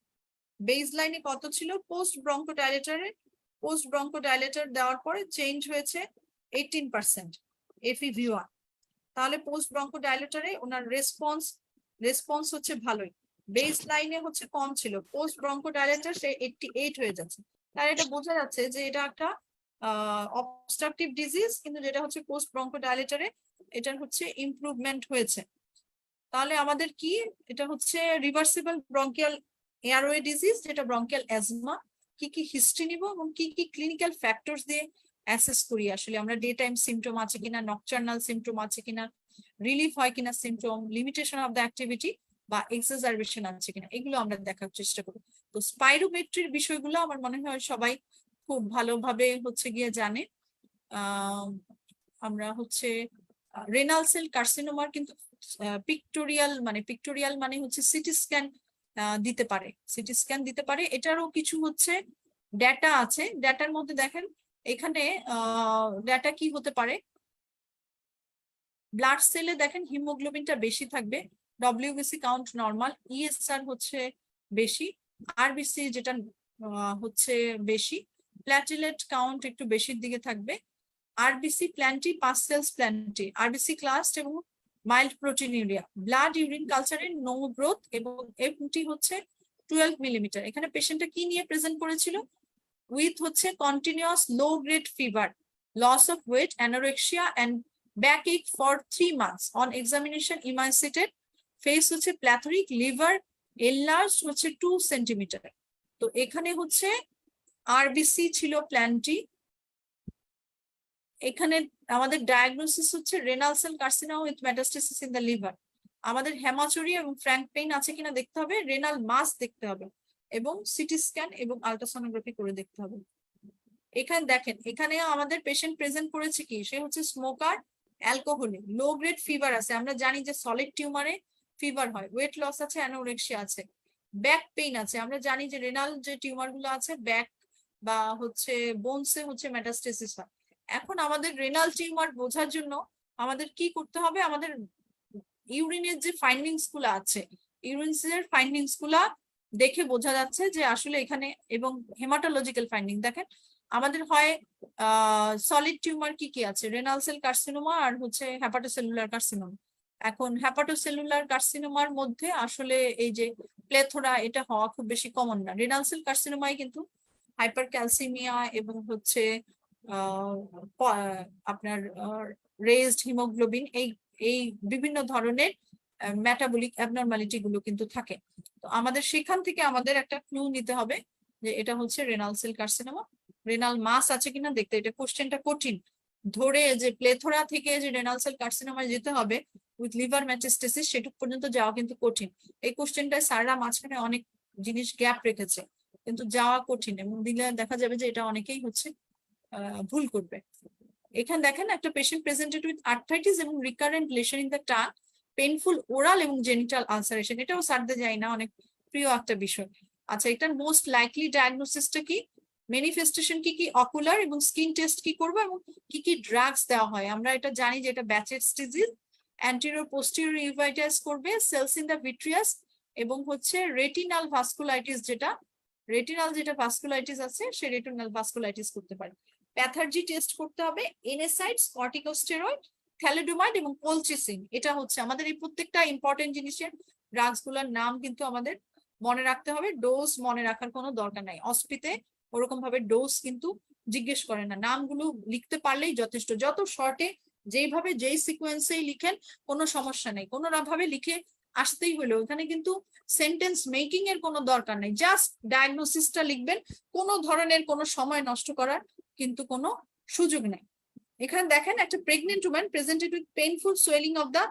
বেস লাইনে কত ছিল পোস্ট ব্রঙ্কোডাইলেটরে, পোস্ট ব্রঙ্কোডাইলেটর দেওয়ার পরে চেঞ্জ হয়েছে 18% FEV1। তাহলে পোস্ট ব্রঙ্কোডাইলেটরে ওনার রেসপন্স হচ্ছে ভালোই, বেস লাইনে হচ্ছে কম ছিল, পোস্ট ব্রঙ্কোডাইলেটর সে 88 হয়ে যাচ্ছে। তার এটা বোঝা যাচ্ছে যে এটা একটা অবস্ট্রাকটিভ ডিজিজ, কিন্তু যেটা হচ্ছে পোস্ট ব্রঙ্কোডাইলেটরে এটার হচ্ছে ইমপ্রুভমেন্ট হয়েছে। তাহলে আমাদের কি, এটা হচ্ছে রিভার্সিবল ব্রঙ্কিয়াল এয়ারওয়ে ডিজিজ, যেটা ব্রঙ্কিয়াল অ্যাজমা। কি কি হিস্ট্রি নিব এবং কি কি ক্লিনিক্যাল ফ্যাক্টরস দিয়ে অ্যাসেস করি আসলে আমরা, ডে টাইম সিমটম আছে কিনা, নকটার্নাল সিমটম আছে কিনা, রিলিফ হয় কিনা symptom, limitation of the activity বা এক্সাজারবেশন আছে কিনা, এগুলো আমরা দেখার চেষ্টা করি। তো স্পাইরোমেট্রির বিষয়গুলো আমার মনে হয় সবাই খুব ভালোভাবে হচ্ছে গিয়ে জানে। আমরা হচ্ছে রেনাল সেল কার্সিনোমার কিন্তু পিক্টোরিয়াল মানে হচ্ছে সিটি স্ক্যান দিতে পারে, সিটি স্ক্যান দিতে পারে। এটারও কিছু হচ্ছে ডেটা আছে। ডেটার মধ্যে দেখেন এখানে ডেটা কি হতে পারে, ব্লাড সেলে দেখেন হিমোগ্লোবিনটা বেশি থাকবে, WBC কাউন্ট নর্মাল, ESR হচ্ছে বেশি, RBC যেটা হচ্ছে বেশি, প্ল্যাটিলেট কাউন্ট একটু বেশির দিকে থাকবে, RBC plenty, pus cells plenty, RBC cast এবং মাইল্ড প্রোটিনিউরিয়া, ব্লাড ইউরিন কালচারে নো গ্রোথ এবং এফটি হচ্ছে 12 মিলিমিটার। এখানে পেশেন্টটা কি নিয়ে প্রেজেন্ট করেছিল, উইথ হচ্ছে continuous low grade fever, loss of weight, anorexia and backache for 3 months। On examination emaciated, face হচ্ছে প্ল্যাথরিক, লিভার এনলার্জ হচ্ছে 2 সেন্টিমিটার। তো এখানে হচ্ছে RBC ছিল প্ল্যান্টি। এখানে আমাদের ডায়াগনোসিস হচ্ছে renal cell carcinoma with metastasis in the liver. আমাদের হেমাচুরি এবং ফ্র্যাঙ্ক পেইন আছে কিনা দেখতে হবে, রেনাল মাস দেখতে হবে এবং সিটি স্ক্যান এবং আল্ট্রাসোনোগ্রাফি করে দেখতে হবে। এখানে দেখেন, এখানে আমাদের পেশেন্ট প্রেজেন্ট করেছে কি, সে হচ্ছে স্মোকার, অ্যালকোহলিক, লো গ্রেড ফিভার আছে, আমরা জানি যে সলিড টিউমারে ফিভার হয়, ওয়েট লস আছে, অ্যানোরেক্সিয়া আছে, ব্যাক পেইন আছে, আমরা জানি যে রেনাল যে টিউমার গুলো আছে ব্যাক বা হচ্ছে বোনসে হচ্ছে মেটাস্টেসিস হয়। এখন আমাদের রেনাল টিউমার বোঝার জন্য আমাদের কি করতে হবে, আমাদের ইউরিনের যে ফাইন্ডিংস গুলো আছে, ইউরিনের ফাইন্ডিংস গুলা দেখে বোঝা যাচ্ছে যে আসলে এখানে, এবং হেমাটোলজিক্যাল ফাইন্ডিং দেখেন আমাদের হয় সলিড টিউমার কি কি আছে, রেনাল সেল কার্সিনোমা আর হচ্ছে হ্যাপাটোসেলুলার কার্সিনোমা। এখন হ্যাপাটোসেলুলার কার্সিনোমার মধ্যে আসলে এই যে প্লেথোরা, এটা হওয়া খুব বেশি কমন না। রেনাল সেল কার্সিনোমায় কিন্তু হাইপার ক্যালসিমিয়া এবং হচ্ছে আপনার রেজড হিমোগ্লোবিন, এই বিভিন্ন ধরনের মেটাবলিক অ্যাবনরমালিটি গুলো কিন্তু থাকে। তো আমাদের সেখান থেকে আমাদের একটা ক্লু নিতে হবে যে এটা হচ্ছে রেনাল সেল কার্সিনোমা। রেনাল মাস আছে কিনা দেখতে, এটা কোশ্চেনটা কঠিন, ধরে যে প্লেথোরা থেকে যে রেনাল সেল কার্সিনোমায় যেতে হবে উইথ লিভার মেটাস্টেসিস, সেটুক পর্যন্ত যাওয়া কিন্তু কঠিন। এই কোশ্চেনটায় স্যাররা মাঝখানে অনেক জিনিস গ্যাপ রেখেছে, কিন্তু যাওয়া কঠিন, এবং দিলে দেখা যাবে যে এটা অনেকেই হচ্ছে ভুল করবে। এখানে দেখেন একটা পেশেন্ট প্রেজেন্টেড উইথ আর্থ্রাইটিস এবং recurrent lesion in the tongue, painful oral এবং জেনিটাল আলসারেশন, এটাও সারতে যায় না, অনেক প্রিয় একটা বিষয়। আচ্ছা, এটার মোস্ট লাইকলি ডায়াগনোসিসটা কি, ম্যানিফেস্টেশন কি কি, অকুলার এবং স্কিন টেস্ট কি করবো, এবং কি কি ড্রাগস দেওয়া হয়। আমরা এটা জানি যে এটা ব্যাচেটস ডিজিজ, অ্যান্টেরিয়র পোস্টেরিয়র ইউভাইটাস করবে, সেলস ইন দ্য ভিট্রিয়াস এবং হচ্ছে রেটিনাল ভাস্কুলাইটিস, রেটিনাল যেটা ভাস্কুলাইটিস আছে সে রেটিনাল ভাস্কুলাইটিস করতে পারে। প্যাথলজি টেস্ট করতে হবে, এনএসাইডস, কর্টিকোস্টেরয়েড, থ্যালিডোমাইড এবং কোলচিসিন। এটা হচ্ছে আমাদের এই প্রত্যেকটা ইম্পর্টেন্ট জিনিসের ড্রাগস গুলোর নাম কিন্তু আমাদের মনে রাখতে হবে, ডোজ মনে রাখার কোনো দরকার নাই। অস্পিতে ওরকম ভাবে ডোজ কিন্তু জিজ্ঞেস করে না, নামগুলো লিখতে পারলেই যথেষ্ট। যত শর্টে যেইভাবে যেই সিকোয়েন্সেই লিখেন কোনো সমস্যা নেই, কোনো ভাবে লিখে আসতেই হলো। এখানে কিন্তু সেন্টেন্স মেকিং এর কোনো দরকার নেই, জাস্ট ডায়াগনোসিসটা লিখবেন, কোনো ধরনের কোনো সময় নষ্ট করার কিন্তু কোনো সুযোগ নেই। এখানে দেখেন একটা pregnant woman presented with painful swelling of the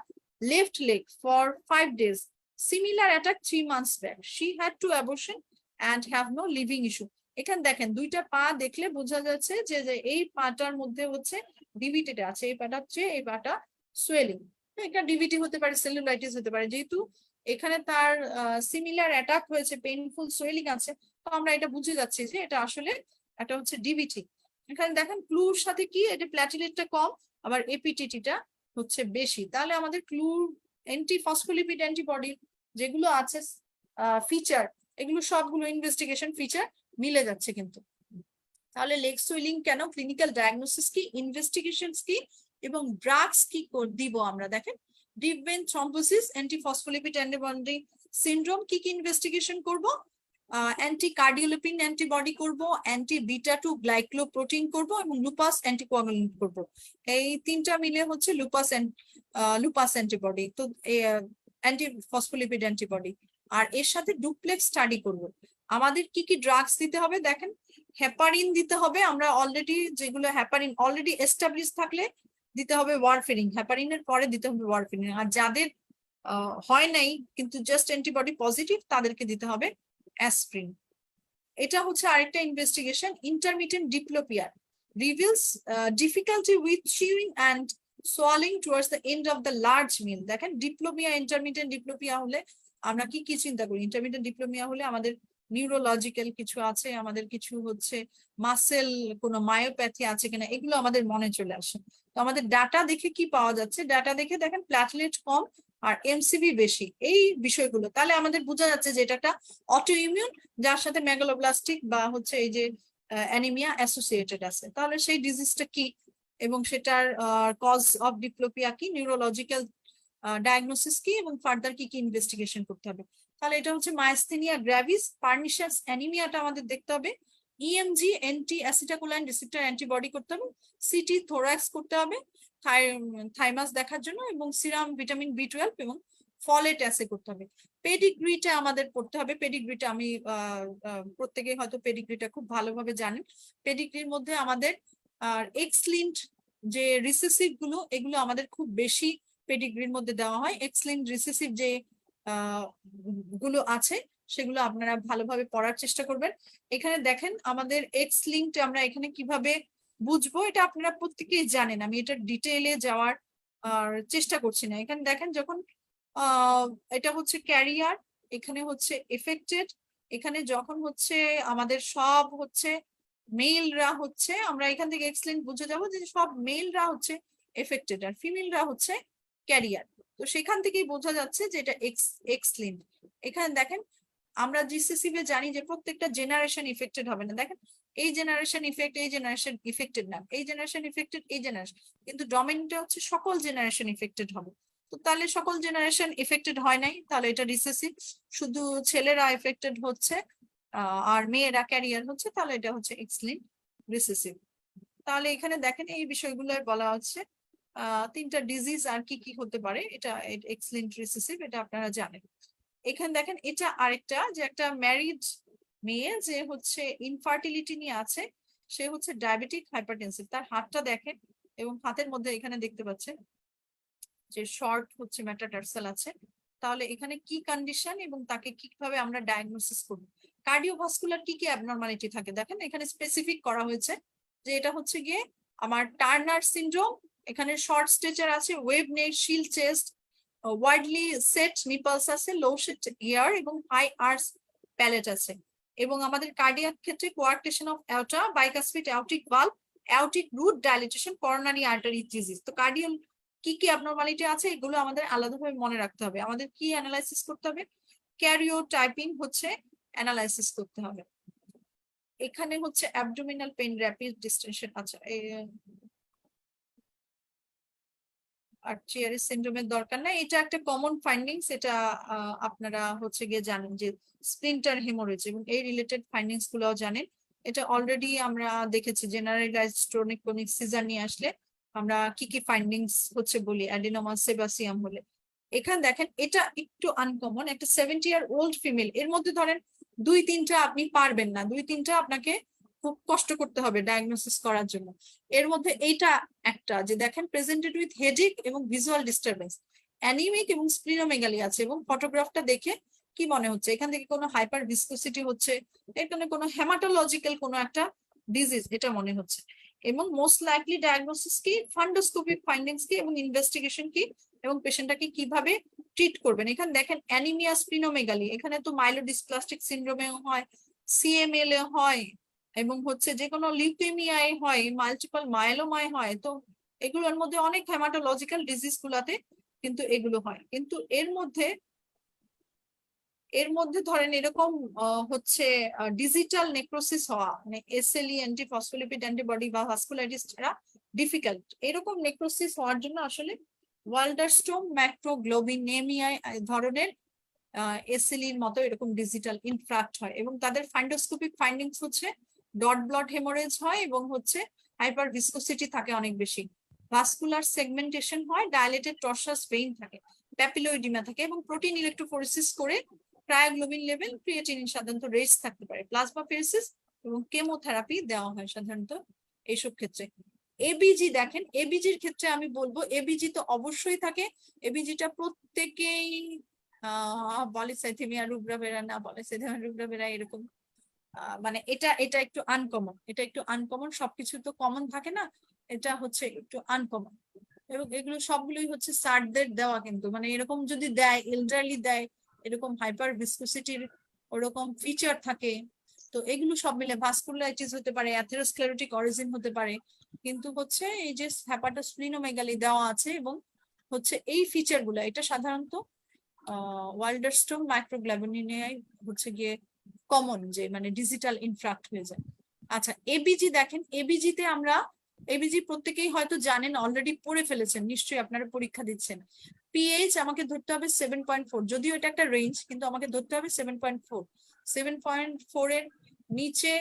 left leg for 5 days, similar attack 3 months back, she had to abortion and have no living issue। এখানে দেখেন দুইটা পা দেখলে বোঝা যাচ্ছে যে এই পাটার মধ্যে হচ্ছে ডিভিটি আছে, এই পাটা হচ্ছে এই পাটা সোয়েলিং। এটা ডিভিটি হতে পারে, সেলুলাইটিস হতে পারে, যেহেতু এখানে তার সিমিলার অ্যাটাক হয়েছে, পেইনফুল সোয়েলিং আছে, তো আমরা এটা বুঝে যাচ্ছি যে এটা আসলে এটা হচ্ছে ডিভিটি। এখানে দেখেন ক্লুর সাথে কি, এটা প্ল্যাটিলেটটা কম, আবার এপিটিটিটা হচ্ছে বেশি, তাহলে আমাদের ক্লুর ফসফোলিপিড অ্যান্টিবডি যেগুলো আছে ফিচার, এগুলো সবগুলো ইনভেস্টিগেশন ফিচার মিলে যাচ্ছে কিন্তু। তাহলে লেগ সুইলিং কেন, ক্লিনিক্যাল ডায়াগনোসিস কি, ইনভেস্টিগেশনস কি, এবং ড্রাগস কি দিব আমরা। দেখেন deep vein thrombosis, antiphospholipid antibody syndrome, কি কি ইনভেস্টিগেশন করব, অ্যান্টি কার্ডিওলিপিন অ্যান্টিবডি করব, অ্যান্টি বিটা 2 গ্লাইকোপ্রোটিন করব, এবং লুপাস অ্যান্টিকোয়াগুলেন্ট করব। এই তিনটা মিলে হচ্ছে লুপাস অ্যান্টিবডি, তো অ্যান্টি ফসফোলিপিড অ্যান্টিবডি। আর এর সাথে ডুপ্লেক্স স্টাডি করব। আমাদের কি কি ড্রাগস দিতে হবে, দেখেন হেপারিন দিতে হবে, আমরা অলরেডি যেগুলো হেপারিন অলরেডি এস্টাবলিশ থাকলে দিতে হবে ওয়ারফেরিন, হেপারিনের পরে দিতে হবে ওয়ারফেরিন। আর যাদের হয় নাই কিন্তু জাস্ট অ্যান্টিবডি পজিটিভ, তাদেরকে দিতে হবে অ্যাসপ্রিন। এটা হচ্ছে আরেকটা investigation, intermittent diplopia reveals difficulty with chewing and swallowing towards the end of the large meal. দেখেন ডিপ্লোপিয়া, ইন্টারমিটেন্ট ডিপ্লোপিয়া হলে আমরা কি কি চিন্তা করি, ইন্টারমিটেন্ট ডিপ্লোপিয়া হলে আমাদের নিউরোলজিক্যাল কিছু আছে, আমাদের কিছু হচ্ছে মাসেল কোনো মায়োপ্যাথি আছে কিনা, এগুলো আমাদের মনে চলে আসে। তো আমাদের ডাটা দেখে কি পাওয়া যাচ্ছে, ডাটা দেখে দেখেন প্ল্যাটলেট কম আর এমসিভি বেশি, এই বিষয়গুলো, তাহলে আমাদের বোঝা যাচ্ছে যে এটা একটা অটো ইমিউন, যার সাথে মেগালোব্লাস্টিক বা হচ্ছে এই যে অ্যানিমিয়া অ্যাসোসিয়েটেড আছে। তাহলে সেই ডিজিজটা কি এবং সেটার কজ অফ ডিপ্লোপিয়া কি, নিউরোলজিক্যাল ডায়াগনোসিস কি, এবং ফার্দার কি কি ইনভেস্টিগেশন করতে হবে। তাহলে এটা হচ্ছে মায়াস্থেনিয়া গ্র্যাভিস, পার্নিশাস অ্যানিমিয়াটা আমাদের দেখতে হবে, ইএমজি এন্টি অ্যাসিটাকোলাইন রিসেপ্টর অ্যান্টিবডি করতে হবে, সিটি থোরাক্স করতে হবে থাইমাস দেখার জন্য, এবং সিরাম ভিটামিন B12 এবং ফলেট অ্যাসে করতে হবে। পেডিগ্রিটা আমাদের পড়তে হবে, পেডিগ্রিটা আমি প্রত্যেকে হয়তো পেডিগ্রিটা খুব ভালোভাবে জানেন। পেডিগ্রির মধ্যে আমাদের এক্স লিঙ্কড যে রিসেসিভ গুলো, এগুলো আমাদের খুব বেশি পেডিগ্রির মধ্যে দেওয়া হয়। এক্স লিঙ্কড রিসেসিভ যে গুলো আছে সেগুলো আপনারা ভালোভাবে পড়ার চেষ্টা করবেন। এখানে দেখেন আমাদের এক্স লিঙ্কড আমরা এখানে কিভাবে বুঝবো, এটা আপনারা প্রত্যেকেই জানেন, আমি এটা ডিটেইলে যাওয়ার চেষ্টা করছি না। এখানে দেখেন যখন এটা হচ্ছে ক্যারিয়ার, এখানে হচ্ছে এফেক্টেড, এখানে যখন হচ্ছে আমাদের সব হচ্ছে মেলরা হচ্ছে, আমরা এখান থেকে এক্স লিঙ্কড বুঝে যাবো যে সব মেলরা হচ্ছে এফেক্টেড আর ফিমেলরা হচ্ছে ক্যারিয়ার। তো সেখান থেকেই বোঝা যাচ্ছে যে এটা এক্স লিঙ্কড। এখানে দেখেন আমরা জিসিসিভে জানি যে প্রত্যেকটা জেনারেশন ইফেক্টেড হবে না, দেখেন এই জেনারেশন ইফেক্ট, এই জেনারেশন ইফেক্টেড না, এই জেনারেশন ইফেক্টেড, এই জেনারেশন, কিন্তু ডমিনেন্টে হচ্ছে সকল জেনারেশন ইফেক্টেড হবে। তো তাহলে সকল জেনারেশন ইফেক্টেড হয় নাই, তাহলে এটা রিসেসিভ, শুধু ছেলেরা এফেক্টেড হচ্ছে আর মেয়েরা ক্যারিয়ার হচ্ছে, তাহলে এটা হচ্ছে এক্স লিঙ্কড রিসেসিভ। তাহলে এখানে দেখেন এই বিষয়গুলো বলা হচ্ছে তিনটা ডিজিজ আর কি কি হতে পারে, এটা এক্স লিঙ্কড রিসেসিভ, এটা আপনারা জানেন। এখানে দেখেন এটা আরেকটা, যে একটা ম্যারিড মেয়ে যে হচ্ছে ইনফার্টিলিটি নিয়ে আছে, সে হচ্ছে ডায়াবেটিক হাইপারটেনসিভ, তার হাতটা দেখেন এবং হাতের মধ্যে এখানে দেখতে পাচ্ছেন যে শর্ট হচ্ছে মেটাটার্সাল আছে। তাহলে এখানে কি কন্ডিশন এবং তাকে কিভাবে আমরা ডায়াগনোসিস করব। কার্ডিওভাস্কুলার কি কি অ্যাবনরমালিটি থাকে, দেখেন এখানে স্পেসিফিক করা হয়েছে যে এটা হচ্ছে গিয়ে আমার টার্নার সিনড্রোম, এখানে শর্ট স্টেচার আছে, ওয়েভ নেক, শিল চেস্ট, ওয়াইডলি সেট নিপলস আছে, লো সেট ইয়ার এবং হাই আর্স প্যালেট আছে। এবং আমাদের কার্ডিয়াক ক্ষেত্রে coarctation of aorta, bicuspid aortic valve, aortic root dilatation, coronary artery disease. তো কার্ডিয়াল কি কি অ্যাবনরমালিটি আছে এগুলো আমাদের আলাদাভাবে মনে রাখতে হবে। আমাদের কি অ্যানালাইসিস করতে হবে, ক্যারিওটাইপিং হচ্ছে অ্যানালাইসিস করতে হবে। এখানে হচ্ছে অ্যাবডোমিনাল পেইন, র্যাপিড ডিস্টেনশন, আচ্ছা আর চিয়ারের সিনড্রোমের দরকার নাই, এটা একটা কমন ফাইন্ডিংস, এটা আপনারা হচ্ছে গিয়ে জানেন যে স্প্লিন্টার হেমোরেজ এবং এই রিলেটেড ফাইন্ডিংস গুলোও জানেন। এটা অলরেডি আমরা দেখেছি জেনারেলাইজড ক্রনিক সিজার নিয়ে আসলে আমরা কি কি ফাইন্ডিংস হচ্ছে বলি, অ্যাডিনোমা সেবাসিয়াম হলে। এখানে দেখেন এটা একটু আনকমন, একটা 70-year-old ফিমেল, এর মধ্যে ধরেন 2-3টা আপনি পারবেন না, 2-3টা আপনাকে খুব কষ্ট করতে হবে ডায়াগনোসিস করার জন্য। এর মধ্যে এইটা একটা যে দেখেন প্রেজেন্টেড উইথ হেডেক এবং ভিজুয়াল ডিস্টারবেন্স, অ্যানিমিক এবং স্প্লিনোমেগালি আছে, এবং ফটোগ্রাফটা দেখে কি মনে হচ্ছে এখান থেকে কোনো হাইপার ভিসকোসিটি হচ্ছে, এখানে কোনো হেমাটোলজিক্যাল কোনো একটা ডিজিজ এটা মনে হচ্ছে। এবং মোস্ট লাইকলি ডায়াগনোসিস কি, ফান্ডোস্কোপিক ফাইন্ডিংস কি, এবং ইনভেস্টিগেশন কি, এবং পেশেন্টটাকে কিভাবে ট্রিট করবেন। এখানে দেখেন অ্যানিমিয়া স্প্লিনোমেগালি, এখানে তো মাইলোডিসপ্লাস্টিক সিনড্রোমে হয়, সিএমএল এ হয়, এবং হচ্ছে যে কোনো লিউকেমিয়ায় হয়, মাল্টিপল মাইলোমায় হয়। তো এগুলোর মধ্যে অনেক হেমাটোলজিক্যাল ডিজিজ গুলাতে কিন্তু এগুলো হয়। কিন্তু এর মধ্যে ধরেন এরকম হচ্ছে ডিজিটাল নেক্রোসিস হওয়া, মানে এসএলই অ্যান্টিফসফোলিপিড অ্যান্টিবডি বা ভাস্কুলাইটিস ছাড়া ডিফিকাল্ট, এরকম নেক্রোসিস হওয়ার জন্য আসলে ওয়াল্ডারস্টোন ম্যাক্রোগ্লোবিনেমিয়া ধরনের এসএলইর মতো এরকম ডিজিটাল ইনফ্রাক্ট হয়, এবং তাদের ফাইন্ডোস্কোপিক ফাইন্ডিংস হচ্ছে ডট ব্লড হেমোরেজ হয়, এবং হচ্ছে হাইপার ভিসকোসিটি থাকে অনেক বেশি, ভাস্কুলার সেগমেন্টেশন হয়, ডায়ালেটেড টর্সাস ভেইন থাকে, প্যাপিলোইডিমা থাকে, এবং প্রোটিন ইলেকট্রোফোরেসিস করে ক্রায়োগ্লোবিন লেভেল, ক্রিয়েটিনিন সাধারণত রেস্ট থাকতে পারে, প্লাজমা ফেরেসিস এবং কেমোথেরাপি দেওয়া হয় সাধারণত এইসব ক্ষেত্রে। এবিজি দেখেন, এবিজির ক্ষেত্রে আমি বলবো এবিজি তো অবশ্যই থাকে, এবিজিটা প্রত্যেকেই পলিসাইথেমিয়া রুব্রাভেরা না পলিসাইথেমিয়া রুব্রাভেরা এরকম, মানে এটা এটা একটু আনকমন, এটা একটু আনকমন, সবকিছু তো কমন থাকে না, এটা হচ্ছে একটু আনকমন। এবং এগুলো সবগুলোই হচ্ছে স্যারদের দেওয়া, কিন্তু মানে এরকম যদি দেয় এলডারলি দেয়, এরকম হাইপার ভিসকোসিটির ওরকম ফিচার থাকে, তো এগুলো সব মিলে ভাস্কুলাইটিস হতে পারে, অ্যাথেরোস্ক্লেরোটিক অরিজিন হতে পারে, কিন্তু হচ্ছে এই যে হেপাটোস্প্লিনোমেগালি দেওয়া আছে এবং হচ্ছে এই ফিচার গুলো, এটা সাধারণত ওয়াল্ডারস্টোন মাইক্রোগ্লোবিনিয়ায় হচ্ছে গিয়ে কমন, যে মানে ডিজিটাল ইনফ্রাক্ট হয়ে যায়। আচ্ছা এবিজি দেখেন, এবিজিতে আমরা এবিজি প্রত্যেকেই হয়তো জানেন, অলরেডি পড়ে ফেলেছেন নিশ্চয়ই, আপনারা পরীক্ষা দিচ্ছেন। পিএইচ আমাকে ধরতে হবে 7.4, যদিও এটা একটা রেঞ্জ, কিন্তু আমাকে ধরতে হবে 7.4। 7.4 এর নিচে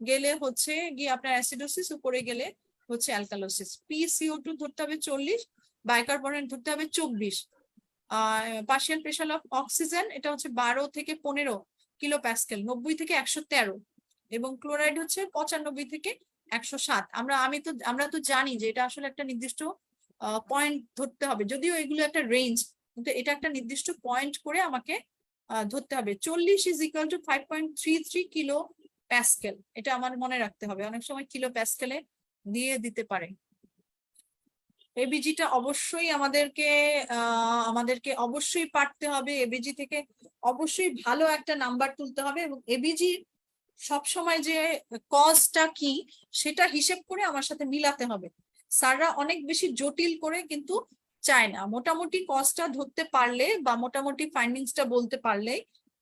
গেলে হচ্ছে গিয়ে আপনার অ্যাসিডোসিস, উপরে গেলে হচ্ছে অ্যালকালোসিস। PCO2 ধরতে হবে 40, বাইকার্বনেট ধরতে হবে 24। পার্শিয়াল প্রেশার অফ অক্সিজেন এটা হচ্ছে 12 থেকে 15 কিলো প্যাসকেল, 90 থেকে 113, এবং ক্লোরাইড হচ্ছে 95 থেকে 107। আমরা তো জানি যে এটা আসলে একটা নির্দিষ্ট পয়েন্ট ধরতে হবে, যদিও এগুলো একটা রেঞ্জ, কিন্তু এটা একটা নির্দিষ্ট পয়েন্ট করে আমাকে ধরতে হবে। 40 is equal to 5.33 kilo Pascal, এটা আমার মনে রাখতে হবে, অনেক সময় কিলো প্যাসকেলে দিয়ে দিতে পারে। এবিজিটা অবশ্যই আমাদেরকে অবশ্যই পারতে হবে, এবিজি থেকে অবশ্যই ভালো একটা নাম্বার তুলতে হবে, এবং এবিজি সবসময় যে কজটা কি সেটা হিসেব করে আমার সাথে মিলাতে হবে। স্যাররা অনেক বেশি জটিল করে কিন্তু চায় না, মোটামুটি কজটা ধরতে পারলে বা মোটামুটি ফাইন্ডিংসটা বলতে পারলে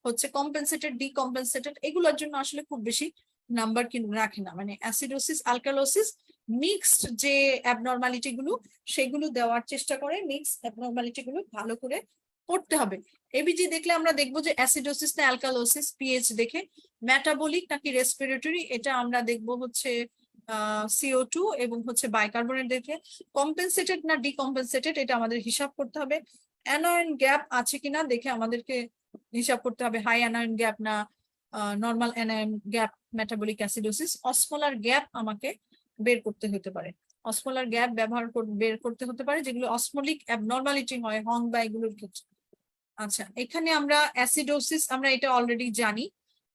হচ্ছে কম্পেনসেটেড ডিকম্পেনসেটেড এগুলোর জন্য আসলে খুব বেশি নাম্বার কিন্তু রাখে না, মানে অ্যাসিডোসিস আলকালোসিস মিক্সড যে অ্যাবনর্মালিটি গুলো সেগুলো দেওয়ার চেষ্টা করে, মিক্স অ্যাবনর্মালিটি গুলো ভালো করে পড়তে হবে। এবিজি দেখলে আমরা দেখবো যে অ্যাসিডোসিস না অ্যালকালোসিস, পিএইচ দেখে মেটাবলিক নাকি রেসপিরেটরি এটা আমরা দেখবো হচ্ছে CO2 এবং হচ্ছে বাইকার্বনেট দেখে, কম্পেনসেটেড না ডিকম্পেনসেটেড এটা আমাদের হিসাব করতে হবে, অ্যানোয়ন গ্যাপ আছে কিনা দেখে আমাদেরকে হিসাব করতে হবে, হাই অ্যানোয়ন গ্যাপ না normal anion gap metabolic acidosis. Osmolar gap আমাকে বের করতে হতে পারে, অসমোলার গ্যাপ বের করতে হতে পারে যেগুলো অসমোলিক অ্যাবনর্মালিটি হয় হং বা এগুলোর ক্ষেত্রে। আচ্ছা এখানে আমরা অ্যাসিডোসিস আমরা এটা অলরেডি জানি,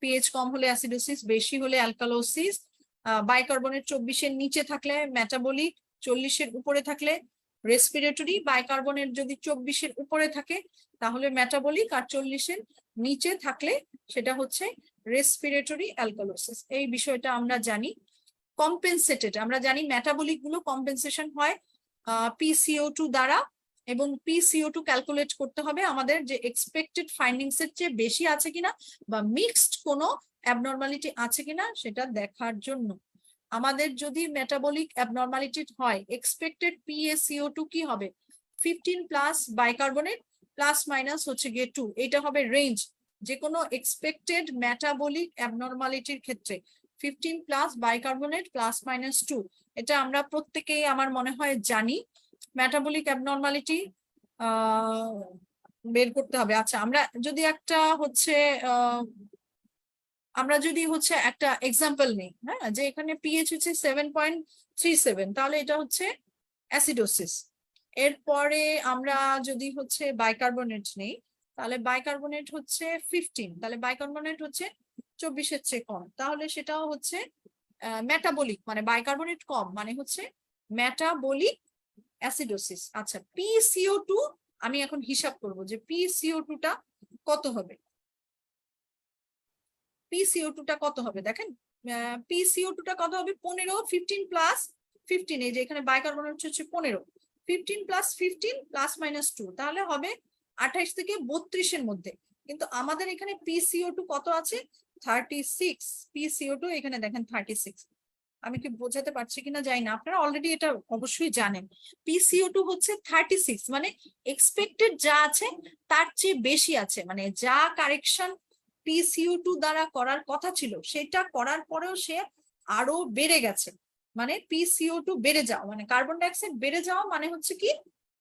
পিএইচ কম হলে অ্যাসিডোসিস, বেশি হলে অ্যালকালোসিস, বাইকার্বনেট 24-এর নিচে থাকলে মেটাবলিক, 40-এর উপরে থাকলে রেসপিরেটরি, বাইকার্বনেট যদি 24-এর উপরে থাকে তাহলে মেটাবলিক, আর 40-এর নিচে থাকলে সেটা হচ্ছে রেসপিরেটরি অ্যালকালোসিস। এই বিষয়টা আমরা জানি। কম্পেনসেটেড আমরা জানি মেটাবলিক গুলো কম্পেনসেশন হয় PCO2 দ্বারা, এবং PCO2 ক্যালকুলেট করতে হবে আমাদের যে এক্সপেক্টেড ফাইন্ডিংস এর চেয়ে বেশি আছে কিনা বা মিক্সড কোনো অ্যাবনর্মালিটি আছে কিনা সেটা দেখার জন্য। আমাদের যদি মেটাবলিক অ্যাবনর্মালিটি হয় এক্সপেক্টেড PaCO2 কি হবে, 15 প্লাস বাইকার্বনেট প্লাস মাইনাস হচ্ছে গিয়ে 2, এটা হবে রেঞ্জ যে কোনো এক্সপেক্টেড মেটাবলিক অ্যাবনর্মালিটির ক্ষেত্রে 15 প্লাস বাইকার্বনেট প্লাস মাইনাস 2, এটা আমরা প্রত্যেকেই আমার মনে হয় জানি। মেটাবলিক অ্যাবনর্মালিটি বের করতে হবে। আচ্ছা, আমরা যদি একটা হচ্ছে আমরা যদি হচ্ছে একটা এক্সাম্পল নিই, হ্যাঁ, যে এখানে পিএইচ হচ্ছে 7.37, তাহলে এটা হচ্ছে অ্যাসিডোসিস। এরপরে আমরা যদি হচ্ছে বাইকার্বনেট নেই, তাহলে বাইকার্বনেট হচ্ছে 15, তাহলে বাইকার্বনেট হচ্ছে 24-এর চেয়ে কম, তাহলে সেটাও হচ্ছে মেটাবলিক, মানে বাইকার্বনেট কম মানে হচ্ছে মেটাবলিক অ্যাসিডোসিস। আচ্ছা, PCO2 আমি এখন হিসাব করব যে PCO2 টা কত হবে। PCO2 টা কত হবে দেখেন, PCO2 টা কত হবে, 15, 15 প্লাস 15, এই যে এখানে বাইকার্বনেট হচ্ছে 15, 15 প্লাস 15 প্লাস মাইনাস 2, তাহলে হবে 28 থেকে 32-এর মধ্যে। কিন্তু আমাদের এখানে PCO2 কত আছে, 36। PCO2 এখানে দেখেন 36। আমি কি বোঝাতে পারছি কিনা জানি না, আপনারা অলরেডি এটা অবশ্যই জানেন। PCO2 হচ্ছে 36, মানে এক্সপেক্টেড যা আছে তার চেয়ে বেশি আছে, মানে যা কারেকশন PCO2 দ্বারা করার কথা ছিল সেটা করার পরেও সে আরো বেড়ে গেছে। মানে PCO2 বেড়ে যাওয়া মানে কার্বন ডাইঅক্সাইড বেড়ে যাওয়া মানে হচ্ছে কি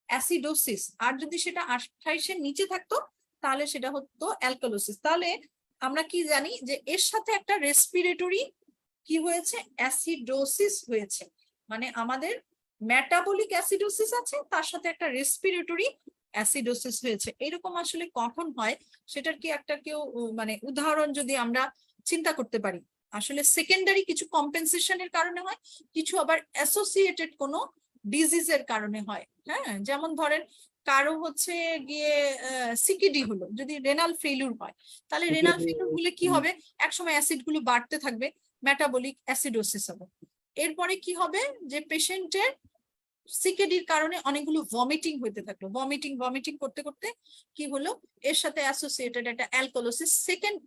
অ্যাসিডোসিস। আর যদি সেটা 28-এর নিচে থাকতো তাহলে সেটা হতো অ্যালকালোসিস। তাহলে আমরা কি জানি যে এর সাথে একটা রেসপিরেটরি কি হয়েছে, অ্যাসিডোসিস হয়েছে। মানে আমাদের মেটাবলিক অ্যাসিডোসিস আছে, তার সাথে একটা রেসপিরেটরি অ্যাসিডোসিস হয়েছে। এরকম আসলে কখন হয় সেটার কি একটা কেউ মানে উদাহরণ যদি আমরা চিন্তা করতে পারি, আসলে সেকেন্ডারি কিছু কম্পেনসেশনের কারণে হয়, কিছু আবার অ্যাসোসিয়েটেড কোনো ডিজিজের কারণে হয়। হ্যাঁ, যেমন ধরেন কারো হচ্ছে গিয়ে সিকিডি হলো, যদি রেনাল ফেইলিউর হয়, তাহলে রেনাল ফেইলিউর হলে কি হবে, একসময় অ্যাসিড গুলো বাড়তে থাকবে, মেটাবলিক অ্যাসিডোসিস হবে। এরপরে কি হবে, যে পেশেন্টের সিকেডির কারণে অনেকগুলো ভমিটিং হতে থাকলো, ভমিটিং ভমিটিং করতে করতে কি হলো, এর সাথে অ্যাসোসিয়েটেড একটা অ্যালকোলোসিস, সেকেন্ড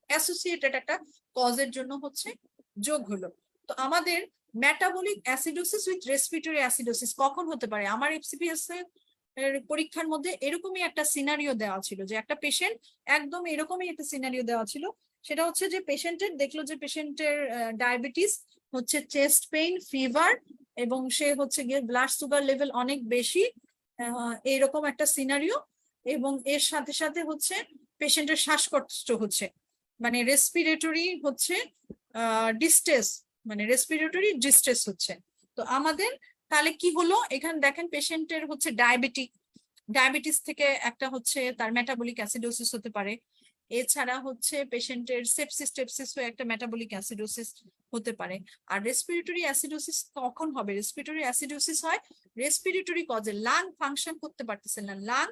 অ্যাসোসিয়েটেড একটা কজের জন্য হচ্ছে যোগ হলো। তো আমাদের metabolic acidosis with respiratory acidosis কখন হতে পারে, আমার এফসিপিএস এর পরীক্ষার মধ্যে এরকমই একটা সিনারিও দেওয়া ছিল, যে একটা পেশেন্ট একদম এরকমই একটা সিনারিও দেওয়া ছিল। সেটা হচ্ছে যে পেশেন্টের দেখলো যে পেশেন্টের ডায়াবেটিস হচ্ছে, চেস্ট পেইন, ফিভার, এবং সে হচ্ছে গিয়ে ব্লাড সুগার লেভেল অনেক বেশি, এইরকম একটা সিনারিও। এবং এর সাথে সাথে হচ্ছে পেশেন্টের শ্বাসকষ্ট হচ্ছে, মানে রেসপিরেটরি হচ্ছে ডিস্ট্রেস, মানে রেসপিরেটরি ডিস্ট্রেস হচ্ছে। তো আমাদের তাহলে কি হলো, এখানে দেখেন পেশেন্টের হচ্ছে ডায়াবেটিস থেকে একটা হচ্ছে তার মেটাবলিক অ্যাসিডোসিস হতে পারে। এছাড়া হচ্ছে পেশেন্টের সেপসিস টেপসিস হয়ে একটা মেটাবলিক অ্যাসিডোসিস হতে পারে। আর রেসপিরেটরি অ্যাসিডোসিস কখন হবে, রেসপিরেটরি অ্যাসিডোসিস হয় রেসপিরেটরি কজে, লাং ফাংশন করতে পারতেছে না, লাং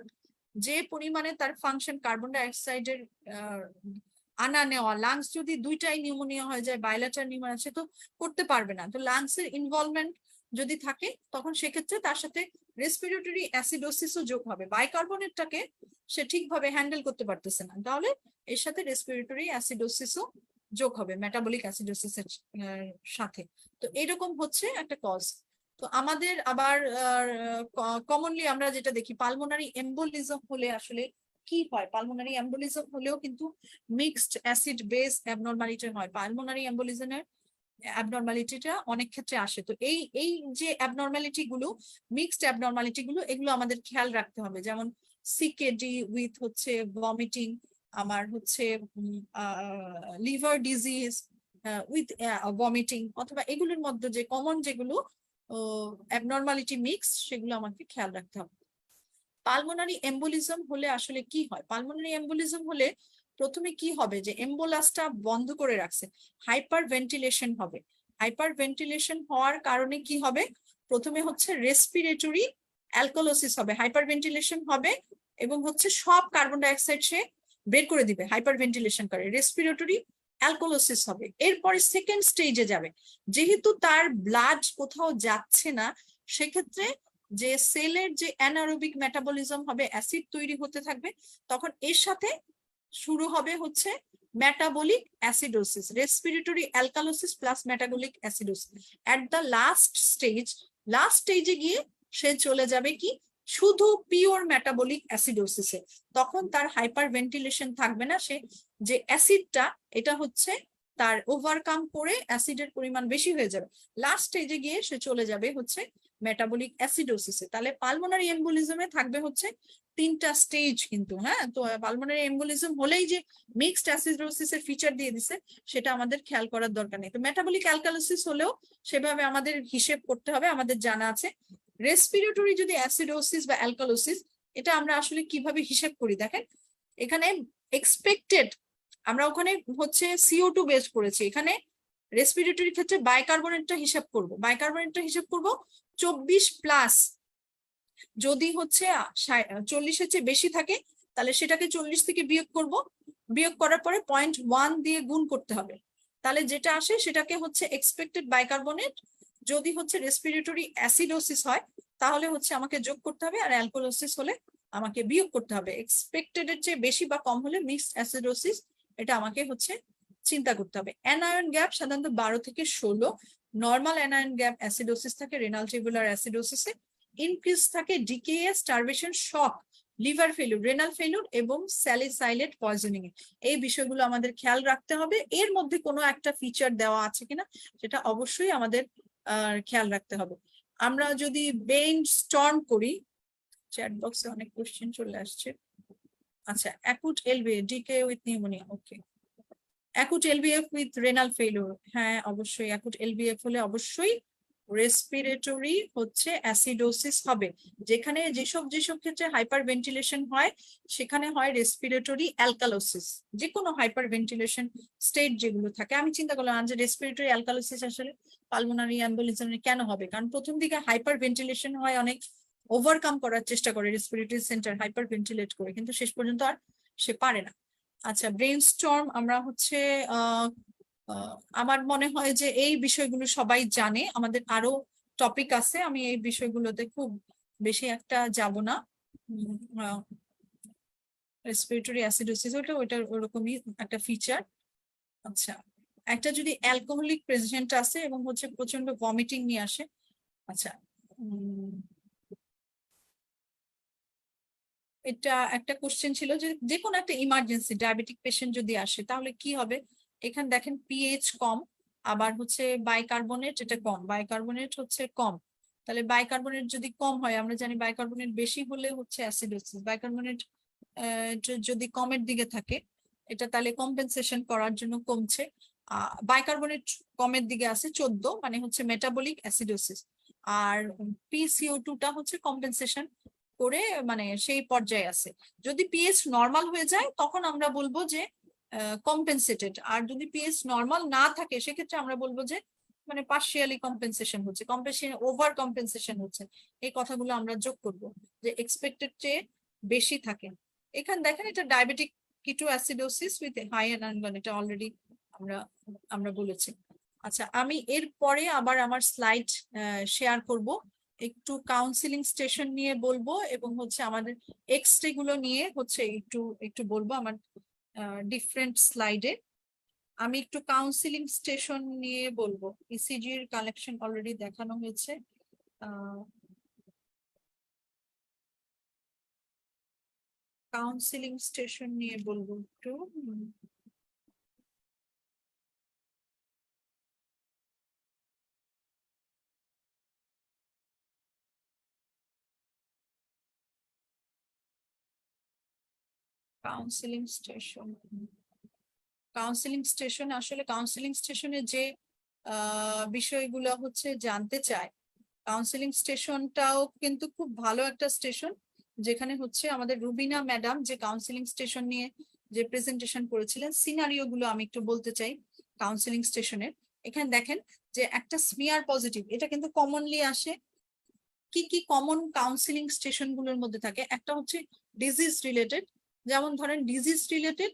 যে পরিমাণে তার ফাংশন কার্বন ডাইঅক্সাইডের আনা নেওয়া, লাংস যদি দুইটাই নিউমোনিয়া হয়ে যায়, বাইলেটার নিউমোনিয়া, সে তো করতে পারবে না। তো লাংস এর ইনভলভমেন্ট যদি থাকে তখন সেক্ষেত্রে তার সাথে রেসপিরেটরি অ্যাসিডোসিসও যোগ হবে, বাইকার্বনেটটাকে সে ঠিকভাবে হ্যান্ডেল করতে পারতেছে না, তাহলে এর সাথে রেসপিরেটরি অ্যাসিডোসিসও যোগ হবে মেটাবলিক অ্যাসিডোসিসের সাথে। তো এরকম হচ্ছে একটা কজ। তো আমাদের আবার কমনলি আমরা যেটা দেখি, পালমোনারি এম্বোলিজম হলে আসলে কি হয়, পালমোনারি এম্বোলিজম হলেও কিন্তু মিক্সড অ্যাসিড বেস অ্যাবনরমালিটি হয়। পালমোনারি এম্বোলিজমের অ্যাবনরমালিটিটা অনেক ক্ষেত্রে আসে। তো এই এই যে অ্যাবনরমালিটি গুলো, মিক্সড অ্যাবনরমালিটি গুলো, এগুলো আমাদের খেয়াল রাখতে হবে। যেমন সিকেডি উইথ হচ্ছে ভমিটিং, আমার হচ্ছে লিভার ডিজিজ উইথ ভমিটিং, অথবা এগুলোর মধ্যে যে কমন যেগুলো অ্যাবনরমালিটি মিক্স, সেগুলো আমাকে খেয়াল রাখতে হবে। পালমোনারি এম্বোলিজম হলে আসলে কি হয়, পালমোনারি এম্বোলিজম হলে প্রথমে কি হবে, যে এম্বোলাসটা বন্ধ করে রাখছে, হাইপার ভেন্টিলেশন হবে। হাইপার ভেন্টিলেশন হওয়ার কারণে কি হবে, প্রথমে হচ্ছে রেসপিরেটরি অ্যালকোলোসিস হবে, হাইপার ভেন্টিলেশন হবে, এবং হচ্ছে সব কার্বন ডাইঅক্সাইড সে বের করে দিবে হাইপার ভেন্টিলেশন করে, রেসপিরেটরি অ্যালকোলোসিস হবে। এরপরে সেকেন্ড স্টেজে যাবে, যেহেতু তার ব্লাড কোথাও যাচ্ছে না, সেক্ষেত্রে যে সেলের যে অ্যানারোবিক মেটাবলিজম হবে, অ্যাসিড তৈরি হতে থাকবে, তখন এর সাথে শুরু হবে হচ্ছে metabolic acidosis, respiratory alkalosis plus metabolic acidosis. At the last স্টেজে গিয়ে সে চলে যাবে কি শুধু পিওর মেটাবলিক অ্যাসিডোসিসে। তখন তার হাইপার ভেন্টিলেশন থাকবে না, সে যে অ্যাসিডটা এটা হচ্ছে তার ওভারকাম করে অ্যাসিডের পরিমাণ বেশি হয়ে যাবে, লাস্ট স্টেজে গিয়ে সে চলে যাবে হচ্ছে মেটাবলিক অ্যাসিডোসিসে। তাহলে পালমোনারি এম্বোলিজমে থাকবে হচ্ছে 3টা স্টেজ কিন্তু, হ্যাঁ। তো পালমোনারি এম্বোলিজম হলেই যে মিক্সড অ্যাসিডোসিসের ফিচার দিয়ে দিছে সেটা আমাদের খেয়াল করার দরকার নেই। তো মেটাবলিক অ্যালকালোসিস হলেও সেভাবে আমাদের হিসেব করতে হবে, আমাদের জানা আছে। রেসপিরেটরি যদি অ্যাসিডোসিস বা অ্যালকালোসিস, এটা আমরা আসলে কিভাবে হিসেব করি দেখেন, এখানে এক্সপেক্টেড আমরা ওখানে হচ্ছে CO2 বেস করেছি, এখানে রেসপিরেটরি ক্ষেত্রে বাইকার্বনেটটা হিসাব করব, বাইকার্বনেটটা হিসাব করব 24+। যদি হচ্ছে 40-এর চেয়ে বেশি থাকে তাহলে সেটাকে 40 থেকে বিয়োগ করব, বিয়োগ করার পরে 0.1 দিয়ে গুণ করতে হবে, তাহলে যেটা আসে সেটাকে হচ্ছে এক্সপেক্টেড বাইকার্বনেট। যদি হচ্ছে রেসপিরেটরি অ্যাসিডোসিস হয় তাহলে হচ্ছে আমাকে যোগ করতে হবে, আর অ্যালকোলোসিস হলে আমাকে বিয়োগ করতে হবে। এক্সপেক্টেড এর চেয়ে বেশি বা কম হলে মিক্সড অ্যাসিডোসিস, এটা আমাকে হচ্ছে চিন্তা করতে হবে। অ্যানায়ন গ্যাপ সাধারণত 12 থেকে 16, নর্মাল অ্যানায়ন গ্যাপ অ্যাসিডোসিস থাকে রেনাল টিউবুলার অ্যাসিডোসিসে, ইনক্রিজ থাকে ডিকেএ, স্টারভেশন, শক, লিভার ফেলিউর, রেনাল ফেলিউর এবং স্যালিসাইলেট পয়জনিং এ। এই বিষয়গুলো আমাদের খেয়াল রাখতে হবে। এর মধ্যে কোনো একটা ফিচার দেওয়া আছে কিনা সেটা অবশ্যই আমাদের খেয়াল রাখতে হবে। আমরা যদি ব্রেইন স্টর্ম করি, চ্যাট বক্সে অনেক কোশ্চেন চলে আসছে। আচ্ছা, acute LBA DK with pneumonia, okay. Acute LVF with renal failure, হ্যাঁ অবশ্যই অ্যাকুট এলবিএফ হলে অবশ্যই রেসপিরেটরি হচ্ছে অ্যাসিডোসিস হবে। যেখানে যেসব ক্ষেত্রে হাইপার ভেন্টিলেশন হয় সেখানে হয় রেসপিরেটরি অ্যালকালোসিস। যে কোনো হাইপার ভেন্টিলেশন স্টেট যেগুলো থাকে, আমি চিন্তা করলাম যে রেসপিরেটরি অ্যালকালোসিস আসলে পালমোনারি এম্বোলিজমে কেন হবে, কারণ প্রথম দিকে হাইপার ভেন্টিলেশন হয়, অনেক ওভারকাম করার চেষ্টা করে রেসপিরেটরি সেন্টার হাইপার ভেন্টিলেট করে, কিন্তু শেষ পর্যন্ত আর সে পারে না। আচ্ছা, ব্রেইন স্টর্ম আমরা হচ্ছে আমার মনে হয় যে এই বিষয়গুলো সবাই জানে। আমাদের আরো টপিক আছে, আমি এই বিষয়গুলোতে খুব বেশি একটা যাব না। রেসপিরেটরি অ্যাসিডোসিস ওটা ওরকমই একটা ফিচার। আচ্ছা, একটা যদি অ্যালকোহলিক প্রেজেন্ট আছে এবং হচ্ছে প্রচন্ড ভমিটিং নিয়ে আসে, আচ্ছা এটা একটা কোশ্চেন ছিল যে কোনো একটা ইমার্জেন্সি ডায়াবেটিক পেশেন্ট যদি আসে তাহলে কি হবে। এখানে দেখেন পিএইচ কম, আবার হচ্ছে বাইকার্বনেট এটা কম, বাইকার্বনেট হচ্ছে কম। তাহলে বাইকার্বনেট যদি কম হয়, আমরা জানি বাইকার্বনেট বেশি হলে হচ্ছে অ্যাসিডোসিস। বাইকার্বনেট যদি কমের দিকে থাকে এটা তাহলে কম্পেনসেশন করার জন্য কমছে। বাইকার্বনেট কমের দিকে আছে 14, মানে হচ্ছে মেটাবলিক অ্যাসিডোসিস। আর PCO2টা হচ্ছে কম্পেনসেশন করে মানে সেই পর্যায়ে আছে। যদি পিএইচ নর্মাল হয়ে যায় তখন আমরা বলবো যে কম্পেনসেটেড, আর যদি পিএইচ নর্মাল না থাকে সেক্ষেত্রে আমরা বলবো যে মানে পার্শিয়ালি কম্পেনসেশন হচ্ছে, ওভার কম্পেনসেশন হচ্ছে। এই কথাগুলো আমরা যোগ করব যে এক্সপেক্টেড চেয়ে বেশি থাকে। এখানে দেখেন এটা ডায়াবেটিক কিটো অ্যাসিডোসিস উইথ হাই অ্যানায়ন, এটা অলরেডি আমরা আমরা বলেছি। আচ্ছা, আমি এর পরে আবার আমার স্লাইড শেয়ার করব, একটু কাউন্সিলিং স্টেশন নিয়ে বলবো এবং হচ্ছে আমাদের এক্সরে গুলো নিয়ে হচ্ছে একটু একটু বলবো আমার ডিফারেন্ট স্লাইডে। আমি একটু কাউন্সিলিং স্টেশন নিয়ে বলবো। ইসিজির কালেকশন অলরেডি দেখানো হয়েছে। কাউন্সিলিং স্টেশন নিয়ে বলবো একটু। কাউন্সিলিং স্টেশন, কাউন্সিলিং স্টেশন আসলে কাউন্সিলিং স্টেশনে যে বিষয়গুলো হচ্ছে জানতে চায়, কাউন্সিলিং স্টেশনটাও কিন্তু খুব ভালো একটা স্টেশন, যেখানে হচ্ছে আমাদের রুবিনা ম্যাডাম যে কাউন্সিলিং স্টেশন নিয়ে যে প্রেজেন্টেশন করেছিলেন, সিনারিও গুলো আমি একটু বলতে চাই কাউন্সিলিং স্টেশনের। এখানে দেখেন যে একটা স্মিয়ার পজিটিভ, এটা কিন্তু কমনলি আসে। কি কি কমন কাউন্সিলিং স্টেশন গুলোর মধ্যে থাকে, একটা হচ্ছে ডিজিজ রিলেটেড, যেমন ধরেন ডিজিজ রিলেটেড,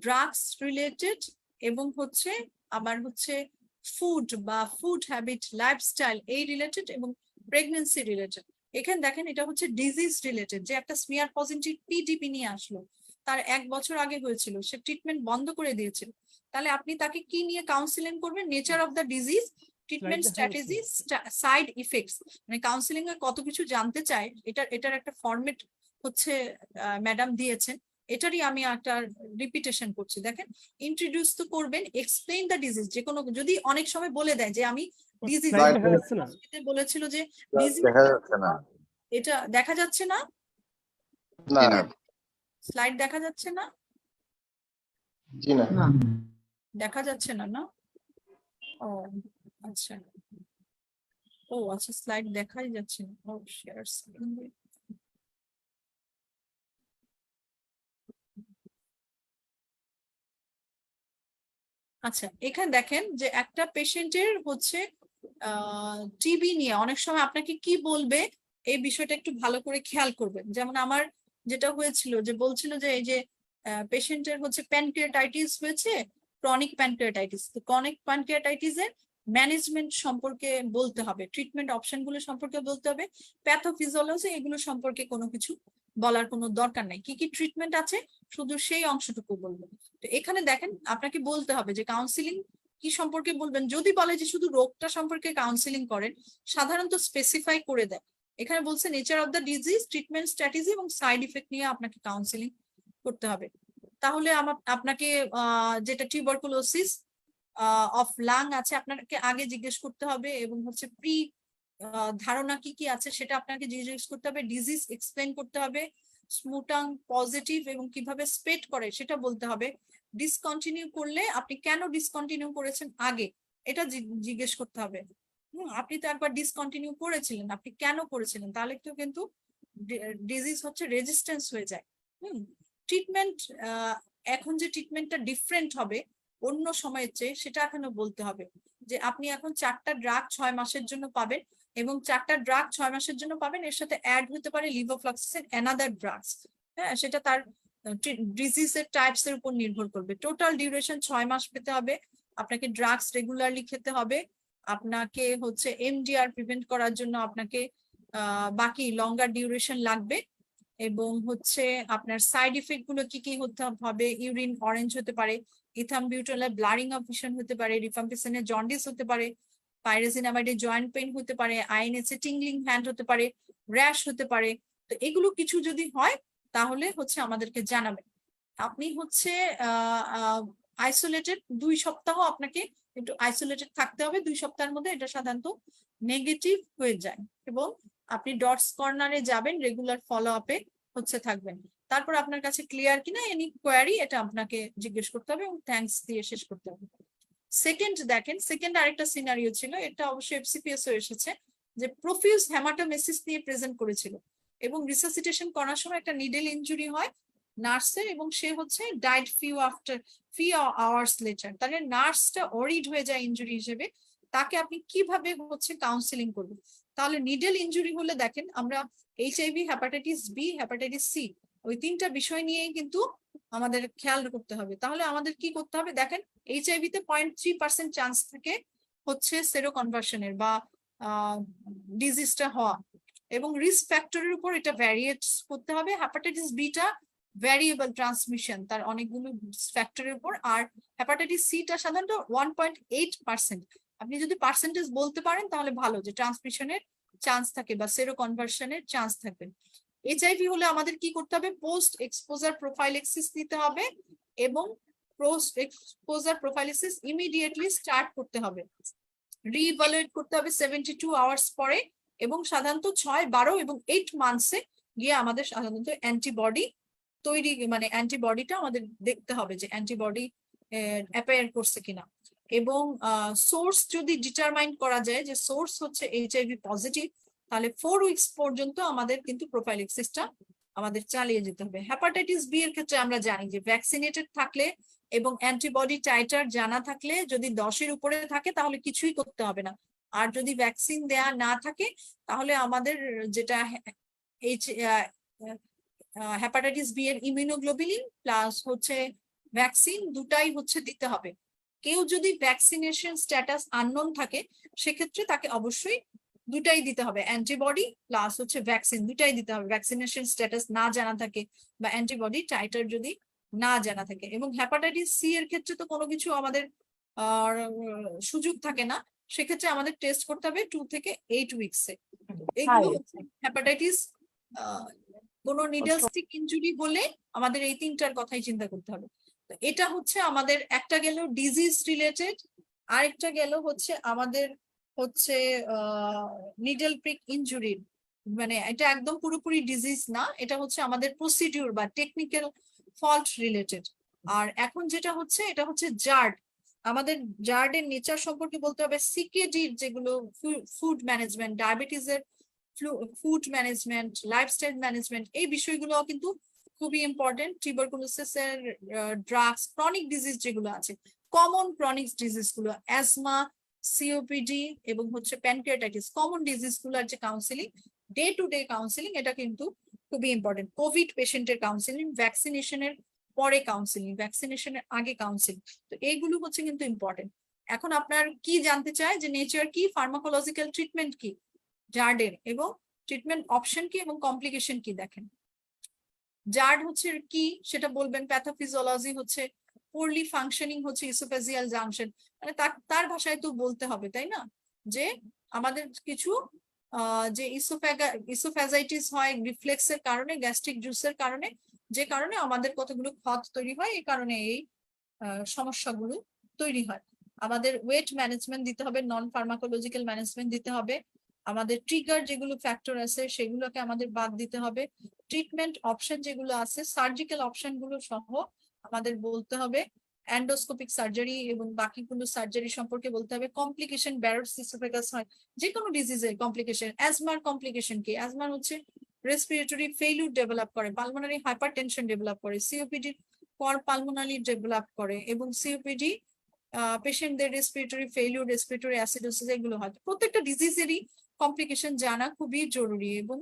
ড্রাগস রিলেটেড, এবং হচ্ছে আবার হচ্ছে ফুড বা ফুড হ্যাবিট লাইফস্টাইল এই রিলেটেড, এবং প্রেগনেন্সি রিলেটেড। এখানে দেখেন এটা হচ্ছে ডিজিজ রিলেটেড, যে একটা স্মিয়ার পজিটিভ পিডিপি নিয়ে আসলো, তার 1 বছর আগে হয়েছিল, সে ট্রিটমেন্ট বন্ধ করে দিয়েছিল, তাহলে আপনি তাকে কি নিয়ে কাউন্সিলিং করবেন? Nature of the disease, treatment strategy, side effects, মানে কাউন্সিলিং এ কত কিছু জানতে চায়, এটার একটা ফরম্যাট হচ্ছে ম্যাডাম দিয়েছেন। এটারই আমি একটা রিপিটেশন করছি। দেখেন, ইন্ট্রোডিউস তো করবেন, এক্সপ্লেইন দ্য ডিজিজ, যে কোনো যদি অনেক সময় বলে দেয় যে আমি ডিজিজ Slide দেখা যাচ্ছে না? বলেছিল যে ডিজিজ, দেখা যাচ্ছে না। এটা দেখা যাচ্ছে না, না, স্লাইড দেখা যাচ্ছে না, জি না। দেখা যাচ্ছে না, না? ও আচ্ছা, ও আচ্ছা, স্লাইড দেখাই যাচ্ছে না। ও শেয়ার স্ক্রিন। আচ্ছা, এখানে দেখেন যে একটা পেশেন্টের হচ্ছে টিবি নিয়ে অনেক সময় আপনাকে কি বলবে এই বিষয়টা একটু ভালো করে খেয়াল করবেন। যেমন আমার যেটা হয়েছিল, যে বলছিল যে এই যে পেশেন্টের হচ্ছে প্যানক্রিয়াটাইটিস হয়েছে, ক্রনিক প্যানক্রিয়াটাইটিস। তো ক্রনিক প্যানক্রিয়াটাইটিসের ম্যানেজমেন্ট সম্পর্কে বলতে হবে, ট্রিটমেন্ট অপশন গুলো সম্পর্কে বলতে হবে, প্যাথোফিজিওলজি এগুলো সম্পর্কে কোনো কিছু বলার কোনো দরকার নাই। কি কি ট্রিটমেন্ট আছে শুধু সেই অংশটুকু বলবো। তো এখানে দেখেন আপনাকে বলতে হবে যে কাউন্সিলিং কি সম্পর্কে বলবেন। যদি বলে যে শুধু রোগটা সম্পর্কে কাউন্সিলিং করেন, সাধারণত স্পেসিফাই করে দেয়। এখানে বলছে nature of the disease, treatment strategy এবং সাইড ইফেক্ট নিয়ে আপনাকে কাউন্সিলিং করতে হবে। তাহলে আপনাকে যেটা টিউবারকুলোসিস অফ লাং আছে আপনাকে আগে জিজ্ঞেস করতে হবে, এবং হচ্ছে প্রি ধারণা কি কি আছে সেটা আপনাকে জিজ্ঞেস করতে হবে, ডিজিজ এক্সপ্লেন করতে হবে, স্মুটাং পজিটিভ এবং কিভাবে স্প্রেড করে সেটা বলতে হবে, ডিসকন্টিনিউ করলে আপনি কেন ডিসকন্টিনিউ করেছেন আগে এটা জিজ্ঞেস করতে হবে। আপনি তো একবার ডিসকন্টিনিউ করেছিলেন, আপনি কেন করেছিলেন, তাহলে কিন্তু ডিজিজ হচ্ছে রেজিস্ট্যান্স হয়ে যায়। ট্রিটমেন্ট, এখন যে ট্রিটমেন্টটা ডিফারেন্ট হবে অন্য সময়ের চেয়ে, সেটা এখনো বলতে হবে যে আপনি এখন 4টা ড্রাগ 6 মাসের জন্য পাবেন, এবং 4টা ড্রাগ 6 মাসের জন্য পাবেন, এর সাথে অ্যাড হতে পারে লিভোফ্লক্সাসিন অ্যানাদার ড্রাগস। হ্যাঁ, সেটা তার ডিজিজের টাইপস এর উপর নির্ভর করবে। টোটাল ডিউরেশন 6 মাস পেতে হবে, আপনাকে ড্রাগস রেগুলারলি খেতে হবে, আপনাকে হচ্ছে এমডিআর প্রিভেন্ট করার জন্য আপনাকে বাকি লঙ্গার ডিউরেশন লাগবে, এবং হচ্ছে আপনার সাইড ইফেক্ট গুলো কি কি হতে হবে, ইউরিন অরেঞ্জ হতে পারে, ইথামবিউটালের ব্লারিং অফ ভিশন হতে পারে, রিফাম্পিসিনের জন্ডিস হতে পারে, পাইরাজিনামাইডের জয়েন্ট পেইন হতে পারে, আইএনএস এ টিংলিং হ্যান্ড হতে পারে, র্যাশ হতে পারে। তো এগুলো কিছু যদি হয় তাহলে হচ্ছে আমাদেরকে জানাবেন। আপনি হচ্ছে আইসোলেটেড 2 সপ্তাহ আপনাকে একটু আইসোলেটেড থাকতে হবে। 2 সপ্তাহের মধ্যে এটা সাধারণত নেগেটিভ হয়ে যায়, এবং আপনি ডটস কর্নারে যাবেন, রেগুলার ফলো আপে হচ্ছে থাকবেন। তারপর আপনার কাছে ক্লিয়ার কিনা এনি কোয়ারি এটা আপনাকে জিজ্ঞেস করতে হবে এবং থ্যাঙ্কস দিয়ে শেষ করতে হবে। সেকেন্ড দেখেন, সেকেন্ড আরেকটা সিনারিও ছিল, এটা অবশ্যই এফসিপিএস এসেছে, যে প্রফিউজ হেমাটোমেসিস নিয়ে প্রেজেন্ট করেছিল, এবং রিসাসিটেশন করার সময় একটা নিডেল ইনজুরি হয় নার্সের, এবং সে হচ্ছে ডাইড ফিউ আওয়ার্স লেটার। তাহলে নার্সটা অরিড হয়ে যায় ইনজুরি হিসেবে, তাকে আপনি কিভাবে হচ্ছে কাউন্সিলিং করবেন। তাহলে নিডেল ইনজুরি হলে দেখেন আমরা HIV, hepatitis B, hepatitis C, ওই 3টা বিষয় নিয়েই কিন্তু আমাদের খেয়াল করতে হবে। তাহলে আমাদের কি করতে হবে দেখেন, এইচআইভি তে 0.3% চান্স থাকে হচ্ছে সেরো কনভার্সনের বা ডিজিজটা হওয়া, এবং রিস্ক ফ্যাক্টরের উপর এটা ভ্যারিয়েট করতে হবে। হেপাটাইটিস বিটা ভ্যারিয়েবল ট্রান্সমিশন, তার অনেকগুলো ফ্যাক্টরের উপর, আর হেপাটাইটিস সিটা সাধারণত 1.8%। আপনি যদি পার্সেন্টেজ বলতে পারেন তাহলে ভালো, যে ট্রান্সমিশনের চান্স থাকে বা সেরো কনভার্সনের চান্স থাকবে। এইচআইভি হলে আমাদের কি করতে হবে, পোস্ট এক্সপোজার প্রোফাইলেক্সিস নিতে হবে, এবং post exposure prophylaxis immediately start করতে হবে, রিইভালুয়েট করতে হবে 72 আওয়ার্স পরে, এবং সাধারণত 6, 12 এবং 8 মান্থসে গিয়ে আমাদের সাধারণত অ্যান্টিবডি তৈরি, মানে অ্যান্টিবডিটা আমাদের দেখতে হবে যে অ্যান্টিবডি অ্যাপিয়ার করছে কিনা, এবং সোর্স যদি ডিটারমাইন করা যায় যে সোর্স হচ্ছে এইচআইভি পজিটিভ, তাহলে 4 উইকস পর্যন্ত আমাদের কিন্তু প্রোফাইলেক্সিসটা আমাদের চালিয়ে যেতে হবে। হেপাটাইটিস বি এর ক্ষেত্রে আমরা জানি যে ভ্যাকসিনেটেড থাকলে এবং অ্যান্টিবডি টাইটার জানা থাকলে, যদি 10-এর উপরে থাকে তাহলে কিছুই করতে হবে না, আর যদি ভ্যাকসিন দেয়া না থাকে তাহলে আমাদের যেটা হেপাটাইটিস বি এর ইমিউনোগ্লোবুলিন প্লাস হচ্ছে ভ্যাকসিন দুটাই হচ্ছে দিতে হবে। কেউ যদি ভ্যাকসিনেশন স্ট্যাটাস আননোন থাকে সেক্ষেত্রে তাকে অবশ্যই দুটাই দিতে হবে, অ্যান্টিবডি প্লাস হচ্ছে ভ্যাকসিন দুটাই দিতে হবে, ভ্যাকসিনেশন স্ট্যাটাস না জানা থাকে বা অ্যান্টিবডি টাইটার যদি না জানা থাকে। এবং হেপাটাইটিস সি এর ক্ষেত্রে তো কোনো কিছু আমাদের সুযোগ থাকে না, সেক্ষেত্রে আমাদের টেস্ট করতে হবে 2 থেকে 8 উইকসে। এগুলো হেপাটাইটিস কোনো নিডল স্টিক ইনজুরি হলে আমাদের এই তিনটার কথাই চিন্তা করতে হবে। তো এটা হচ্ছে আমাদের, একটা গেল ডিজিজ রিলেটেড, আরেকটা গেল হচ্ছে আমাদের হচ্ছে নিডল প্রিক ইনজুরি, মানে এটা একদম পুরোপুরি ডিজিজ না, এটা হচ্ছে আমাদের প্রসিডিউর বা টেকনিক্যাল ফল্ট রিলেটেড। আর এখন যেটা হচ্ছে এটা হচ্ছে জার্ড, আমাদের জার্ডের নেচার সম্পর্কে বলতে হবে, সিকেডির যেগুলো ফুড ম্যানেজমেন্ট, ডায়াবেটিসের ফুড ম্যানেজমেন্ট, লাইফস্টাইল ম্যানেজমেন্ট, এই বিষয়গুলো কিন্তু খুবই ইম্পর্টেন্ট। টিউবারকুলোসিস এর ড্রাগস, ক্রনিক ডিজিজ যেগুলো আছে, কমন ক্রনিক ডিজিজ গুলো, অ্যাজমা, সিওপিডি এবং হচ্ছে প্যানক্রিয়াটাইটিস, কমন ডিজিজ গুলোর যে counselling, day to day counselling, এটা কিন্তু খুবই ইম্পর্টেন্ট। কোভিড পেশেন্টের কাউন্সিলিং, ভ্যাকসিনেশনের পরে কাউন্সিলিং, ভ্যাকসিনেশনের আগে কাউন্সিলিং, তো এইগুলো হচ্ছে কিন্তু ইম্পর্টেন্ট। এখন আপনার কি জানতে চায় যে নেচার কি, ফার্মাকোলজিক্যাল ট্রিটমেন্ট কি জার্ডের, এবং ট্রিটমেন্ট অপশন কি এবং কমপ্লিকেশন কি। দেখেন জার্ড হচ্ছে কি সেটা বলবেন, প্যাথোফিজিওলজি হচ্ছে পোরলি ফাংশনিং হচ্ছে ইসোফেজিয়াল জাংশন, মানে তার ভাষায় তো বলতে হবে তাই না, যে আমাদের কিছু যে ইসোফ্যাজাইটিস হয় রিফ্লেক্সের কারণে, গ্যাস্ট্রিক জুসের কারণে, যে কারণে আমাদের কতগুলো ক্ষত তৈরি হয়, এই কারণে এই সমস্যাগুলো তৈরি হয়। আমাদের ওয়েট ম্যানেজমেন্ট দিতে হবে, নন ফার্মাকোলজিক্যাল ম্যানেজমেন্ট দিতে হবে, আমাদের ট্রিগার যেগুলো ফ্যাক্টর আছে সেগুলোকে আমাদের বাদ দিতে হবে, ট্রিটমেন্ট অপশন যেগুলো আছে সার্জিক্যাল অপশন গুলো সহ আমাদের বলতে হবে, এন্ডোস্কোপিক সার্জারি এবং বাকিগুলো সার্জারি সম্পর্কে বলতে হবে, কমপ্লিকেশন ব্যারোস ইসোফেগাস হয় যে কোনো ডিজিজের কমপ্লিকেশন। অ্যাজমার কমপ্লিকেশন কি, অ্যাজমার হচ্ছে রেসপিরেটরি ফেইলিউর ডেভেলপ করে, পালমোনারি হাইপারটেনশন ডেভেলপ করে, সিওপিডি পর পালমোনারি ডেভেলপ করে, এবং সিওপিডি পেশেন্টদের রেসপিরেটরি ফেইলিউর, রেসপিরেটরি অ্যাসিডোসিস এগুলো হয়। প্রত্যেকটা ডিজিজেরই কমপ্লিকেশন জানা খুবই জরুরি, এবং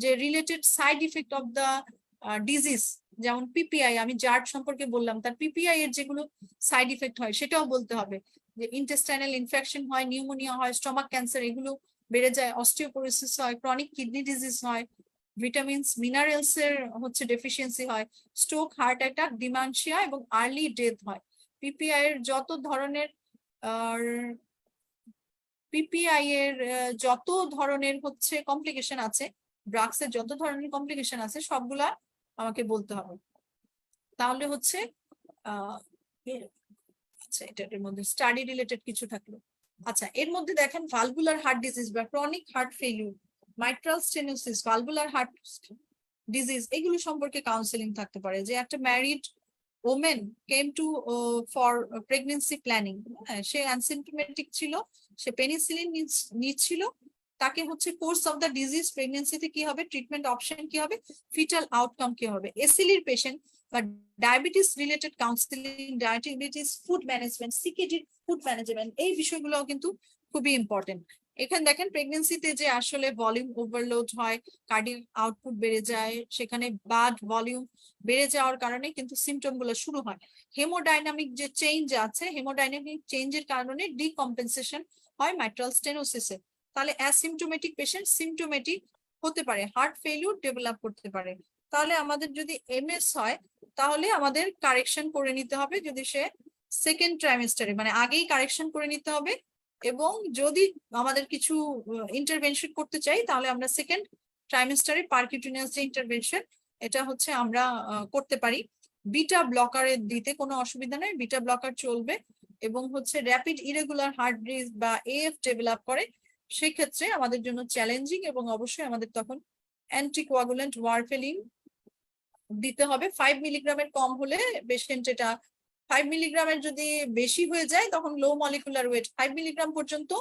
যে related side effect of the disease, যেমন পিপিআই, আমি জার্ড সম্পর্কে বললাম, তার পিপিআই এর যেগুলো সাইড ইফেক্ট হয় সেটাও বলতে হবে, যে ইন্টেস্টাইনাল ইনফেকশন হয়, নিউমোনিয়া হয়, স্টমাক ক্যান্সার এগুলো বেড়ে যায়, অস্টিওপোরোসিস হয়, ক্রনিক কিডনি ডিজিজ হয়, ভিটামিনস মিনারেলস এর হচ্ছে ডেফিসিয়েন্সি হয়, স্ট্রোক, হার্ট অ্যাটাক, ডিমেনশিয়া এবং আর্লি ডেথ হয়। পিপিআই এর যত ধরনের যত ধরনের হচ্ছে কমপ্লিকেশন আছে, ড্রাগস এর যত ধরনের কমপ্লিকেশন আছে সবগুলা আমাকে বলতে হবে। তাহলে হচ্ছে আচ্ছা এটার মধ্যে স্টাডি রিলেটেড কিছু থাকলো। আচ্ছা এর মধ্যে দেখেন ভালভুলার হার্ট ডিজিজ বা chronic heart failure, mitral stenosis, valvular heart disease, এগুলো সম্পর্কে কাউন্সিলিং থাকতে পারে। যে একটা married women came to for pregnancy planning, সে অ্যানসিম্পটোমেটিক ছিল, সে পেনিসিলিন নিচ্ছিল, তাকে হচ্ছে কোর্স অফ দ্য ডিজিজ প্রেগনেন্সিতে কি হবে, ট্রিটমেন্ট অপশন কি হবে, ফিটাল আউটকাম কি হবে, এসিলির পেশেন্ট বা diabetes related counselling, diabetes food management, CKD food management, এই বিষয়গুলো কিন্তু খুবই ইম্পর্টেন্ট। এখানে দেখেন প্রেগনেন্সিতে যে আসলে ভলিউম ওভারলোড হয়, কার্ডিয়াক আউটপুট বেড়ে যায়, সেখানে ব্লাড ভলিউম বেড়ে যাওয়ার কারণে কিন্তু সিমটম গুলো শুরু হয়। হেমোডাইনামিক যে চেঞ্জ আছে, হেমোডাইনামিক চেঞ্জের কারণে ডিকম্পেনসেশন হয় মাইট্রাল স্টেনোসিসে। তাহলে অ্যাসিমটোমেটিক পেশেন্ট সিমটোমেটিক হতে পারে, হার্ট ফেলিউর ডেভেলপ করতে পারে। তাহলে আমাদের যদি এমএস হয় তাহলে আমাদের কারেকশন করে নিতে হবে, যদি সে সেকেন্ড ট্রাইমেস্টারে মানে আগেই কারেকশন করে নিতে হবে, এবং যদি আমাদের কিছু ইন্টারভেনশন করতে চাই তাহলে আমরা সেকেন্ড ট্রাইমেস্টারে পারকিউটিনিয়াস যে ইন্টারভেনশন এটা হচ্ছে আমরা করতে পারি। বিটা ব্লকারে দিতে কোনো অসুবিধা নেই, বিটা ব্লকার চলবে, এবং হচ্ছে র্যাপিড ইরেগুলার হার্ট ডিজিজ বা এএফ ডেভেলপ করে, সেক্ষেত্রে আমাদের জন্য চ্যালেঞ্জিং, এবং অবশ্যই আমাদের তখন অ্যান্টিকোয়াগুলেন্ট ওয়ারফেরিন দিতে হবে। 5 মিলিগ্রামের কম হলে পেশেন্ট, এটা 5 মিলিগ্রামের যদি বেশি হয়ে যায় তখন লো মলিকুলার ওয়েট 5 মিলিগ্রাম পর্যন্ত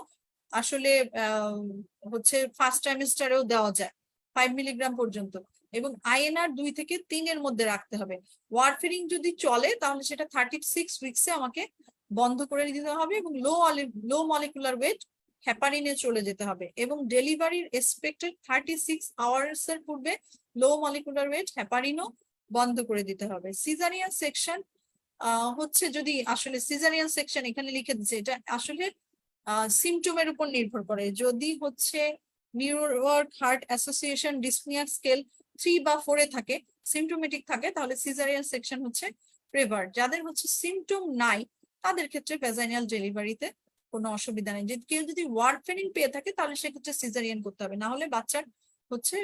আসলে হচ্ছে ফার্স্ট ট্রাইমেস্টারেও দেওয়া যায় 5 মিলিগ্রাম পর্যন্ত, এবং আইএনআর 2 থেকে 3 এর মধ্যে রাখতে হবে। ওয়ারফেরিন যদি চলে তাহলে সেটা 36 উইকসে আমাকে বন্ধ করে দিতে হবে, এবং লো মলিকুলার ওয়েট হেপারিনে চলে যেতে হবে, এবং ডেলিভারির এক্সপেক্টেড 36 আওয়ার্স এর পূর্বে লো মলিকুলার ওয়েট হেপারিনও বন্ধ করে দিতে হবে। সিজারিয়ান সেকশন হচ্ছে, যদি আসলে সিজারিয়ান সেকশন এখানে লিখে দিচ্ছে, এটা আসলে সিমটমের উপর নির্ভর করে। যদি হচ্ছে নিউরোওয়ার্ক হার্ট অ্যাসোসিয়েশন ডিসনিয়া স্কেল 3 বা 4 এ থাকে, সিমটোমেটিক থাকে, তাহলে সিজারিয়ান সেকশন হচ্ছে প্রেভার। যাদের হচ্ছে সিমটম নাই তাদের ক্ষেত্রে ভ্যাজাইনাল ডেলিভারিতে কোনো অসুবিধা নেই। কেউ যদি ওয়ারফেরিন পেয়ে থাকে তাহলে সেক্ষেত্রে সিজারিয়ান করতে হবে, না হলে বাচ্চার হচ্ছে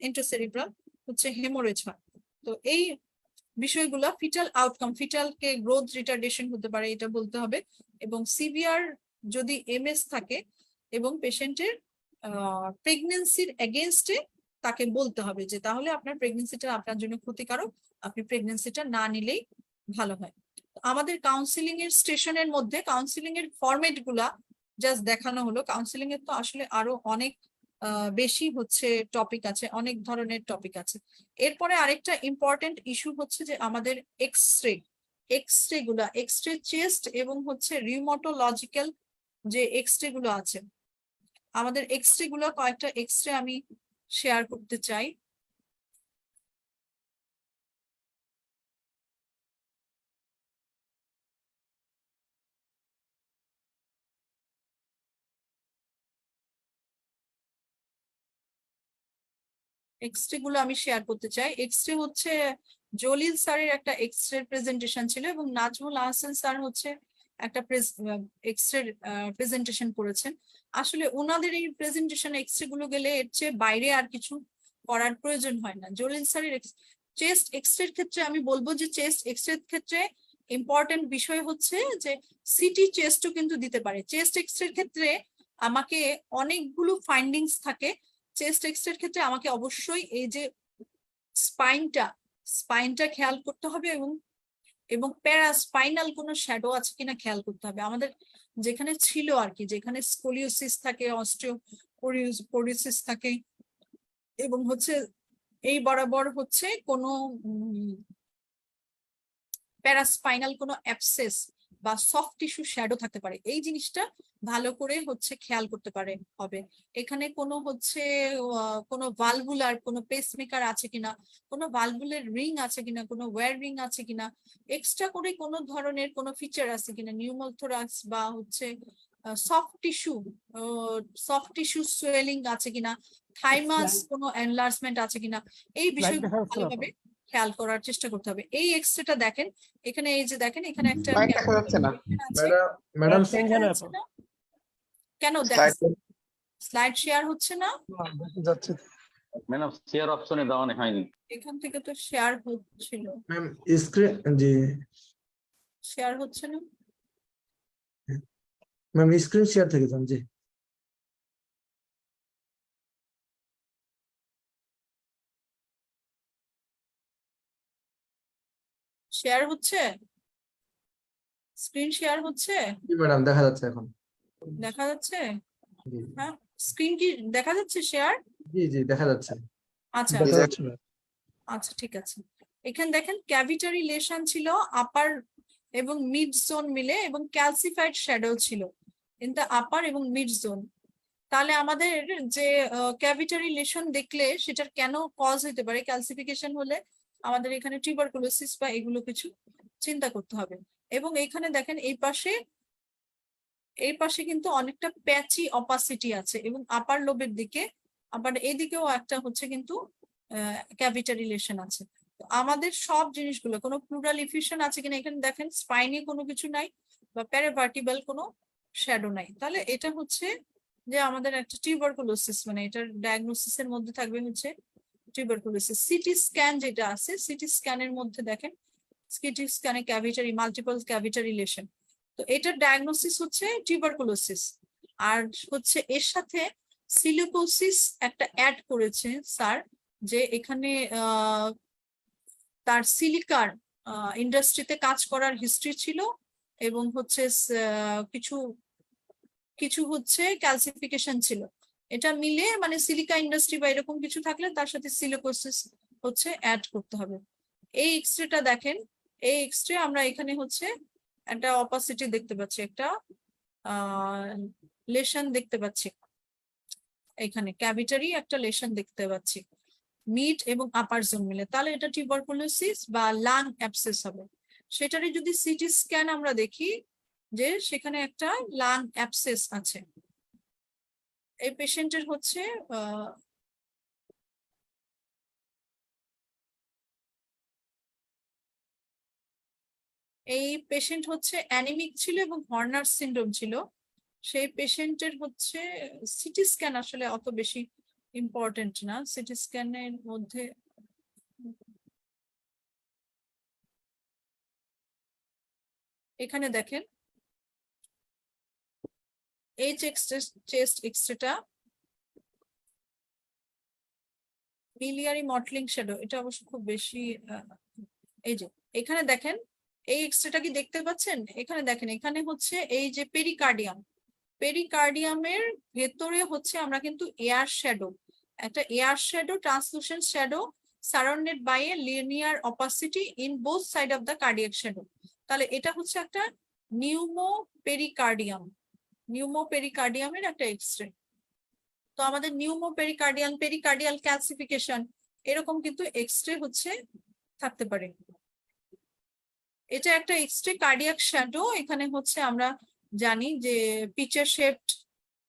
ইন্ট্রাসেরিব্রাল হচ্ছে হেমোরেজ হয়। তো এই বিষয়গুলো ফিটাল আউটকাম, ফিটালকে গ্রোথ রিটার্ডেশন হতে পারে এটা বলতে হবে, এবং সিভিয়ার যদি এমএস থাকে এবং পেশেন্টের প্রেগনেন্সির এগেনস্টে তাকে বলতে হবে যে তাহলে আপনার প্রেগনেন্সিটা আপনার জন্য ক্ষতিকারক, আপনি প্রেগনেন্সিটা না নিলেই ভালো হয়। আমাদের কাউন্সিলিং এর স্টেশনের মধ্যে কাউন্সিলিং এর ফরম্যাট গুলা জাস্ট দেখানো হলো। কাউন্সিলিং এর তো আসলে আরো অনেক বেশি হচ্ছে টপিক আছে, অনেক ধরনের টপিক আছে। এরপরে আরেকটা ইম্পর্টেন্ট ইস্যু হচ্ছে যে আমাদের এক্সরে, এক্সরে গুলা, এক্সরে চেস্ট এবং হচ্ছে রিউমাটোলজিক্যাল যে এক্সরে গুলো আছে, আমাদের এক্সরে গুলো কয়েকটা এক্সরে আমি শেয়ার করতে চাই। এক্সরে গুলো আমি শেয়ার করতে চাই। এক্সরে হচ্ছে জলিল স্যারের একটা এক্সরে প্রেজেন্টেশন ছিল এবং নাজমুল আহসান স্যার হচ্ছে একটা এক্সরে প্রেজেন্টেশন করেছেন। আসলে ওনাদের এই প্রেজেন্টেশন এক্সরে গুলো গেলে এর চেয়ে বাইরে আর কিছু করার প্রয়োজন হয় না। জলিল স্যারের চেস্ট এক্সরের ক্ষেত্রে আমি বলবো যে চেস্ট এক্সরের ক্ষেত্রে ইম্পর্টেন্ট বিষয় হচ্ছে যে সিটি চেস্টও কিন্তু দিতে পারে। চেস্ট এক্সরের ক্ষেত্রে আমাকে অনেকগুলো ফাইন্ডিংস থাকে। চেস্ট এক্সরের ক্ষেত্রে আমাকে অবশ্যই এই যে স্পাইনটা খেয়াল করতে হবে এবং এবং প্যারাস্পাইনাল কোনো শ্যাডো আছে কিনা খেয়াল করতে হবে। আমাদের যেখানে ছিল আর কি, যেখানে স্কোলিওসিস থাকে, অস্টিওপোরিওসিস থাকে এবং হচ্ছে এই বরাবর হচ্ছে কোনো প্যারাস্পাইনাল কোনো অ্যাবসেস বা সফট টিস্যু শ্যাডো থাকতে পারে, এই জিনিসটা ভালো করে হচ্ছে খেয়াল করতে পারে হবে। এখানে কোনো হচ্ছে কোনো ভালভুলার কোনো পেসমেকার আছে কিনা, কোনো ভালভুলের রিং আছে কিনা, কোনো ওয়্যার রিং আছে কিনা, এক্সট্রা করে কোনো ধরনের কোনো ফিচার আছে কিনা, নিউমোথোরাক্স বা হচ্ছে সফট টিস্যু সোয়েলিং আছে কিনা, থাইমাস কোনো এনলার্জমেন্ট আছে কিনা, এই বিষয়গুলো ভালোভাবে খেয়াল করার চেষ্টা করতে হবে। এই এক্সরেটা দেখেন, এখানে এই যে দেখেন এখানে একটা লাইট দেখা যাচ্ছে না ম্যাডাম দেখা যাচ্ছে না? কেন স্লাইড স্লাইড শেয়ার হচ্ছে না? যাচ্ছে ম্যাডাম শেয়ার অপশনে দেওয়া হয়নি। এখান থেকে তো শেয়ার হচ্ছিল, ম্যাম স্ক্রিন জি শেয়ার হচ্ছে না। ম্যাম স্ক্রিন শেয়ার থেকে যান জি শেয়ার হচ্ছে, স্ক্রিন শেয়ার হচ্ছে, জি ম্যাডাম দেখা যাচ্ছে এখন দেখা যাচ্ছে। জি হ্যাঁ, স্ক্রিন কি দেখা যাচ্ছে শেয়ার? জি জি দেখা যাচ্ছে আচ্ছা দেখা যাচ্ছে না আচ্ছা ঠিক আছে। এখানে দেখেন ক্যাভিটারি লেশন ছিল আপার এবং মিড জোন মিলে এবং ক্যালসিফাইড শ্যাডো ছিল ইন দ্য আপার এবং মিড জোন। তাহলে আমাদের যে ক্যাভিটারি লেশন দেখলে সেটার কেন কজ হতে পারে, ক্যালসিফিকেশন হলে আমাদের এখানে টিউবারকুলোসিস বা এগুলো কিছু চিন্তা করতে হবে। এবং এইখানে দেখেন এই পাশে কিন্তু অনেকটা প্যাচি অপাসিটি আছে এবং আপার লোবের দিকে আবার এইদিকেও একটা হচ্ছে কিন্তু ক্যাভিটারি লেশন আছে। তো আমাদের সব জিনিসগুলো কোনো প্লুরাল ইফিউশন আছে কিনা, এখানে দেখেন স্পাইনে কোনো কিছু নাই বা প্যারাভার্টিবাল কোনো শ্যাডো নাই, তাহলে এটা হচ্ছে যে আমাদের একটা টিউবারকুলোসিস, মানে এটার ডায়াগনোসিসের মধ্যে থাকবে হচ্ছে টিউবারকুলোসিস। সিটি স্ক্যান যেটা আছে, সিটি স্ক্যানের মধ্যে দেখেন সিটি স্ক্যানে ক্যাভিটারি মাল্টিপল ক্যাভিটারি লেশন, তো এটার ডায়াগনোসিস হচ্ছে টিউবারকুলোসিস। আর হচ্ছে এর সাথে সিলিকোসিস একটা অ্যাড করেছে স্যার, যে এখানে তার সিলিকার ইন্ডাস্ট্রিতে কাজ করার হিস্ট্রি ছিল এবং হচ্ছে কিছু কিছু হচ্ছে ক্যালসিফিকেশন ছিল, এটা মিলে মানে সিলিকা ইন্ডাস্ট্রি বা এরকম কিছু থাকলে তার সাথে সিলিকোসিস হচ্ছে অ্যাড করতে হবে। এই এক্সরেটা দেখেন, এই এক্সরে আমরা এখানে হচ্ছে একটা অপাসিটি দেখতে পাচ্ছি, একটা লেশন দেখতে পাচ্ছি, এখানে ক্যাভিটারি একটা লেশন দেখতে পাচ্ছি মিড এবং আপার জোন মিলে, তাহলে এটা টিউবারকুলোসিস বা লাং অ্যাবসেস হবে। সেটারই যদি সিটি স্ক্যান আমরা দেখি যে সেখানে একটা লাং অ্যাবসেস আছে। এই পেশেন্টের হচ্ছে এই পেশেন্ট হচ্ছে অ্যানিমিক ছিল এবং হর্নার সিনড্রোম ছিল। সেই পেশেন্টের হচ্ছে সিটি স্ক্যান আসলে অত বেশি ইম্পর্টেন্ট না সিটি স্ক্যানের মধ্যে। এখানে দেখেন এই চেস্ট এক্সরেটা মিলিয়ারি মটলিং শ্যাডো, এটা অবশ্য খুব বেশি এই যে এখানে দেখেন এই এক্সরেটা কি দেখতে পাচ্ছেন? এখানে দেখেন এখানে হচ্ছে এই যে পেরিকার্ডিয়ামের ভেতরে হচ্ছে আমরা কিন্তু এয়ার শ্যাডো, একটা air shadow translucent shadow surrounded by a linear opacity in both side of the cardiac shadow. তাহলে এটা হচ্ছে একটা নিউমোপেরিকার্ডিয়ামের একটা এক্সরে। তো আমাদের পেরিকার্ডিয়াল ক্যালসিফিকেশন এরকম কিন্তু এক্সরে হচ্ছে থাকতে পারে। এটা একটা এক্সরে কার্ডিয়াক শ্যাডো। এখানে হচ্ছে আমরা জানি যে পিচার শেপড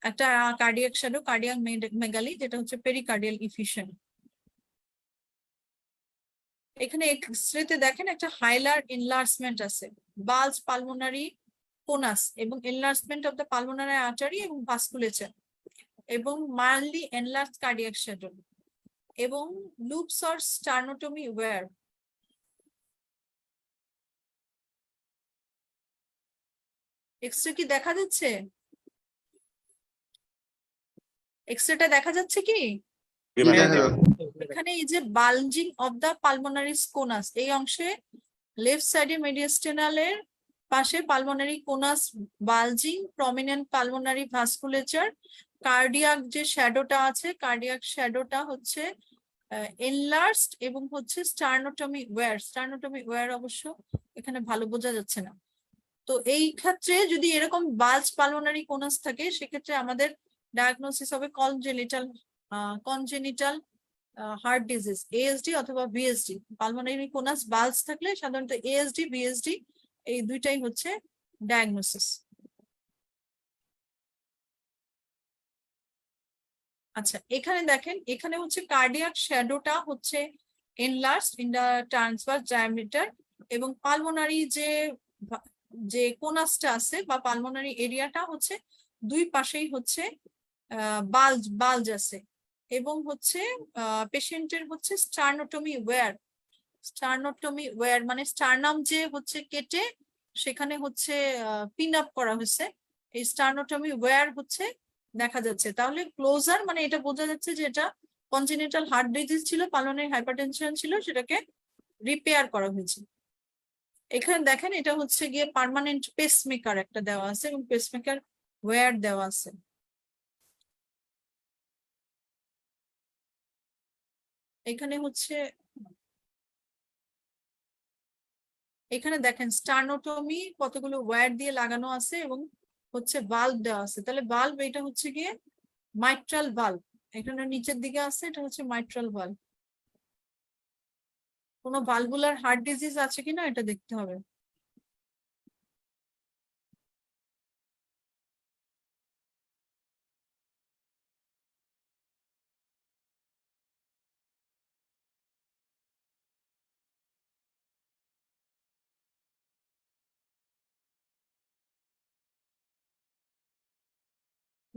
একটা কার্ডিয়াক শ্যাডো, কার্ডিয়াক মেগালি, যেটা হচ্ছে পেরিকার্ডিয়াল ইফিউশন। এখানে এক্সরেতে দেখেন একটা হাইলার এনলার্জমেন্ট আছে, বাল্জ পালমোনারি কোনাস এবং enlargement of the pulmonary artery এবং ভাস্কুলেচার এবং মাইল্ডলি এনলার্জ কার্ডিয়াক শ্যাডো এবং লুপস অর স্টার্নোটমি ওয়্যার। এক্সরে কি দেখা যাচ্ছে? এক্সরেটা দেখা যাচ্ছে কি? এখানে এই যে bulging of the pulmonary conus, এই অংশে লেফট সাইডে মেডিয়াস্টেনালের পাশে pulmonary conus bulging, prominent pulmonary vasculature, cardiac যে শ্যাডোটা আছে, কার্ডিয়াক শ্যাডোটা হচ্ছে এনলার্জড এবং হচ্ছে স্টার্নোটমি ওয়্যার অবশ্য এখানে ভালো বোঝা যাচ্ছে না। তো এই ক্ষেত্রে যদি এরকম বাল্জ পালমোনারি কোনাস থাকে সেক্ষেত্রে আমাদের ডায়াগনোসিস হবে কনজেনিটাল হার্ট ডিজিজ, এএসডি অথবা ভিএসডি। পালমোনারি কোনাস বাল্জ থাকলে সাধারণত এএসডি ভিএসডি এই দুইটাই হচ্ছে ডায়াগনোসিস। আচ্ছা এখানে দেখেন এখানে হচ্ছে কার্ডিয়াক শ্যাডোটা হচ্ছে enlarged in the transverse diameter এবং পালমোনারি যে কোনাসটা আছে বা পালমোনারি এরিয়াটা হচ্ছে দুই পাশেই হচ্ছে বাল্জ আছে এবং হচ্ছে পেশেন্টের হচ্ছে স্টার্নোটমি ওয়্যার মানে স্টার্নাম যে হচ্ছে কেটে সেখানে হচ্ছে পিন আপ করা হয়েছে, এই স্টার্নোটমি ওয়্যার হচ্ছে দেখা যাচ্ছে। তাহলে ক্লোজার মানে এটা বোঝা যাচ্ছে যে এটা কনজেনিটাল হার্ট ডিজিজ ছিল, পালমোনারি হাইপারটেনশন ছিল, সেটাকে রিপেয়ার করা হয়েছে। এখানে দেখেন এটা হচ্ছে গিয়ে পার্মানেন্ট পেসমেকার একটা দেওয়া আছে এবং পেসমেকার ওয়্যার দেওয়া আছে। এখানে হচ্ছে এখানে দেখেন স্টার্নোটমি কতগুলো ওয়্যার দিয়ে লাগানো আছে এবং হচ্ছে বাল্ব দেওয়া আছে। তাহলে বাল্ব এটা হচ্ছে গিয়ে মাইট্রাল বাল্ব, এখানে নিচের দিকে আছে, এটা হচ্ছে মাইট্রাল বাল্ব। কোনো ভালভুলার হার্ট ডিজিজ আছে কিনা এটা দেখতে হবে।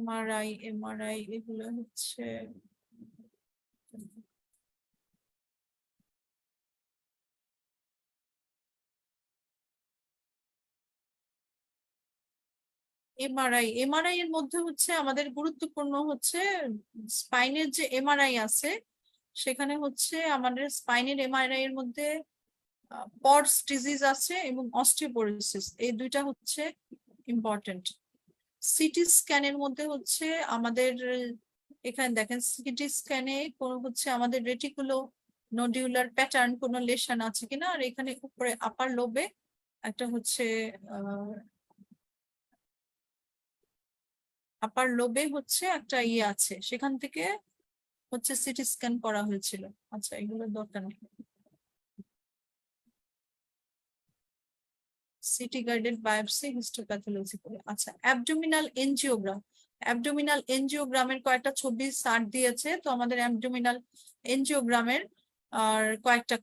এমআরআই এগুলো হচ্ছে এমআরআই এর মধ্যে হচ্ছে আমাদের গুরুত্বপূর্ণ হচ্ছে স্পাইনের যে এমআরআই আছে সেখানে হচ্ছে আমাদের স্পাইনের এমআরআই এর মধ্যে পডস ডিজিজ আছে এবং অস্টিওপোরোসিস, এই দুইটা হচ্ছে ইম্পর্টেন্ট। সিটি স্ক্যানের মধ্যে হচ্ছে আমাদের এখানে দেখেন সিটি স্ক্যানে কোন হচ্ছে আমাদের রেটিকুলো নোডিউলার প্যাটার্ন কোন লেশন আছে কিনা, আর এখানে উপরে আপার লোবে একটা হচ্ছে আপার লোবে হচ্ছে একটা ইয়ে আছে, সেখান থেকে হচ্ছে সিটি স্ক্যান করা হয়েছিল। আচ্ছা এগুলোর দরকার নেই। সিটি গাইডেড বায়োপসি হিস্টোপ্যাথোলজি করে। আচ্ছা অ্যাবডোমিনাল এনজিওগ্রামের কয়েকটা ছবি স্যার দিয়েছে, তো আমাদের অ্যাবডোমিনাল এনজিওগ্রামের আর কয়েকটা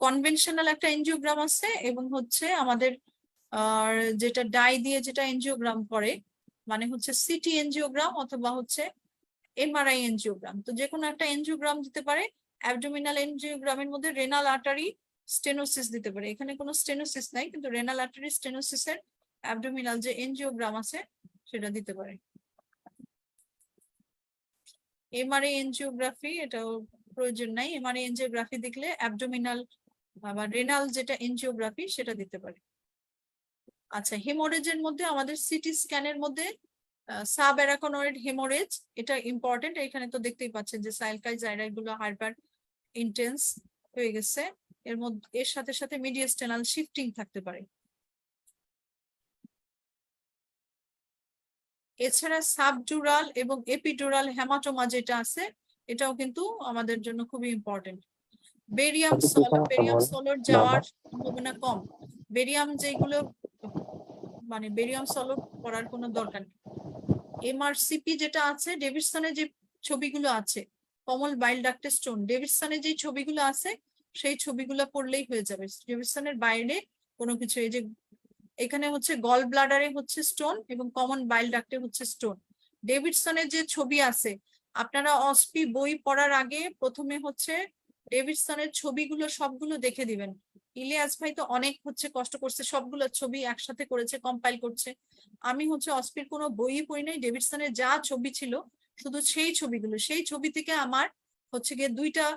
কনভেনশনাল একটা এনজিওগ্রাম আছে এবং হচ্ছে আমাদের আর যেটা ডাই দিয়ে যেটা এনজিওগ্রাম করে মানে হচ্ছে সিটি এনজিওগ্রাম অথবা হচ্ছে এমআরআই এনজিওগ্রাম। তো যে কোনো একটা এনজিওগ্রাম দিতে পারে। অ্যাবডোমিনাল এনজিওগ্রামের মধ্যে রেনাল আর্টারি স্টেনোসিস দিতে পারে। এখানে কোনো স্টেনোসিস নাই, কিন্তু রেনাল আর্টারি স্টেনোসিসের অ্যাবডোমিনাল যে এনজিওগ্রাম আছে সেটা দিতে পারে। এমআরআই এনজিওগ্রাফি এটাও প্রয়োজন নাই। এমআরআই এনজিওগ্রাফি দেখলে অ্যাবডোমিনাল বা রেনাল যেটা এনজিওগ্রাফি সেটা দিতে পারে। আচ্ছা, হেমোরেজের মধ্যে আমাদের সিটি স্ক্যানের মধ্যে সাব অ্যারাকোনয়েড হেমোরেজ এটা ইম্পর্টেন্ট। এখানে তো দেখতেই পাচ্ছেন যে সাইলকাই জাইরাই গুলো হাইপার ইন্টেন্স হয়ে গেছে। এর মধ্যে এর সাথে সাথে মিডিয়াস্টেনাল শিফটিং থাকতে পারে। এছাড়া সাবডুরাল এবং এপিডুরাল হেমাটোমা যেটা আছে এটাও কিন্তু আমাদের জন্য খুবই ইম্পর্টেন্ট। বেরিয়াম সলোর যাওয়ার সম্ভাবনা কম। বেরিয়াম যেগুলো মানে বেরিয়াম সলো করার কোনো দরকার নেই। এমআরসিপি যেটা আছে, ডেভিডসনের যে ছবিগুলো আছে, কমন বাইল ডাক্টে স্টোন, ডেভিডসনের যে ছবিগুলো আছে সেই ছবিগুলো পড়লেই হয়ে যাবে। ডেভিডসনের বাইরে কোনো কিছু, এই যে এখানে হচ্ছে গল ব্লাডারে হচ্ছে স্টোন এবং কমন বাইল ডাক্টে হচ্ছে স্টোন। ডেভিডসনের যে ছবি আছে, আপনারা অসপি বই পড়ার আগে প্রথমে হচ্ছে ডেভিডসনের ছবিগুলো সবগুলো দেখে দিবেন। ইলিয়াস ভাই তো অনেক হচ্ছে কষ্ট করছে, সবগুলো ছবি একসাথে করেছে, কম্পাইল করছে। আমি হচ্ছে অসপির কোনো বই পড়ি নাই, ডেভিডসনের যা ছবি ছিল শুধু সেই ছবিগুলো, সেই ছবি থেকে আমার হচ্ছে গিয়ে 2টা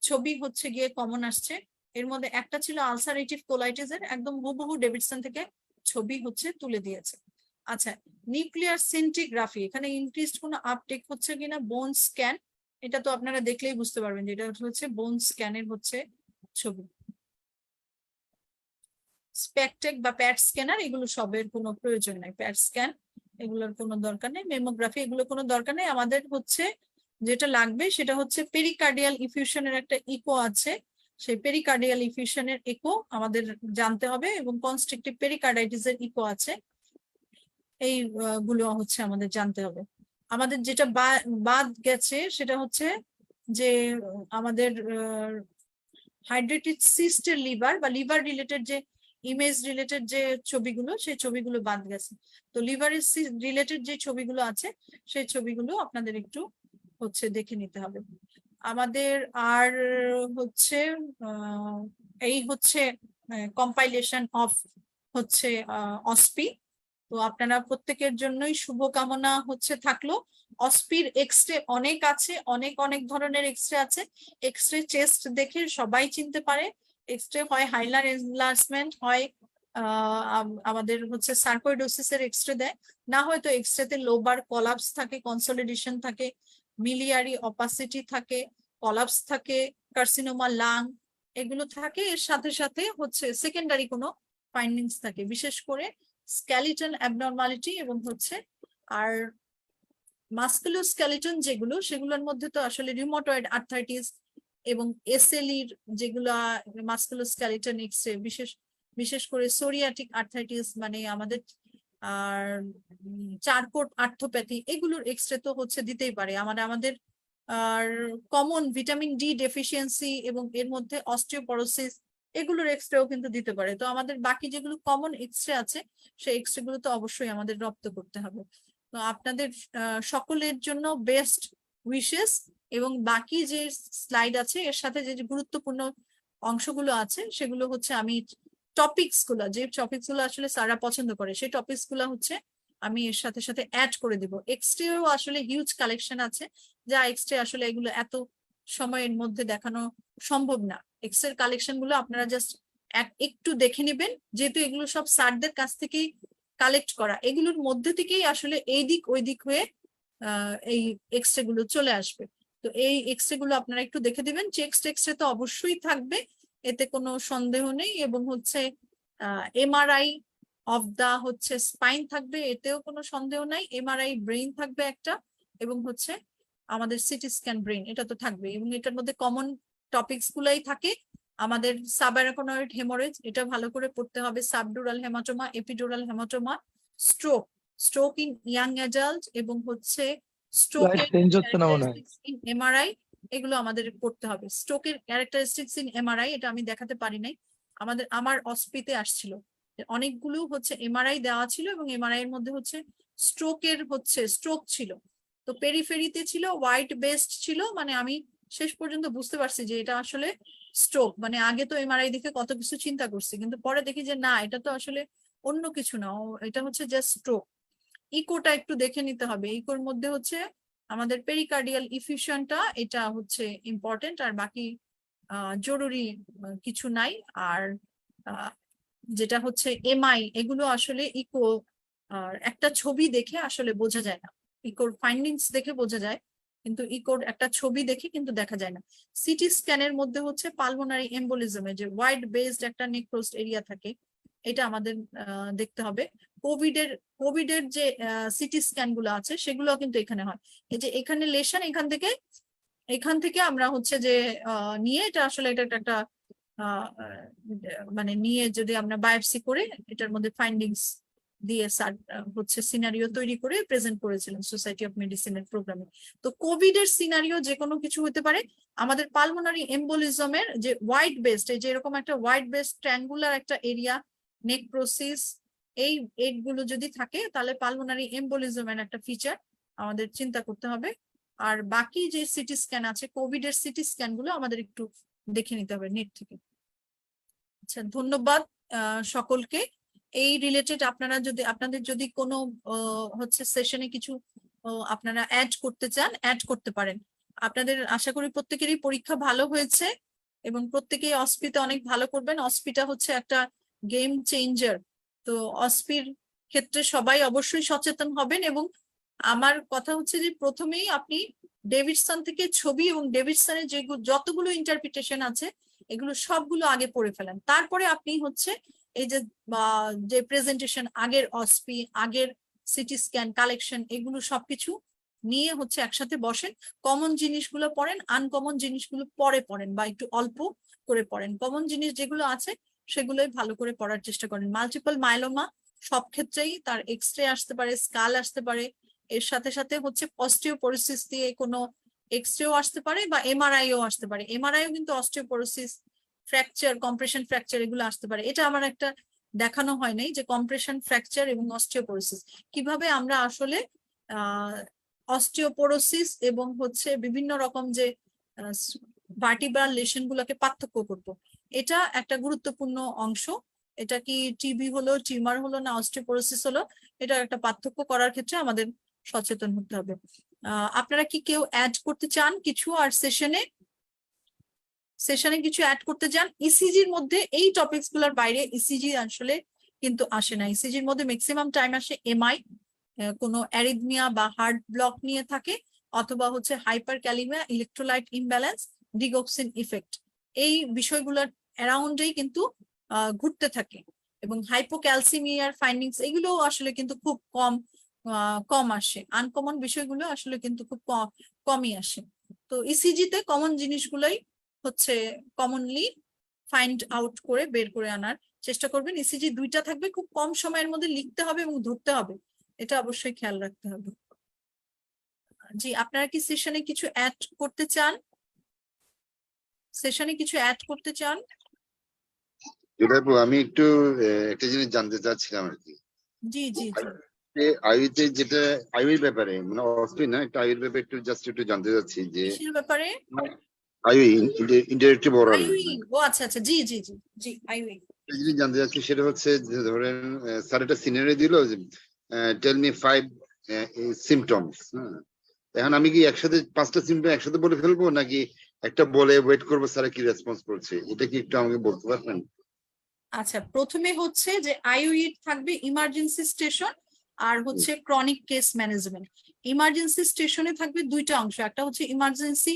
ছবি হচ্ছে গিয়ে কমন আসছে। এর মধ্যে একটা ছিল আলসারেটিভ কোলাইটিসের, একদম হুবহু ডেভিডসন থেকে ছবি হচ্ছে তুলে দিয়েছে। আচ্ছা, নিউক্লিয়ার সেন্টিগ্রাফি, এখানে ইনক্রিজড কোনো আপটেক হচ্ছে কিনা। বোন স্ক্যান, এটা তো আপনারা দেখলেই বুঝতে পারবেন যে এটা হচ্ছে বোন স্ক্যানের হচ্ছে ছবি। স্পেকটেক বা প্যাট স্ক্যানার, এগুলো সবের কোনো প্রয়োজন নাই। প্যাট স্ক্যান এগুলোর কোনো দরকার নেই। মেমোগ্রাফি এগুলো কোনো দরকার নেই। আমাদের হচ্ছে যেটা লাগবে সেটা হচ্ছে পেরিকার্ডিয়াল ইফিউশনের একটা ইকো আছে, সেই পেরিকার্ডিয়াল ইফিউশনের ইকো আমাদের জানতে হবে, এবং কনস্ট্রিকটিভ পেরিকার্ডাইটিসের ইকো আছে, এই গুলো হচ্ছে আমাদের জানতে হবে। আমাদের যেটা বাদ গেছে সেটা হচ্ছে যে আমাদের হাইড্রেটেড সিস্টের লিভার বা লিভার রিলেটেড যে ইমেজ রিলেটেড যে ছবিগুলো, সেই ছবিগুলো বাদ গেছে। তো লিভারের রিলেটেড যে ছবিগুলো আছে সেই ছবিগুলো আপনাদের একটু হচ্ছে দেখে নিতে হবে। আমাদের আর হচ্ছে এই হচ্ছে কম্পাইলেশন অফ হচ্ছে অসপি। তো আপনারা প্রত্যেকের জন্যই শুভকামনা হচ্ছে থাকলো। অসপির এক্সরে অনেক আছে, অনেক অনেক ধরনের এক্সরে আছে। এক্সরে চেস্ট দেখে সবাই চিনতে পারে। এক্সরে হয় হাইলার এনলার্জমেন্ট, হয় আমাদের হচ্ছে সার্কোইডোসিসের এক্সরে দেয়, না হয়তো এক্সরেতে লোবার কলাপস থাকে, কনসলিডেশন থাকে, মিলিয়ারি অপাসিটি থাকে, কলাপস থাকে, কার্সিনোমা লাং এগুলো থাকে। এর সাথে সাথে হচ্ছে সেকেন্ডারি কোনো ফাইন্ডিংস থাকে, বিশেষ করে স্কেলিটন অ্যাবনর্মালিটি এবং হচ্ছে আর মাস্কুলোস্কেলিটন যেগুলো, সেগুলোর মধ্যে তো আসলে রিউমাটয়েড আর্থ্রাইটিস এবং এসএলইর যেগুলা মাস্কুলোস্কেলিটন এক্সরে, বিশেষ করে সোরিয়াটিক আর্থ্রাইটিস মানে আমাদের আর চারকোট আর্থোপ্যাথি, এগুলোর এক্সরে তো হচ্ছে দিতেই পারে। আমাদের আর কমন ভিটামিন ডি ডেফিসিয়েন্সি এবং এর মধ্যে অস্টিওপরোসিস, এগুলোর এক্সরেও কিন্তু দিতে পারে। তো আমাদের বাকি যেগুলো কমন এক্সরে আছে সেই এক্সরে গুলো তো অবশ্যই আমাদের রপ্ত করতে হবে। তো আপনাদের সকলের জন্য বেস্ট উইশেস, এবং বাকি যে স্লাইড আছে এর সাথে যে গুরুত্বপূর্ণ অংশগুলো আছে সেগুলো হচ্ছে আমি টপিকস গুলো, যে টপিকস গুলো আসলে স্যাররা পছন্দ করে সেই টপিকস গুলো হচ্ছে আমি এর সাথে সাথে অ্যাড করে দিব। এক্সরেও আসলে হিউজ কালেকশন আছে, যা এক্সরে আসলে এগুলো এত সময়ের মধ্যে দেখানো সম্ভব না। এক্সরের কালেকশন গুলো আপনারা জাস্ট একটু দেখে নেবেন, যেহেতু এগুলো সব স্যারদের কাছ থেকেই কালেক্ট করা, এগুলোর মধ্যে থেকেই আসলে এই দিক ওই দিক হয়ে এই এক্সরে গুলো চলে আসবে। তো এই এক্সরে গুলো আপনারা একটু দেখে দিবেন। চেক্সট এক্সরে তো অবশ্যই থাকবে, এতে কোনো সন্দেহ নেই, এবং হচ্ছে এমআরআই অফ দা হচ্ছে স্পাইন থাকবে, এতেও কোনো সন্দেহ নাই। এমআরআই ব্রেইন থাকবে একটা, এবং হচ্ছে আমাদের সিটি স্ক্যান ব্রেইন, এটা তো থাকবে। এবং এটার মধ্যে কমন টপিকস গুলাই থাকে। আমাদের সাবঅ্যারাকোনয়েড হেমোরেজ, এটা ভালো করে পড়তে হবে। Subdural haematoma, epidural haematoma, stroke in young adult, এবং হচ্ছে স্ট্রোকের ক্যারেক্টারিস্টিক্স ইন এমআরআই, এগুলো আমাদের পড়তে হবে। স্ট্রোকের ক্যারেক্টারিস্টিক্স ইন এমআরআই এটা আমি দেখাতে পারি নাই, আমার অসপিতে আসছিল অনেকগুলো হচ্ছে এমআরআই দেওয়া ছিল, এবং এমআরআই এর মধ্যে হচ্ছে স্ট্রোক ছিল। তো পেরিফেরিতে ছিল, হোয়াইট বেসড ছিল, মানে আমি শেষ পর্যন্ত বুঝতে পারছি যে এটা আসলে স্ট্রোক। মানে আগে তো এমআরআই দেখে কত কিছু চিন্তা করছি, কিন্তু পরে দেখি যে না, এটা তো আসলে অন্য কিছু না, এটা হচ্ছে জাস্ট স্ট্রোক। ইকোটা একটু দেখে নিতে হবে। ইকোর মধ্যে হচ্ছে আমাদের পেরিকার্ডিয়াল ইফিউশনটা, এটা হচ্ছে ইম্পর্টেন্ট, আর বাকি জরুরি কিছু নাই। আর যেটা হচ্ছে এমআই, এগুলো আসলে ইকো একটা ছবি দেখে আসলে বোঝা যায় না, ইকোর ফাইন্ডিংস দেখে বোঝা যায়, কিন্তু ইকোর একটা ছবি দেখে কিন্তু দেখা যায় না। সিটি স্ক্যানের মধ্যে হচ্ছে পালমোনারি এম্বোলিজমে যে ওয়াইড বেসড একটা নেক্রোসড এরিয়া থাকে, এটা আমাদের দেখতে হবে। কোভিডের যে সিটি স্ক্যান গুলো আছে সেগুলো কিন্তু এখানে হয়। এই যে এখানে লেশন, এখান থেকে আমরা হচ্ছে যে নিয়ে এটা আসলে এটা একটা মানে নিয়ে যদি আমরা বায়োপসি করে এটার মধ্যে ফাইন্ডিংস দিয়ে হচ্ছে সিনারিও তৈরি করে প্রেজেন্ট করেছিলেন সোসাইটি অফ মেডিসিনের প্রোগ্রামে। তো কোভিড এর সিনারিও যে কোনো কিছু হতে পারে। আমাদের পালমোনারি এম্বোলিজমের যে হোয়াইট বেসড, এই যে এরকম একটা হোয়াইট বেসড ট্রায়াঙ্গুলার একটা এরিয়া নেক্রোসিস, এইগুলো যদি থাকে তাহলে পালমোনারি এম্বোলিজমের একটা ফিচার আমাদের চিন্তা করতে হবে। আর বাকি যে সিটি স্ক্যান আছে, কোভিড এর সিটি স্ক্যান গুলো আমাদের একটু দেখে নিতে হবে নেট থেকে। আচ্ছা, ধন্যবাদ সকলকে। এই রিলেটেড আপনাদের যদি কোনো হচ্ছে সেশনে কিছু আপনারা অ্যাড করতে চান, অ্যাড করতে পারেন। আপনাদের আশা করি প্রত্যেকেরই পরীক্ষা ভালো হয়েছে এবং প্রত্যেকেই অস্পিতে অনেক ভালো করবেন। অস্পিটা হচ্ছে একটা গেম চেঞ্জার। তো অস্পির ক্ষেত্রে সবাই অবশ্যই সচেতন হবেন। এবং আমার কথা হচ্ছে যে প্রথমেই আপনি ডেভিডসন থেকে ছবি এবং ডেভিডসনের যতগুলো ইন্টারপ্রিটেশন আছে এগুলো সবগুলো আগে পড়ে ফেলেন। তারপরে আপনি হচ্ছে এই যে প্রেজেন্টেশন, আগের অসপি, আগের সিটি স্ক্যান কালেকশন, এগুলো সবকিছু নিয়ে হচ্ছে একসাথে বসেন। কমন জিনিসগুলো পড়েন, আনকমন জিনিসগুলো পরে পড়েন বা একটু অল্প করে পড়েন। কমন জিনিস যেগুলো আছে সেগুলোই ভালো করে পড়ার চেষ্টা করেন। মাল্টিপল মাইলোমা সব ক্ষেত্রেই তার এক্সরে আসতে পারে, স্কাল আসতে পারে, এর সাথে সাথে হচ্ছে অস্টিওপোরোসিস দিয়ে কোনো এক্সরেও আসতে পারে বা এমআরআইও আসতে পারে। এমআরআইও কিন্তু অস্টিওপোরোসিস, ফ্র্যাকচার, কম্প্রেশন ফ্র্যাকচার এগুলো আসতে পারে। এটা আমার একটা দেখানো হয় নাই যে কম্প্রেশন ফ্র্যাকচার এবং অস্টিওপোরোসিস কিভাবে আমরা আসলে অস্টিওপোরোসিস এবং হচ্ছে বিভিন্ন রকম যে ভার্টিব্রাল লেশন গুলোকে পার্থক্য করব। এটা একটা গুরুত্বপূর্ণ অংশ। এটা কি টিবি হলো, টিউমার হলো না অস্টিওপোরোসিস হলো, এটা একটা পার্থক্য করার ক্ষেত্রে আমাদের সচেতন হতে হবে। আপনারা কি কেউ অ্যাড করতে চান কিছু? আর সেশনে কিছু অ্যাড করতে চান? ইসিজির মধ্যে এই টপিকস গুলোর বাইরে ইসিজি আসলে কিন্তু আসে না। ইসিজির মধ্যে ম্যাক্সিমাম টাইম আসে এমআই, কোনো অ্যারিথমিয়া বা হার্ট ব্লক নিয়ে থাকে, অথবা হচ্ছে hyper kalaemia, electrolyte imbalance, digoxin effect, এই বিষয়গুলোর অ্যারাউন্ডেই কিন্তু ঘুরতে থাকে। এবং হাইপোক্যালসিমিয়ার ফাইন্ডিংস এগুলো আসলে কিন্তু খুব কম আসে। আনকমন বিষয়গুলো আসলে কিন্তু খুব কমই আসে। তো ইসিজিতে কমন জিনিসগুলোই হচ্ছে কমনলি ফাইন্ড আউট করে বের করে আনার চেষ্টা করবেন। ইসিজি দুইটা থাকবে, খুব কম সময়ের মধ্যে লিখতে হবে এবং ধরতে হবে, এটা অবশ্যই খেয়াল রাখতে হবে। জি, আপনারা কি সেশনে কিছু অ্যাড করতে চান? সেশনে কিছু অ্যাড করতে চান? আমি একটু একটা জিনিস জানতে চাচ্ছিলাম আর কি। জি জি জি। আইউতে যেটা আইউর ব্যাপারে, মানে অস্পি না, একটা আইউর ব্যাপারে একটু জানতে চাচ্ছি যে কিসের ব্যাপারে? IU interactive oral. ও আচ্ছা আচ্ছা, জি জি জি জি, আইউই। একটা জিনিস জানতে চাচ্ছি, সেটা হচ্ছে যে ধরেন স্যার একটা সিনারি দিল যে টেল মি 5 সিমটমস। এখন আমি কি একসাথে 5টা সিমটম একসাথে বলে ফেলবো, নাকি একটা বলে ওয়েট করবো স্যার কি রেসপন্স করছে? এটা কি একটু আমাকে বলতে পারবেন? আচ্ছা, প্রথমে হচ্ছে যে আইউই থাকবে ইমার্জেন্সি স্টেশন আর হচ্ছে ক্রনিক কেস ম্যানেজমেন্ট। ইমার্জেন্সি স্টেশনে থাকবে দুইটা অংশ, একটা হচ্ছে ইমার্জেন্সি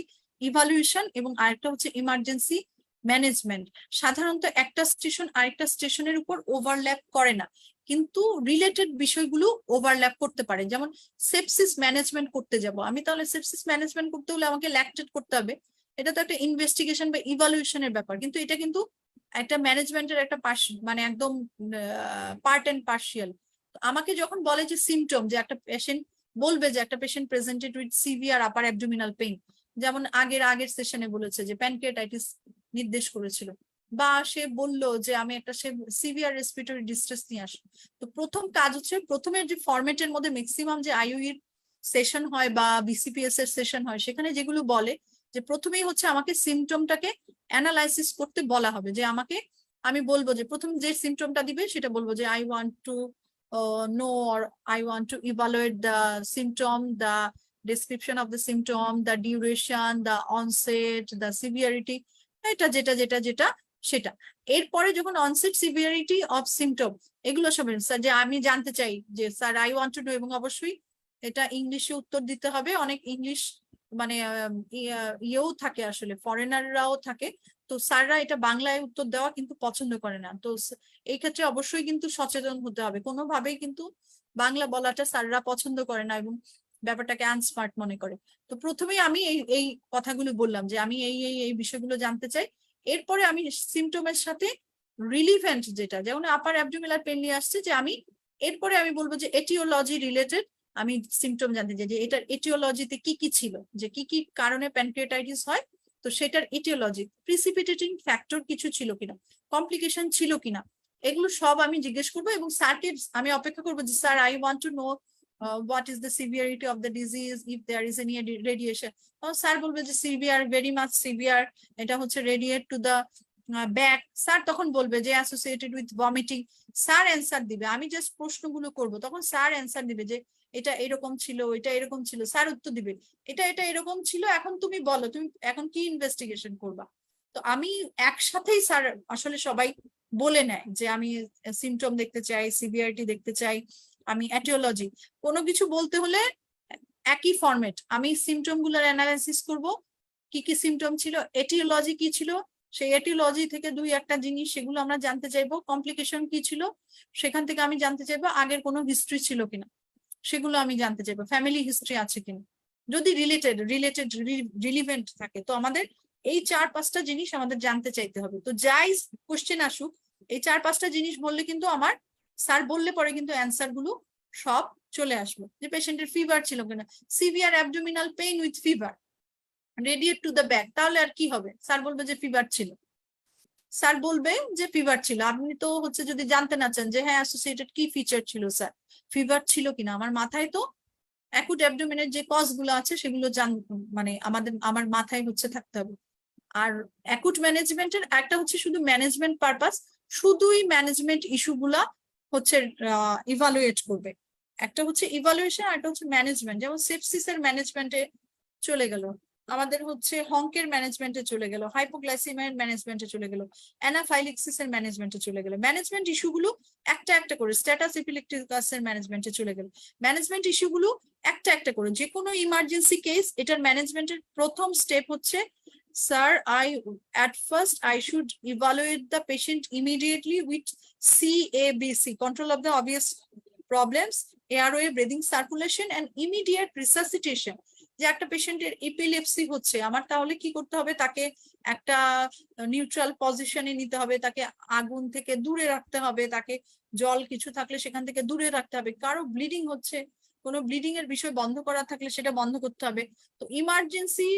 ইভালুয়েশন এবং আরেকটা হচ্ছে ইমার্জেন্সি ম্যানেজমেন্ট। সাধারণত একটা স্টেশন আরেকটা স্টেশনের উপর ওভারল্যাপ করে না, কিন্তু রিলেটেড বিষয়গুলো ওভারল্যাপ করতে পারে। যেমন সেপসিস ম্যানেজমেন্ট করতে যাব আমি, তাহলে সেপসিস ম্যানেজমেন্ট করতে হলে আমাকে ল্যাকটেট করতে হবে, এটা তো একটা ইনভেস্টিগেশন বা ইভালুয়েশনের ব্যাপার, কিন্তু এটা কিন্তু একটা ম্যানেজমেন্টের একটা মানে একদম পার্ট এন্ড পার্শিয়াল। আমাকে যখন বলে যে সিমটম, যে একটা পেশেন্ট বলবে যে একটা patient presented with severe upper abdominal pain, যেমন আগের সেশনে বলেছে যে প্যানক্রিয়াটাইটিস নির্দেশ করেছিল, বা সে বললো যে আমি একটা সিভিয়ার রেসপিরেটরি ডিস্ট্রেস নিয়ে আসি। তো প্রথম কাজ হচ্ছে, প্রথমের যে ফরম্যাটের মধ্যে ম্যাক্সিমাম যে আইইউর সেশন হয় বা বিসিপিএস এর সেশন হয়, সেখানে যেগুলো বলে যে প্রথমেই হচ্ছে আমাকে সিমটমটাকে অ্যানালাইসিস করতে বলা হবে, যে আমি বলবো যে প্রথম যে সিমটমটা দিবে সেটা বলবো যে I want to know, or I want to evaluate the symptom, the description of the symptom, the duration, the onset, the severity, এটা যেটা যেটা যেটা সেটা। এরপরে যখন অনসেট, সিভিয়ারিটি অফ সিমটম, এগুলো সব স্যার যে আমি জানতে চাই যে sir I want to know, এবং অবশ্যই এটা ইংলিশে উত্তর দিতে হবে। অনেক ইংলিশ মানে ইয়েও থাকে, আসলে ফরেনাররাও থাকে, তো স্যাররা এটা বাংলায় উত্তর দেওয়া কিন্তু পছন্দ করে না। তো এই ক্ষেত্রে অবশ্যই কিন্তু সচেতন হতে হবে, কোনোভাবেই কিন্তু বাংলা বলাটা স্যাররা পছন্দ করে না এবং ব্যাপারটাকে আনস্মার্ট মনে করে। তো প্রথমেই আমি এই কথাগুলো বললাম যে আমি এই বিষয়গুলো জানতে চাই। এরপরে আমি সিমটমের সাথে রিলিভেন্ট যেটা, যেমন আপার অ্যাবডোমিনাল পেন নিয়ে আসছে, যে এরপরে আমি বলবো যে এটিওলজি রিলেটেড আমি সিমটম জানতে চাই, যে এটার এটিওলজিতে কি কি ছিল, যে কি কি কারণে প্যানক্রিয়াটাইটিস হয়, তো সেটার এটিওলজি, প্রিসিপিটেটিং ফ্যাক্টর কিছু ছিল কিনা, কমপ্লিকেশন ছিল কিনা, এগুলো সব আমি জিজ্ঞেস করবো। এবং স্যারকে আমি অপেক্ষা করবো যে sir I want to know what is the severity of the disease, if there is any radiation. Sir বলবে যে সিভিয়ার, ভেরি মাচ সিভিয়ার, এটা হচ্ছে radiate to the back. Sir তখন বলবে যে associated with vomiting. Sir answer দিবে, আমি just প্রশ্নগুলো করব, তখন স্যার অ্যান্সার দিবে যে এটা এরকম ছিল, এটা এরকম ছিল। স্যার উত্তর দিবে এটা এটা এরকম ছিল, এখন তুমি বলো তুমি এখন কি ইনভেস্টিগেশন করবা। তো আমি একসাথেই স্যার আসলে সবাই বলে নেয় যে আমি সিমটম দেখতে চাই, সিভিয়ারিটি দেখতে চাই, আমি এটিওলজি, কোনো কিছু বলতে হলে একই ফরম্যাট, আমি সিমটম গুলোর অ্যানালাইসিস করব, কি কি সিমটম ছিল, এটিওলজি কি ছিল, সেই এটিওলজি থেকে দুই একটা জিনিস সেগুলো আমরা জানতে চাইবো, কমপ্লিকেশন কি ছিল সেখান থেকে আমি জানতে চাইবো, আগের কোনো হিস্ট্রি ছিল কিনা সেগুলো আমি জানতে চাইবো, ফ্যামিলি হিস্ট্রি আছে কিনা, যদি রিলিভেন্ট থাকে। তো আমাদের এই 4-5টা জিনিস আমাদের জানতে চাইতে হবে। তো যাই কোশ্চেন আসুক, এই 4-5টা জিনিস বললে কিন্তু আমার স্যার বললে পরে কিন্তু অ্যান্সার গুলো সব চলে আসবে। যে পেশেন্টের ফিভার ছিল কিনা, severe abdominal pain with fever, radiate to the back, তাহলে আর কি হবে, স্যার বলবে যে ফিভার ছিল, স্যার বলবে যে ফিভার ছিল। আপনি তো হচ্ছে যদি জানতে না চান যে হ্যাঁ অ্যাসোসিয়েটেড কি ফিচার ছিল স্যার, ফিভার ছিল কিনা, আমার মাথায় তো অ্যাকুট অ্যাবডোমিনের যে কজ গুলো আছে সেগুলো মানে আমার মাথায় হচ্ছে থাকতে হবে। আর অ্যাকুট ম্যানেজমেন্টের একটা হচ্ছে শুধু ম্যানেজমেন্ট পারপাস, শুধুই ম্যানেজমেন্ট ইস্যুগুলা হচ্ছে ইভালুয়েট করবে। একটা হচ্ছে ইভালুয়েশন, আর একটা হচ্ছে ম্যানেজমেন্ট, যেমন সেপসিসের ম্যানেজমেন্টে চলে গেল, আমাদের হচ্ছে হংকের ম্যানেজমেন্টে চলে গেল, হাইপোগ্লাইসিমিয়ার ম্যানেজমেন্টে চলে গেল, অ্যানাফাইলিক্সিসের ম্যানেজমেন্টে চলে গেল। ম্যানেজমেন্ট ইস্যুগুলো একটা একটা করে, স্ট্যাটাস এপিলেপ্টিকাসের ম্যানেজমেন্টে চলে গেল। ম্যানেজমেন্ট ইস্যুগুলো একটা একটা করে, যে কোনো ইমার্জেন্সি কেস এটার ম্যানেজমেন্টের প্রথম স্টেপ হচ্ছে sir, at first I should evaluate the patient immediately with CABC, control of the obvious problems, airway, breathing, circulation and immediate resuscitation. যে একটা পেশেন্টের এপিলেপসি হচ্ছে, আমার তাহলে কি করতে হবে, তাকে একটা নিউট্রাল পজিশনে নিতে হবে, তাকে আগুন থেকে দূরে রাখতে হবে, তাকে জল কিছু থাকলে সেখান থেকে দূরে রাখতে হবে, কারো ব্লিডিং হচ্ছে, কোনো ব্লিডিং এর বিষয় বন্ধ করা থাকলে সেটা বন্ধ করতে হবে। তো ইমার্জেন্সি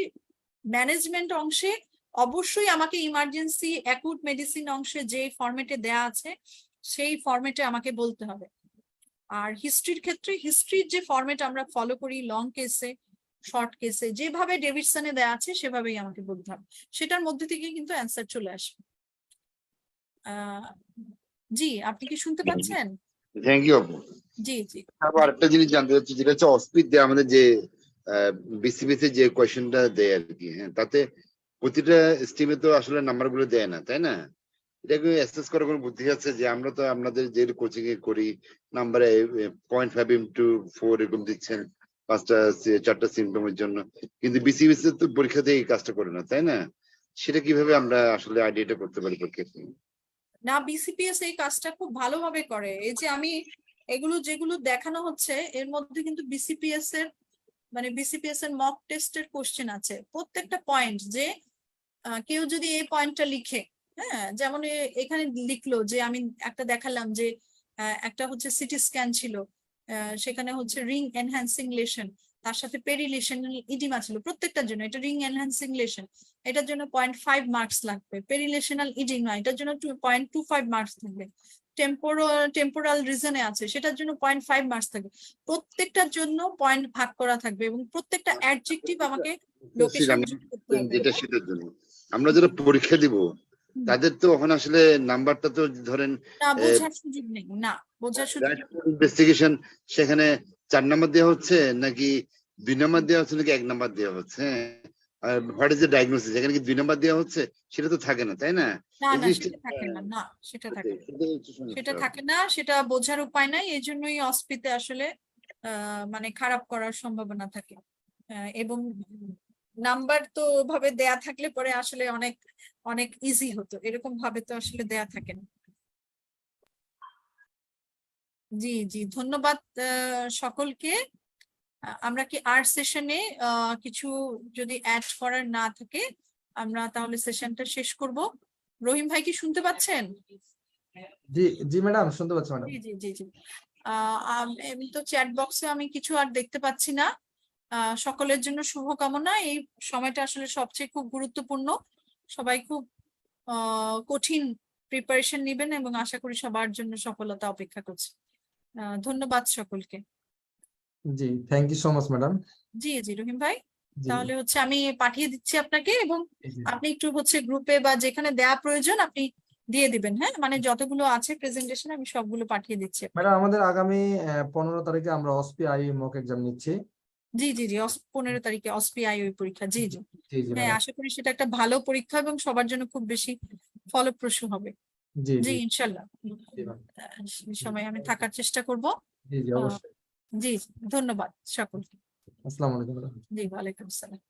ম্যানেজমেন্ট অংশে অবশ্যই আমাকে ইমার্জেন্সি অ্যাকুট মেডিসিন অংশে যে ফরম্যাটে দেয়া আছে সেই ফরম্যাটে আমাকে বলতে হবে। আর হিস্ট্রির ক্ষেত্রে হিস্ট্রির যে ফরম্যাট আমরা ফলো করি, লং কেসে, শর্ট কেসে, যেভাবে ডেভিডসনে দেয়া আছে সেভাবেই আমাকে বলতে হবে, সেটার মধ্যে থেকে কিন্তু অ্যান্সার চলে আসবে। জি, আপনি কি শুনতে পাচ্ছেন? থ্যাংক ইউ আপু। জি জি। আবার একটা জিনিস জানতে চাচ্ছি, যেটা হচ্ছে অস্পিড দেয় আমাদের যে বিসিবিতে যে কোয়েশ্চেনটা দেয় আর কি, হ্যাঁ, তাতে প্রতিটা স্ট্রিমে তো আসলে নাম্বার গুলো দেয় না, তাই না? এটাকে অ্যাসেস করার কোনো বুদ্ধি আছে? যে আমরা তো আপনাদের যে কোচিং এ করি নাম্বারে 0.5 into 4 এরকম দিচ্ছেন 4টা সিমটমের জন্য, কিন্তু বিসিবিসি তো পরীক্ষাতে এই কাজটা করে না, তাই না? সেটা কিভাবে আমরা আসলে আইডিয়াটা করতে পারি পরীক্ষাতে? না, বিসিপিএস এই কাজটা খুব ভালোভাবে করে। এই যে আমি এগুলো যেগুলো দেখানো হচ্ছে এর মধ্যে কিন্তু বিসিপিএস এর মক টেস্টের কোশ্চেন আছে, প্রত্যেকটা পয়েন্ট, যে কেউ যদি এই পয়েন্টটা লিখে, হ্যাঁ, যেমন এখানে লিখলো যে আমি একটা দেখালাম যে একটা হচ্ছে সিটি স্ক্যান ছিল, সেখানে হচ্ছে রিং এনহ্যান্সিং লেশন, তার সাথে পেরিলেশনাল ইডিমা ছিল, প্রত্যেকটার জন্য এটা রিং এনহ্যান্সিং লেশন, এটার জন্য 0.5 মার্কস লাগবে, পেরিলেশনাল ইডিমা এটার জন্য 0.25 মার্কস থাকবে, টেম্পোরাল রিজনে আছে, সেটার জন্য 0.5 মার্কস থাকবে। প্রত্যেকটার জন্য পয়েন্ট ভাগ করা থাকবে এবং প্রত্যেকটা অ্যাডজেক্টিভ আমাকে লোকেশন করতে হবে। যেটা সেটার জন্য আমরা যারা পরীক্ষা দিব তাদের তো এখন আসলে নাম্বারটা তো ধরেন না, বোঝার সুযোগ নেই, না বোঝার সুযোগ নেই। ইনভেস্টিগেশন সেখানে 4 নাম্বার দেওয়া হচ্ছে নাকি 2 নাম্বার দেওয়া হচ্ছে নাকি 1 নাম্বার দেওয়া হচ্ছে, আর হোয়াট ইজ দ্য ডায়াগনোসিস এখানে কি 2 নাম্বার দেওয়া হচ্ছে, সেটা তো থাকে না, তাই না? না এই না, জিনিসটা- সেটা থাকে না, না সেটা থাকে না, সেটাই হচ্ছে সমস্যা। সেটা থাকে না, সেটা বোঝার উপায় নাই। এই জন্যই অস্পিতে আসলে মানে খারাপ করার সম্ভাবনা থাকে। এবং নাম্বার তো ভাবে দেয়া থাকলে পরে আসলে অনেক অনেক ইজি হতো, এরকম ভাবে তো আসলে দেয়া থাকে না। জি জি, ধন্যবাদ সকলকে। আমরা কি আর সেশনে কিছু যদি অ্যাড করার না থাকে আমরা তাহলে সেশনটা শেষ করব। রহিম ভাই কি শুনতে পাচ্ছেন? জি জি ম্যাডাম, শুনতে পাচ্ছি ম্যাডাম। জি জি জি জি। আমি তো চ্যাট বক্সে আমি কিছু আর দেখতে পাচ্ছি না। সকলের জন্য শুভকামনা। এই সময়টা আসলে সবচেয়ে খুব গুরুত্বপূর্ণ। সবাই খুব কঠিন প্রিপারেশন নেবেন এবং আশা করি সবার জন্য সফলতা অপেক্ষা করছে। ধন্যবাদ সকলকে। জি, thank you so much madam. জি জি রহিম ভাই, জি তাহলে হচ্ছে আমি পাঠিয়ে দিচ্ছি আপনাকে এবং জি আপনি একটু হচ্ছে গ্রুপে বা যেখানে দেয়া প্রয়োজন আপনি দিয়ে দিবেন। হ্যাঁ, মানে যতগুলো আছে প্রেজেন্টেশন আমি সবগুলো পাঠিয়ে দিচ্ছি। ম্যাডাম, আমাদের আগামী 15 তারিখে আমরা অসপি আই মক এক্সাম নিচ্ছি। জি জি জি, 15 তারিখে অসপিআই ওই পরীক্ষা। জি জি জি জি হ্যাঁ, ম্যাডাম। আশা করি সেটা একটা ভালো পরীক্ষা এবং সবার জন্য খুব বেশি ফলপ্রসূ হবে। জি জি জি ইনশাল্লাহ। জি ম্যাম। সেই সময় আমি থাকার চেষ্টা করব। জি জি অবশ্যই। জি ধন্যবাদ সকলকে। আসসালামু আলাইকুম ম্যাডাম। জি ওয়ালাইকুম আসসালাম।